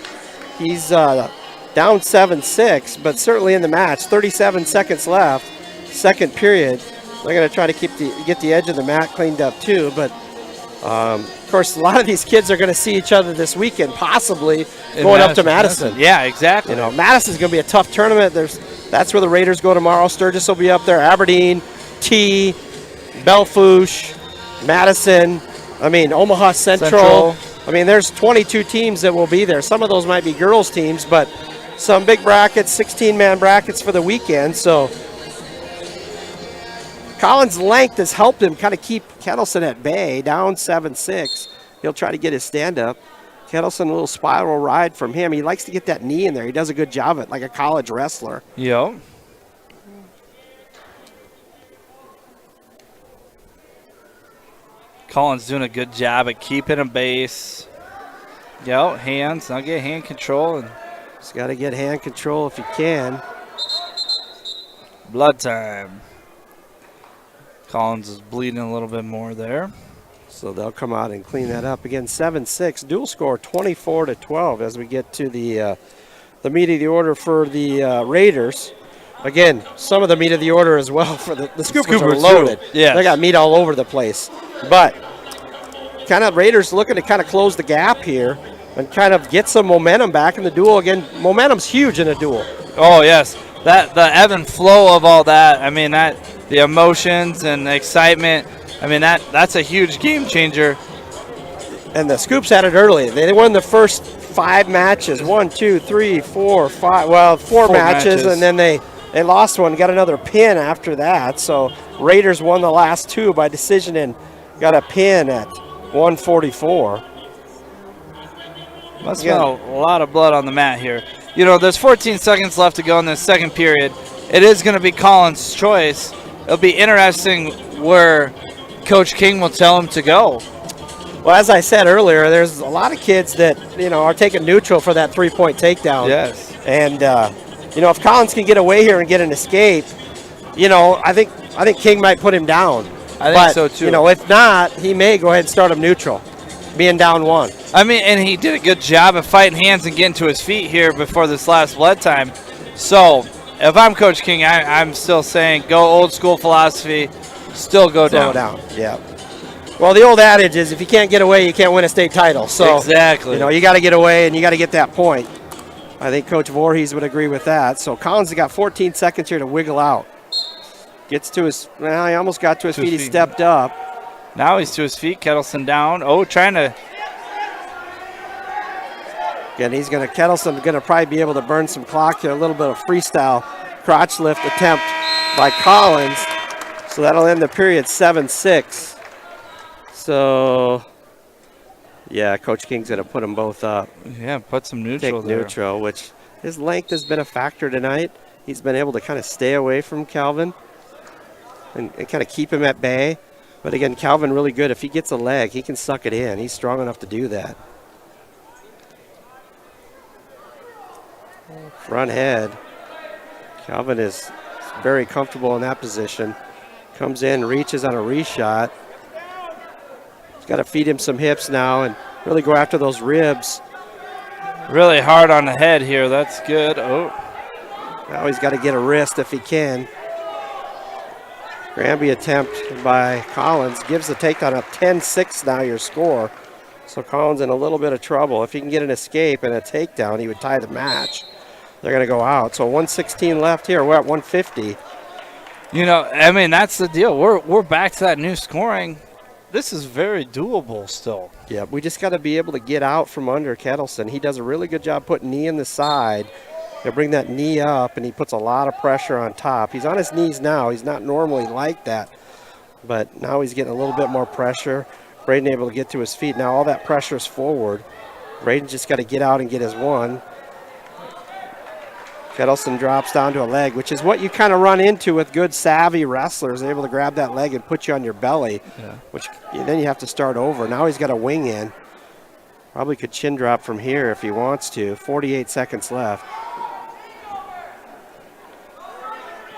He's down 7-6, but certainly in the match. 37 seconds left. Second period. They're going to try to get the edge of the mat cleaned up too, but of course a lot of these kids are going to see each other this weekend, possibly going up to Madison. Yeah, exactly. Madison's going to be a tough tournament. That's where the Raiders go tomorrow. Sturgis will be up there. Aberdeen, T, Belfouche, Madison. Omaha Central. There's 22 teams that will be there. Some of those might be girls teams, but some big brackets, 16-man brackets for the weekend. So Collins' length has helped him kind of keep Kettleson at bay, down 7-6. He'll try to get his stand-up. Kettleson, a little spiral ride from him. He likes to get that knee in there. He does a good job of it, like a college wrestler. Yep. Collins doing a good job at keeping him base. Yep, hands. Now get hand control. And just got to get hand control if you can. Blood time. Collins is bleeding a little bit more there. So they'll come out and clean that up. Again, 7-6. Dual score 24-12 as we get to the meat of the order for the Raiders. Again, some of the meat of the order as well for the Scoopers are loaded. Yeah, they got meat all over the place. But kind of Raiders looking to kind of close the gap here and kind of get some momentum back in the duel. Again, momentum's huge in a duel. Oh, yes. The ebb and flow of all that, the emotions and the excitement, that's a huge game changer. And the Scoops had it early. They won the first 5 matches. 1, 2, 3, 4, 5. Well, 4 matches, and then they lost one, got another pin after that. So Raiders won the last 2 by decision and got a pin at 144. Must have been a lot of blood on the mat here. there's 14 seconds left to go in this second period. It is going to be Collins' choice. It'll be interesting where Coach King will tell him to go. Well, as I said earlier, there's a lot of kids that, are taking neutral for that three-point takedown. Yes. And, if Collins can get away here and get an escape, I think King might put him down. I think so, too. If not, he may go ahead and start him neutral, being down 1. I mean, and he did a good job of fighting hands and getting to his feet here before this last blood time. So, if I'm Coach King, I'm still saying go old school philosophy, still go down. Yeah. Well, the old adage is if you can't get away, you can't win a state title. So, exactly. You got to get away and you got to get that point. I think Coach Voorhees would agree with that. So, Collins has got 14 seconds here to wiggle out. Gets to his, he almost got to his feet. He stepped up. Now he's to his feet. Kettleson down. Oh, trying to. Again, Kettleson going to probably be able to burn some clock here. A little bit of freestyle crotch lift attempt by Collins. So that'll end the period 7-6. So, yeah, Coach King's going to put them both up. Yeah, put some neutral Take there. neutral, which his length has been a factor tonight. He's been able to kind of stay away from Calvin and kind of keep him at bay. But again, Calvin really good. If he gets a leg, he can suck it in. He's strong enough to do that. Front head. Calvin is very comfortable in that position. Comes in, reaches on a reshot. He's got to feed him some hips now and really go after those ribs. Really hard on the head here. That's good. Oh. Now he's got to get a wrist if he can. Granby attempt by Collins gives the takedown up 10-6 now your score. So Collins in a little bit of trouble. If he can get an escape and a takedown, he would tie the match. They're going to go out. So 1:16 left here. We're at 150. That's the deal. We're back to that new scoring. This is very doable still. Yeah, we just got to be able to get out from under Kettleson. He does a really good job putting knee in the side. He'll bring that knee up, and he puts a lot of pressure on top. He's on his knees now. He's not normally like that, but now he's getting a little bit more pressure. Braden able to get to his feet. Now all that pressure is forward. Braden just got to get out and get his one. Kettleson drops down to a leg, which is what you kind of run into with good savvy wrestlers, able to grab that leg and put you on your belly, which then you have to start over. Now he's got a wing in. Probably could chin drop from here if he wants to. 48 seconds left.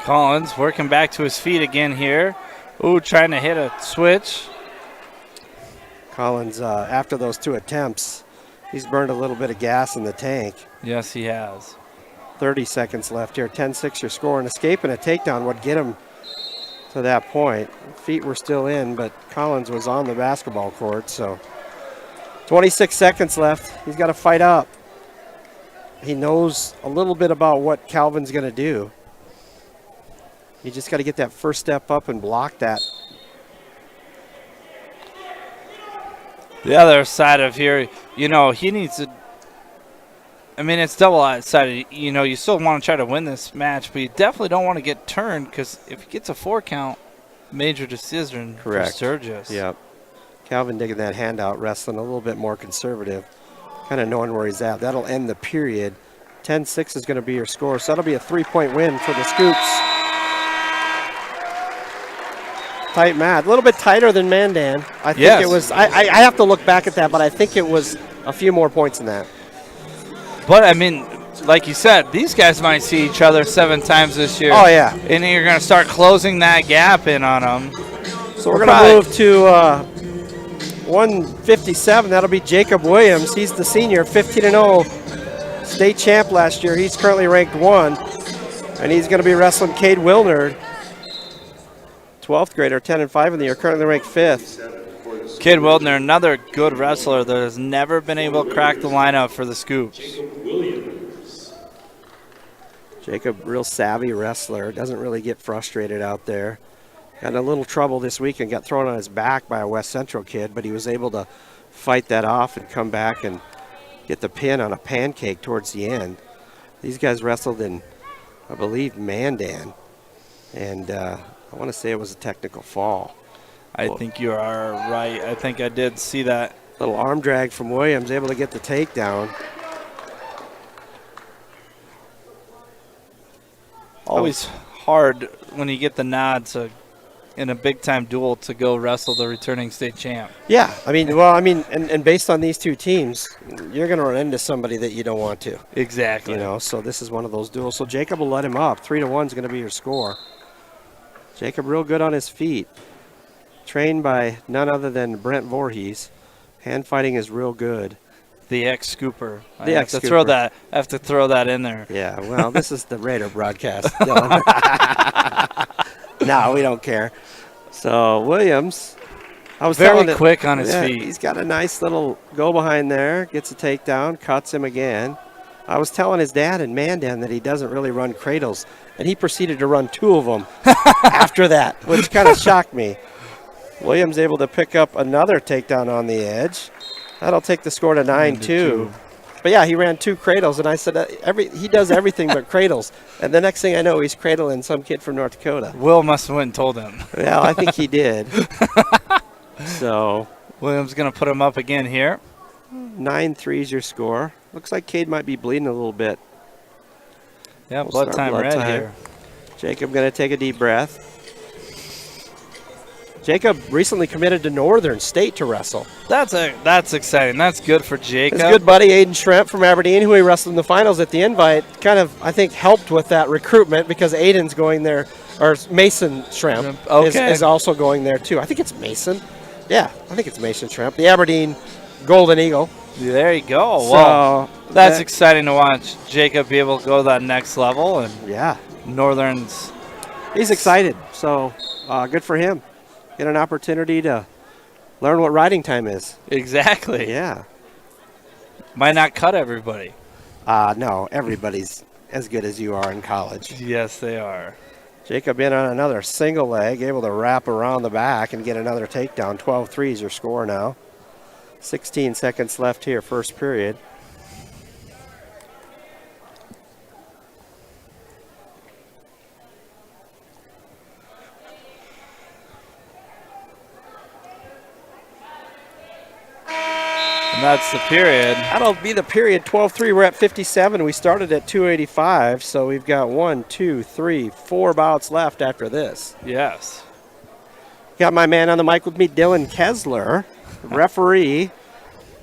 Collins working back to his feet again here. Ooh, trying to hit a switch. Collins, after those two attempts, he's burned a little bit of gas in the tank. Yes, he has. 30 seconds left here. 10-6 your score. An escape and a takedown would get him to that point. Feet were still in, but Collins was on the basketball court. So 26 seconds left. He's got to fight up. He knows a little bit about what Calvin's going to do. You just got to get that first step up and block that. The other side of here, he needs to. It's double-sided. You still want to try to win this match, but you definitely don't want to get turned because if he gets a 4 count, major decision for Sturgis. Yep. Calvin digging that hand out, wrestling a little bit more conservative, kind of knowing where he's at. That'll end the period. 10-6 is going to be your score, so that'll be a 3-point win for the Scoops. Tight match. A little bit tighter than Mandan. I think it was. I have to look back at that, but I think it was a few more points than that. But, like you said, these guys might see each other 7 times this year. Oh, yeah. And you're going to start closing that gap in on them. So we're going to move to 157. That'll be Jacob Williams. He's the senior, 15-0 state champ last year. He's currently ranked 1. And he's going to be wrestling Cade Wilnard, 12th grader, 10-5 in the year, currently ranked 5th. Kid Wildner, another good wrestler that has never been able to crack the lineup for the Scoops. Jacob, real savvy wrestler, doesn't really get frustrated out there. Got in a little trouble this week and got thrown on his back by a West Central kid, but he was able to fight that off and come back and get the pin on a pancake towards the end. These guys wrestled in, I believe, Mandan, and I want to say it was a technical fall. I think you are right. I think I did see that. Little arm drag from Williams, able to get the takedown. always hard when you get the nod in a big-time duel to go wrestle the returning state champ. Yeah, and based on these two teams, you're going to run into somebody that you don't want to. Exactly. So this is one of those duels. So Jacob will let him up. 3-1 is going to be your score. Jacob real good on his feet. Trained by none other than Brent Voorhees. Hand fighting is real good. The ex-scooper. I The have ex-scooper. to throw that in there. Yeah, well, this is the Raider broadcast. No, we don't care. So Williams, I was very telling quick on his feet. He's got a nice little go behind there, gets a takedown, cuts him again. I was telling his dad in Mandan that he doesn't really run cradles, and he proceeded to run 2 of them after that, which kind of shocked me. Williams able to pick up another takedown on the edge. That'll take the score to 9-2. But yeah, he ran 2 cradles, and I said he does everything but cradles. And the next thing I know, he's cradling some kid from North Dakota. Will must have went and told him. Well, I think he did. So Williams going to put him up again here. 9-3 is your score. Looks like Cade might be bleeding a little bit. Yeah, We'll blood start time red here. Jacob going to take a deep breath. Jacob recently committed to Northern State to wrestle. That's exciting. That's good for Jacob. His good buddy Aiden Schremp from Aberdeen, who he wrestled in the finals at the Invite, kind of, I think, helped with that recruitment because Aiden's going there, or Mason Schremp is also going there too. I think it's Mason. Yeah, I think it's Mason Schremp, the Aberdeen Golden Eagle. There you go. So well, that's exciting to watch Jacob be able to go to that next level. And yeah, Northern's. He's excited, so good for him. Get an opportunity to learn what riding time is. Exactly. Yeah. Might not cut everybody. No, everybody's as good as you are in college. Yes, they are. Jacob in on another single leg, able to wrap around the back and get another takedown. 12-3 is your score now. 16 seconds left here, first period. And that's the period. That'll be the period. 12-3. We're at 57. We started at 285, so we've got 4 bouts left after this. Yes. Got my man on the mic with me, Dylan Kessler, referee,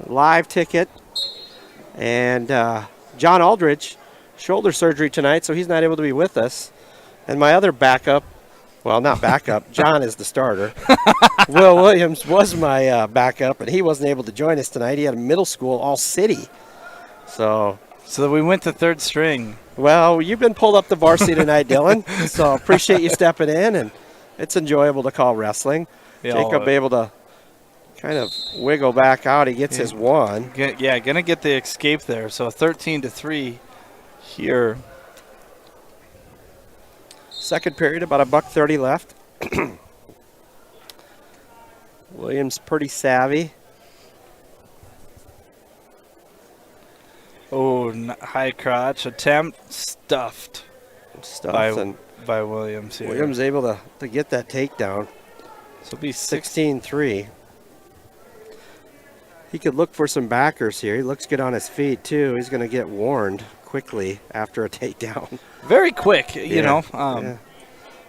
live ticket, and John Aldridge, shoulder surgery tonight, so he's not able to be with us. And my other backup, well, not backup, John is the starter. Will Williams was my backup, and he wasn't able to join us tonight. He had a middle school all-city. So we went to third string. Well, you've been pulled up to varsity tonight, Dylan, so appreciate you stepping in, and it's enjoyable to call wrestling. Yeah, Jacob able to kind of wiggle back out. He gets his one. Going to get the escape there. So 13-3 here. Second period, about $1:30 left. Williams pretty savvy. Oh, high crotch attempt stuffed by Williams here. Williams able to get that takedown. So it'll be 16-3. He could look for some backers here. He looks good on his feet too. He's going to get warned quickly after a takedown. Very quick, you know. Yeah.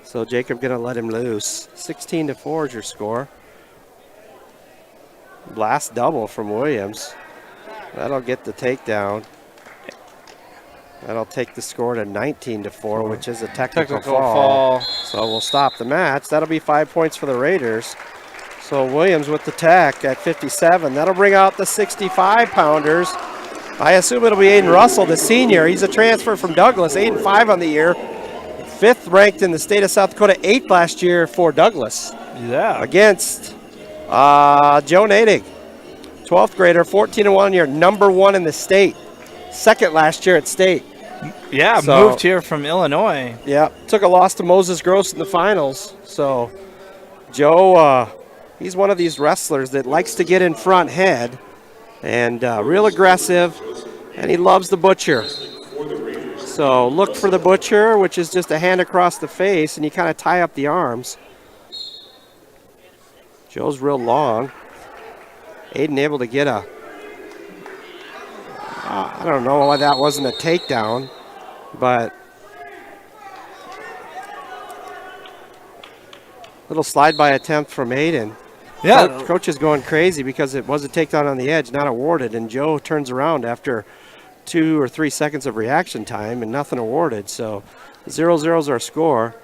So Jacob going to let him loose. 16-4 is your score. Last double from Williams. That'll get the takedown. That'll take the score to 19-4, which is a technical fall. So we'll stop the match. That'll be 5 points for the Raiders. So Williams with the tech at 57. That'll bring out the 65-pounders. I assume it'll be Aiden Russell, the senior. He's a transfer from Douglas, 8-5 on the year. 5th ranked in the state of South Dakota, 8th last year for Douglas. Yeah. Against Joe Nadig, 12th grader, 14-1 on year, number 1 in the state. 2nd last year at state. Yeah, So- moved here from Illinois. Yeah, took a loss to Moses Gross in the finals. So Joe, he's one of these wrestlers that likes to get in front head and real aggressive, and he loves the butcher. So look for the butcher, which is just a hand across the face, and you kind of tie up the arms. Joe's real long. Aiden able to get a, I don't know why that wasn't a takedown, but Little slide-by attempt from Aiden. Yeah. Coach is going crazy because it was a takedown on the edge, not awarded, and Joe turns around after 2 or 3 seconds of reaction time and nothing awarded. So 0-0 is our score.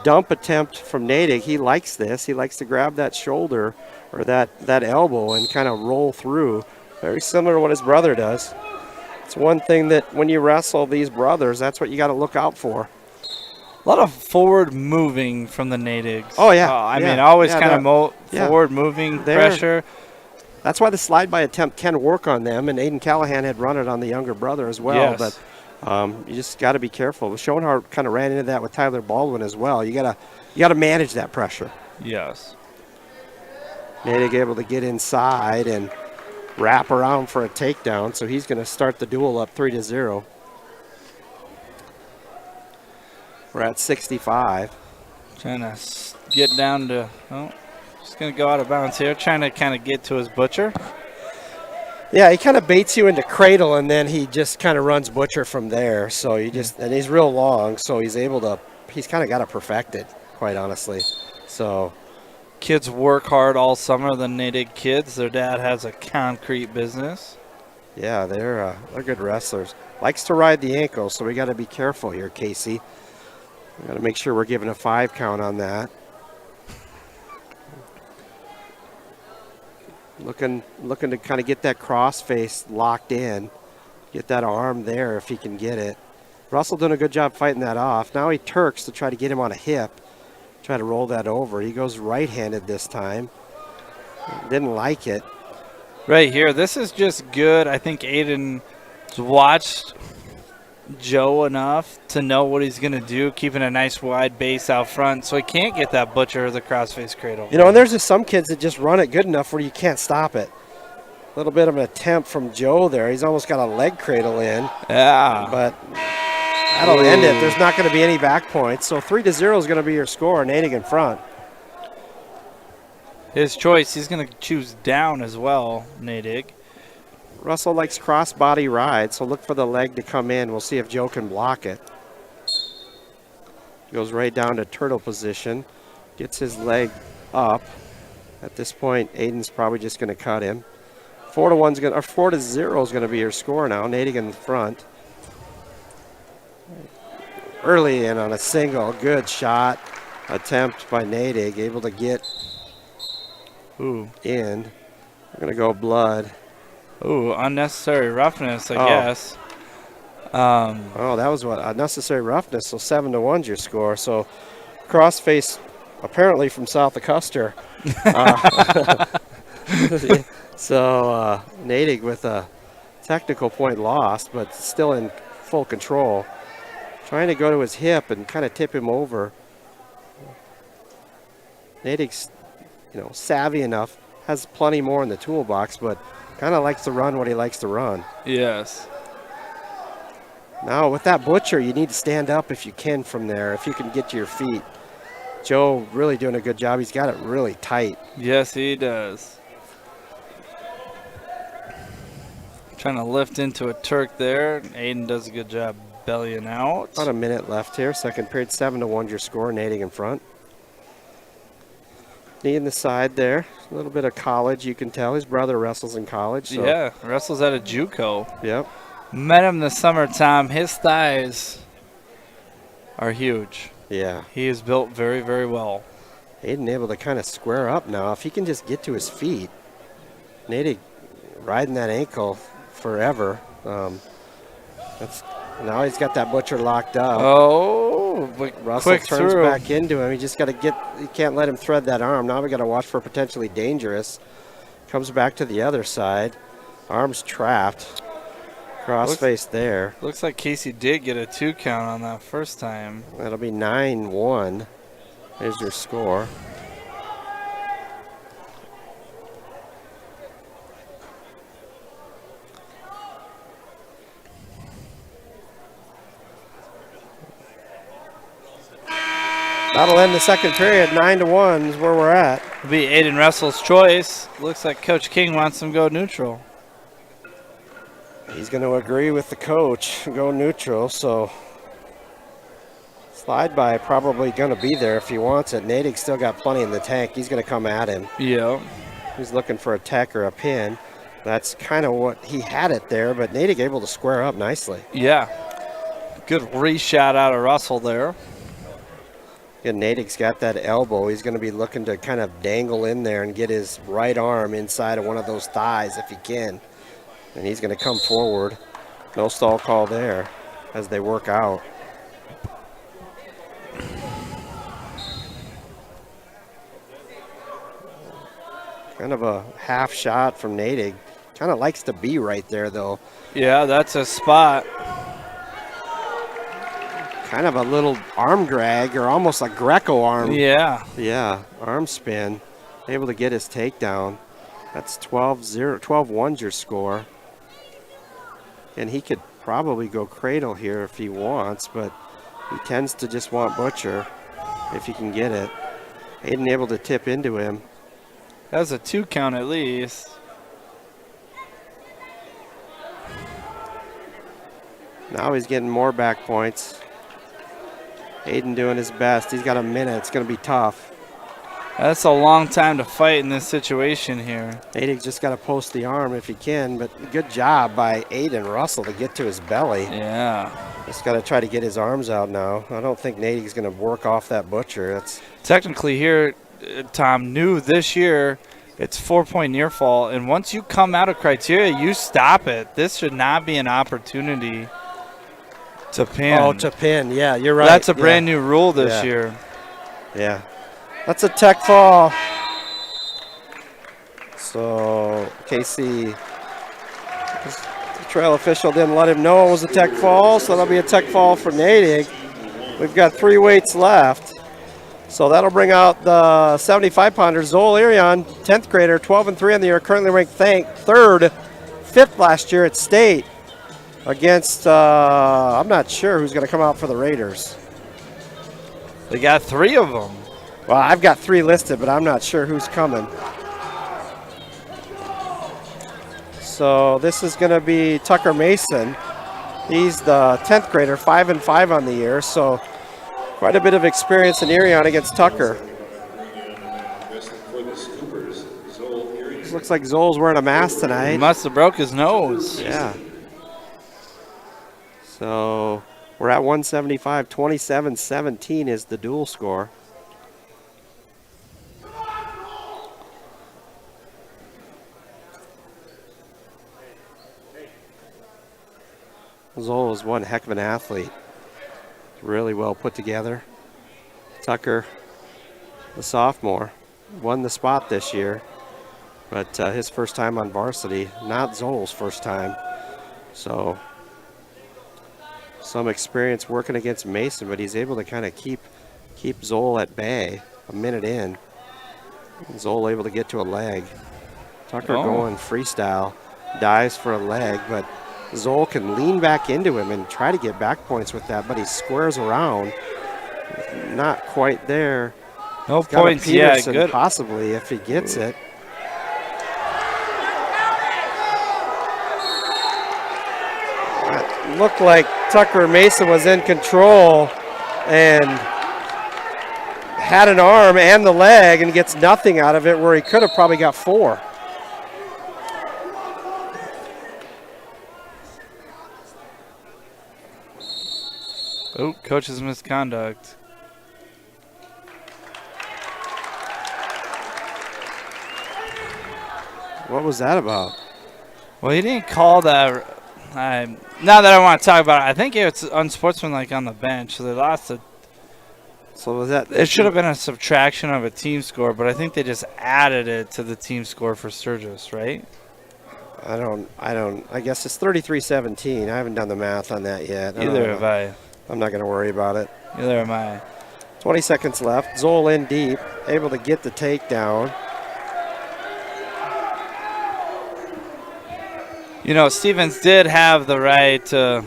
Dump attempt from Natick. He likes this. He likes to grab that shoulder or that elbow and kind of roll through. Very similar to what his brother does. It's one thing that when you wrestle these brothers, that's what you got to look out for. A lot of forward moving from the Natigs. Oh, yeah. I mean, always kind of yeah. forward moving pressure. That's why the slide-by attempt can work on them, and Aiden Callahan had run it on the younger brother as well. Yes. But you just got to be careful. Schoenhardt kind of ran into that with Tyler Baldwin as well. You gotta manage that pressure. Yes. Natick able to get inside and wrap around for a takedown, so he's going to start the duel up 3-0. We're at 65. Trying to get down to, just going to go out of bounds here. Trying to kind of get to his butcher. Yeah, he kind of baits you into cradle, and then he just kind of runs butcher from there. So and he's real long, so he's kind of got it perfected, quite honestly. So kids work hard all summer, the Natick kids. Their dad has a concrete business. Yeah, they're good wrestlers. Likes to ride the ankle, so we got to be careful here, Casey. We got to make sure we're giving a 5 count on that. Looking to kind of get that cross face locked in. Get that arm there if he can get it. Russell doing a good job fighting that off. Now he turks to try to get him on a hip. Try to roll that over. He goes right-handed this time. Didn't like it. Right here, this is just good. I think Aiden's watched Joe enough to know what he's going to do, keeping a nice wide base out front so he can't get that butcher or the crossface cradle. You know, and there's just some kids that just run it good enough where you can't stop it. A little bit of an attempt from Joe there. He's almost got a leg cradle in. Yeah. But that'll end it. There's not going to be any back points. So 3-0 is going to be your score. Natick in front. His choice. He's going to choose down as well, Natick. Russell likes cross-body ride, so look for the leg to come in. We'll see if Joe can block it. Goes right down to turtle position. Gets his leg up. At this point, Aiden's probably just going to cut him. 4-0 is going to be your score now. Natick in the front. Early in on a single. Good shot. Attempt by Natick. Able to get in. We're going to go blood. Ooh, unnecessary roughness, I guess. That was what? Unnecessary roughness, so 7-1's your score. So crossface, apparently from south of Custer. So Natick with a technical point lost, but still in full control. Trying to go to his hip and kind of tip him over. Natick's, savvy enough, has plenty more in the toolbox, but kind of likes to run what he likes to run. Yes. Now with that butcher, you need to stand up if you can from there, if you can get to your feet. Joe really doing a good job. He's got it really tight. Yes, he does. Trying to lift into a Turk there. Aiden does a good job bellying out. About a minute left here. Second period, 7-1 your score. Natick in front. Knee in the side there. A little bit of college, you can tell. His brother wrestles in college. So. Yeah, wrestles at a JUCO. Yep. Met him this summertime. His thighs are huge. Yeah. He is built very, very well. Aiden able to kind of square up now. If he can just get to his feet. Natick riding that ankle forever. Now he's got that butcher locked up. Oh, Russell quick turns through. back into him. He just got to you can't let him thread that arm. Now we got to watch for potentially dangerous. Comes back to the other side. Arm's trapped. Crossface there. Looks like Casey did get a 2 count on that first time. That'll be 9-1. There's your score. That'll end the second period. 9-1 is where we're at. It'll be Aiden Russell's choice. Looks like Coach King wants him to go neutral. He's going to agree with the coach, go neutral. So Slide by probably going to be there if he wants it. Nadig's still got plenty in the tank. He's going to come at him. Yeah. He's looking for a tech or a pin. That's kind of what he had it there, but Nadig able to square up nicely. Yeah. Good reshot out of Russell there. And Nadig's got that elbow. He's going to be looking to kind of dangle in there and get his right arm inside of one of those thighs if he can. And he's going to come forward. No stall call there as they work out. Kind of a half shot from Nadig. Kind of likes to be right there, though. Yeah, that's a spot. Kind of a little arm drag or almost a Greco arm. Yeah. Yeah, arm spin. Able to get his takedown. That's 12-1's your score. And he could probably go cradle here if he wants, but he tends to just want butcher if he can get it. Aiden able to tip into him. That's a 2 count at least. Now he's getting more back points. Aiden doing his best. He's got a minute. It's going to be tough. That's a long time to fight in this situation here. Aiden just got to post the arm if he can, but good job by Aiden Russell to get to his belly. Yeah. Just got to try to get his arms out now. I don't think Nadig's going to work off that butcher. That's technically here, Tom, new this year, it's 4-point near fall, and once you come out of criteria, you stop it. This should not be an opportunity to pin. Oh, to pin. Yeah, you're right. That's a brand new rule this year. Yeah. That's a tech fall. So, Casey, the trail official didn't let him know it was a tech fall, so that'll be a tech fall for Nadig. We've got 3 weights left. So that'll bring out the 75-pounder. Zoel Irion, 10th grader, 12-3 on the year, currently ranked 3rd, 5th last year at state against, I'm not sure who's going to come out for the Raiders. They got 3 of them. Well, I've got 3 listed, but I'm not sure who's coming. So this is going to be Tucker Mason. He's the 10th grader, 5-5 on the year, so quite a bit of experience in Irion against Tucker. Looks like Zoel's wearing a mask tonight. He must have broke his nose. Yeah. So we're at 175. 27-17 is the dual score. Zoel is one heck of an athlete. Really well put together. Tucker, the sophomore, won the spot this year, but his first time on varsity, not Zoel's first time. So some experience working against Mason, but he's able to kind of keep Zoel at bay a minute in. Zoel able to get to a leg. Tucker going freestyle, dives for a leg, but Zoel can lean back into him and try to get back points with that, but he squares around. Not quite there. No points yet. Good. Possibly if he gets it. It looked like Tucker Mason was in control and had an arm and the leg and gets nothing out of it where he could have probably got 4. Oh, coach's misconduct. What was that about? Well, he didn't call that. Now that I want to talk about it, I think it's unsportsmanlike on the bench, so they lost it. So was that? It should have been a subtraction of a team score, but I think they just added it to the team score for Sturgis, right? I guess it's 33-17. I haven't done the math on that yet. Neither have I. I'm not going to worry about it. Neither am I. 20 seconds left. Zoel in deep, able to get the takedown. You know, Stevens did have the right to.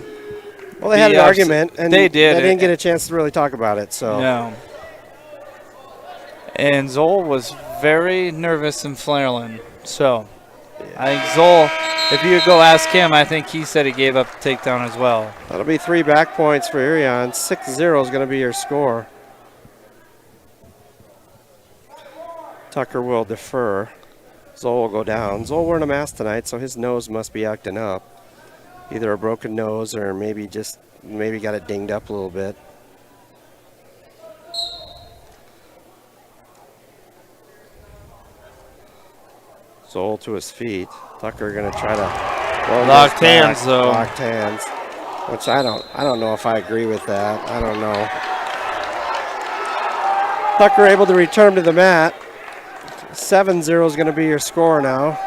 Well, they had an argument, and they didn't get a chance to really talk about it. So. No. And Zoel was very nervous and flailing. So. I think Zoll, if you go ask him, I think he said he gave up the takedown as well. That'll be 3 back points for Irion. 6-0 is going to be your score. Tucker will defer. Zoll will go down. Zoll wearing a mask tonight, so his nose must be acting up. Either a broken nose or maybe got it dinged up a little bit. Zoll to his feet. Tucker going to try to locked hands though. Locked hands, which I don't know if I agree with that. I don't know. Tucker able to return to the mat. 7-0 is going to be your score now.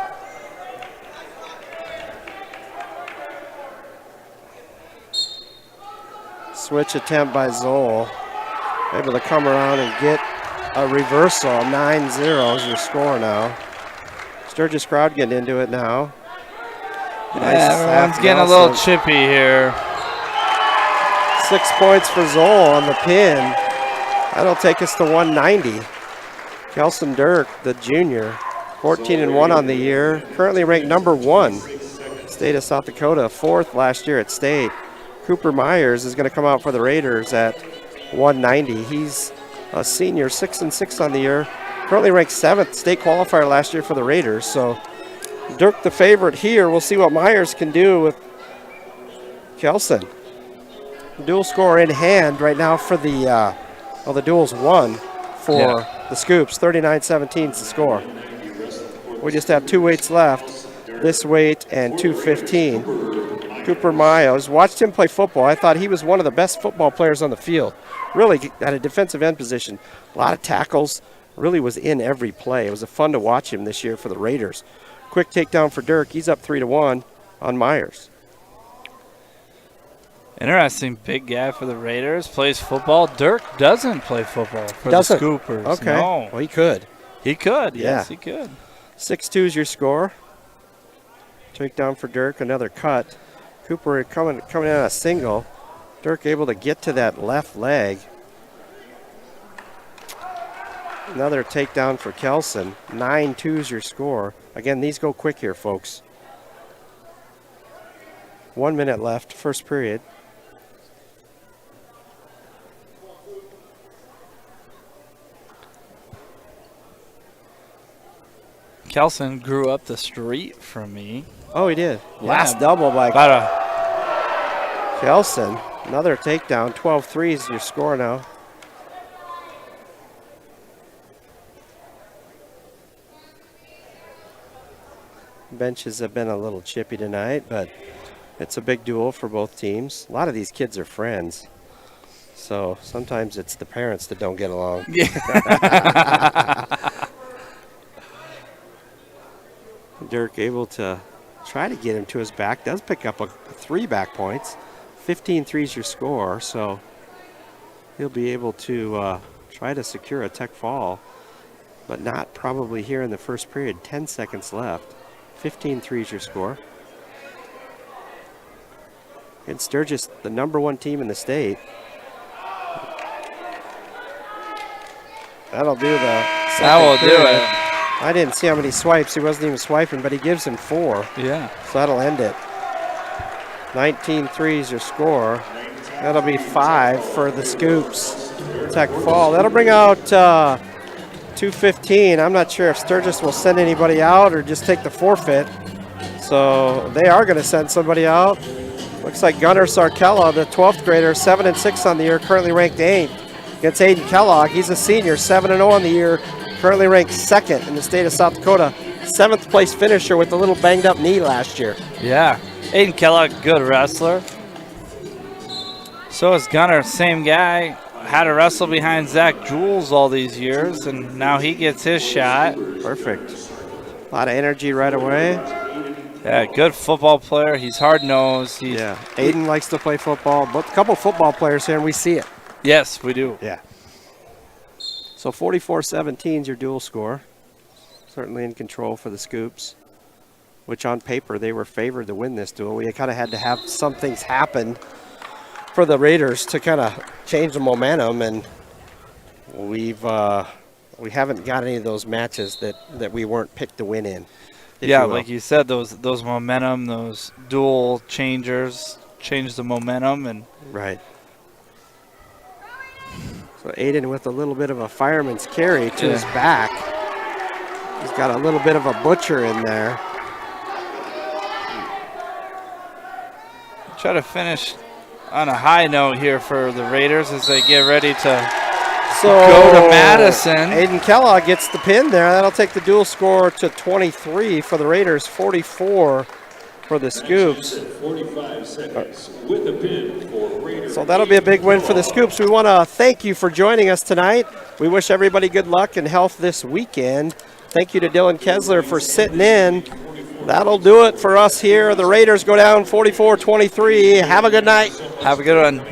Switch attempt by Zoll. Able to come around and get a reversal. 9-0 is your score now. Sturgis crowd getting into it now. Yeah, everyone's getting a little chippy here. 6 points for Zoll on the pin. That'll take us to 190. Kelson Dirk, the junior, 14-1 on the year. Currently ranked number 1. State of South Dakota, 4th last year at state. Cooper Myers is going to come out for the Raiders at 190. He's a senior, 6-6 on the year. Currently ranked 7th state qualifier last year for the Raiders. So Dirk the favorite here. We'll see what Myers can do with Kelson. Dual score in hand right now for the duel's won for the Scoops. 39-17 is the score. We just have 2 weights left. This weight and 215. Cooper Myers, watched him play football. I thought he was one of the best football players on the field. Really at a defensive end position. A lot of tackles. Really was in every play. It was fun to watch him this year for the Raiders. Quick takedown for Dirk. He's up 3-1 on Myers. Interesting, big guy for the Raiders. Plays football. Dirk doesn't play football for the Scoopers. Okay. No. Well, he could. He could. Yeah. Yes, he could. 6-2 is your score. Takedown for Dirk. Another cut. Cooper coming in on a single. Dirk able to get to that left leg. Another takedown for Kelson. 9-2 is your score. Again, these go quick here, folks. 1 minute left, first period. Kelson grew up the street from me. Oh, he did. Yeah. Last double by Kelson. Another takedown. 12-3 is your score now. Benches have been a little chippy tonight, but it's a big duel for both teams. A lot of these kids are friends. So sometimes it's the parents that don't get along. Dirk able to try to get him to his back. Does pick up 3 back points. 15-3 is your score, so he'll be able to try to secure a tech fall, but not probably here in the first period. 10 seconds left. 15-3 is your score. And Sturgis, the number 1 team in the state. That'll do the That will do it. I didn't see how many swipes. He wasn't even swiping, but he gives him 4. Yeah. So that'll end it. 19-3 is your score. That'll be 5 for the Scoops. Tech fall. That'll bring out 2:15. I'm not sure if Sturgis will send anybody out or just take the forfeit. So they are going to send somebody out. Looks like Gunnar Sarkella, the 12th grader, 7-6 on the year, currently ranked 8th. Against Aiden Kellogg, he's a senior, 7-0 on the year, currently ranked 2nd in the state of South Dakota. 7th place finisher with a little banged up knee last year. Yeah. Aiden Kellogg, good wrestler. So is Gunnar, same guy. Had to wrestle behind Zach Jules all these years, and now he gets his shot. Perfect. A lot of energy right away. Yeah, good football player. He's hard-nosed. Yeah, Aiden likes to play football. But a couple football players here, and we see it. Yes, we do. Yeah. So 44-17 is your dual score. Certainly in control for the Scoops, which on paper they were favored to win this duel. We kind of had to have some things happen for the Raiders to kind of change the momentum, and we haven't got any of those matches that we weren't picked to win in. Yeah, like you said, those momentum, those dual changers change the momentum. And right. So Aiden with a little bit of a fireman's carry to his back. He's got a little bit of a butcher in there. Try to finish on a high note here for the Raiders as they get ready to go to Madison. Aiden Kellogg gets the pin there. That'll take the dual score to 23 for the Raiders, 44 for the Scoops. 45 seconds with a pin for Raiders. So that'll be a big win for the Scoops. We want to thank you for joining us tonight. We wish everybody good luck and health this weekend. Thank you to Dylan Kessler for sitting in. That'll do it for us here. The Raiders go down 44-23. Have a good night. Have a good one.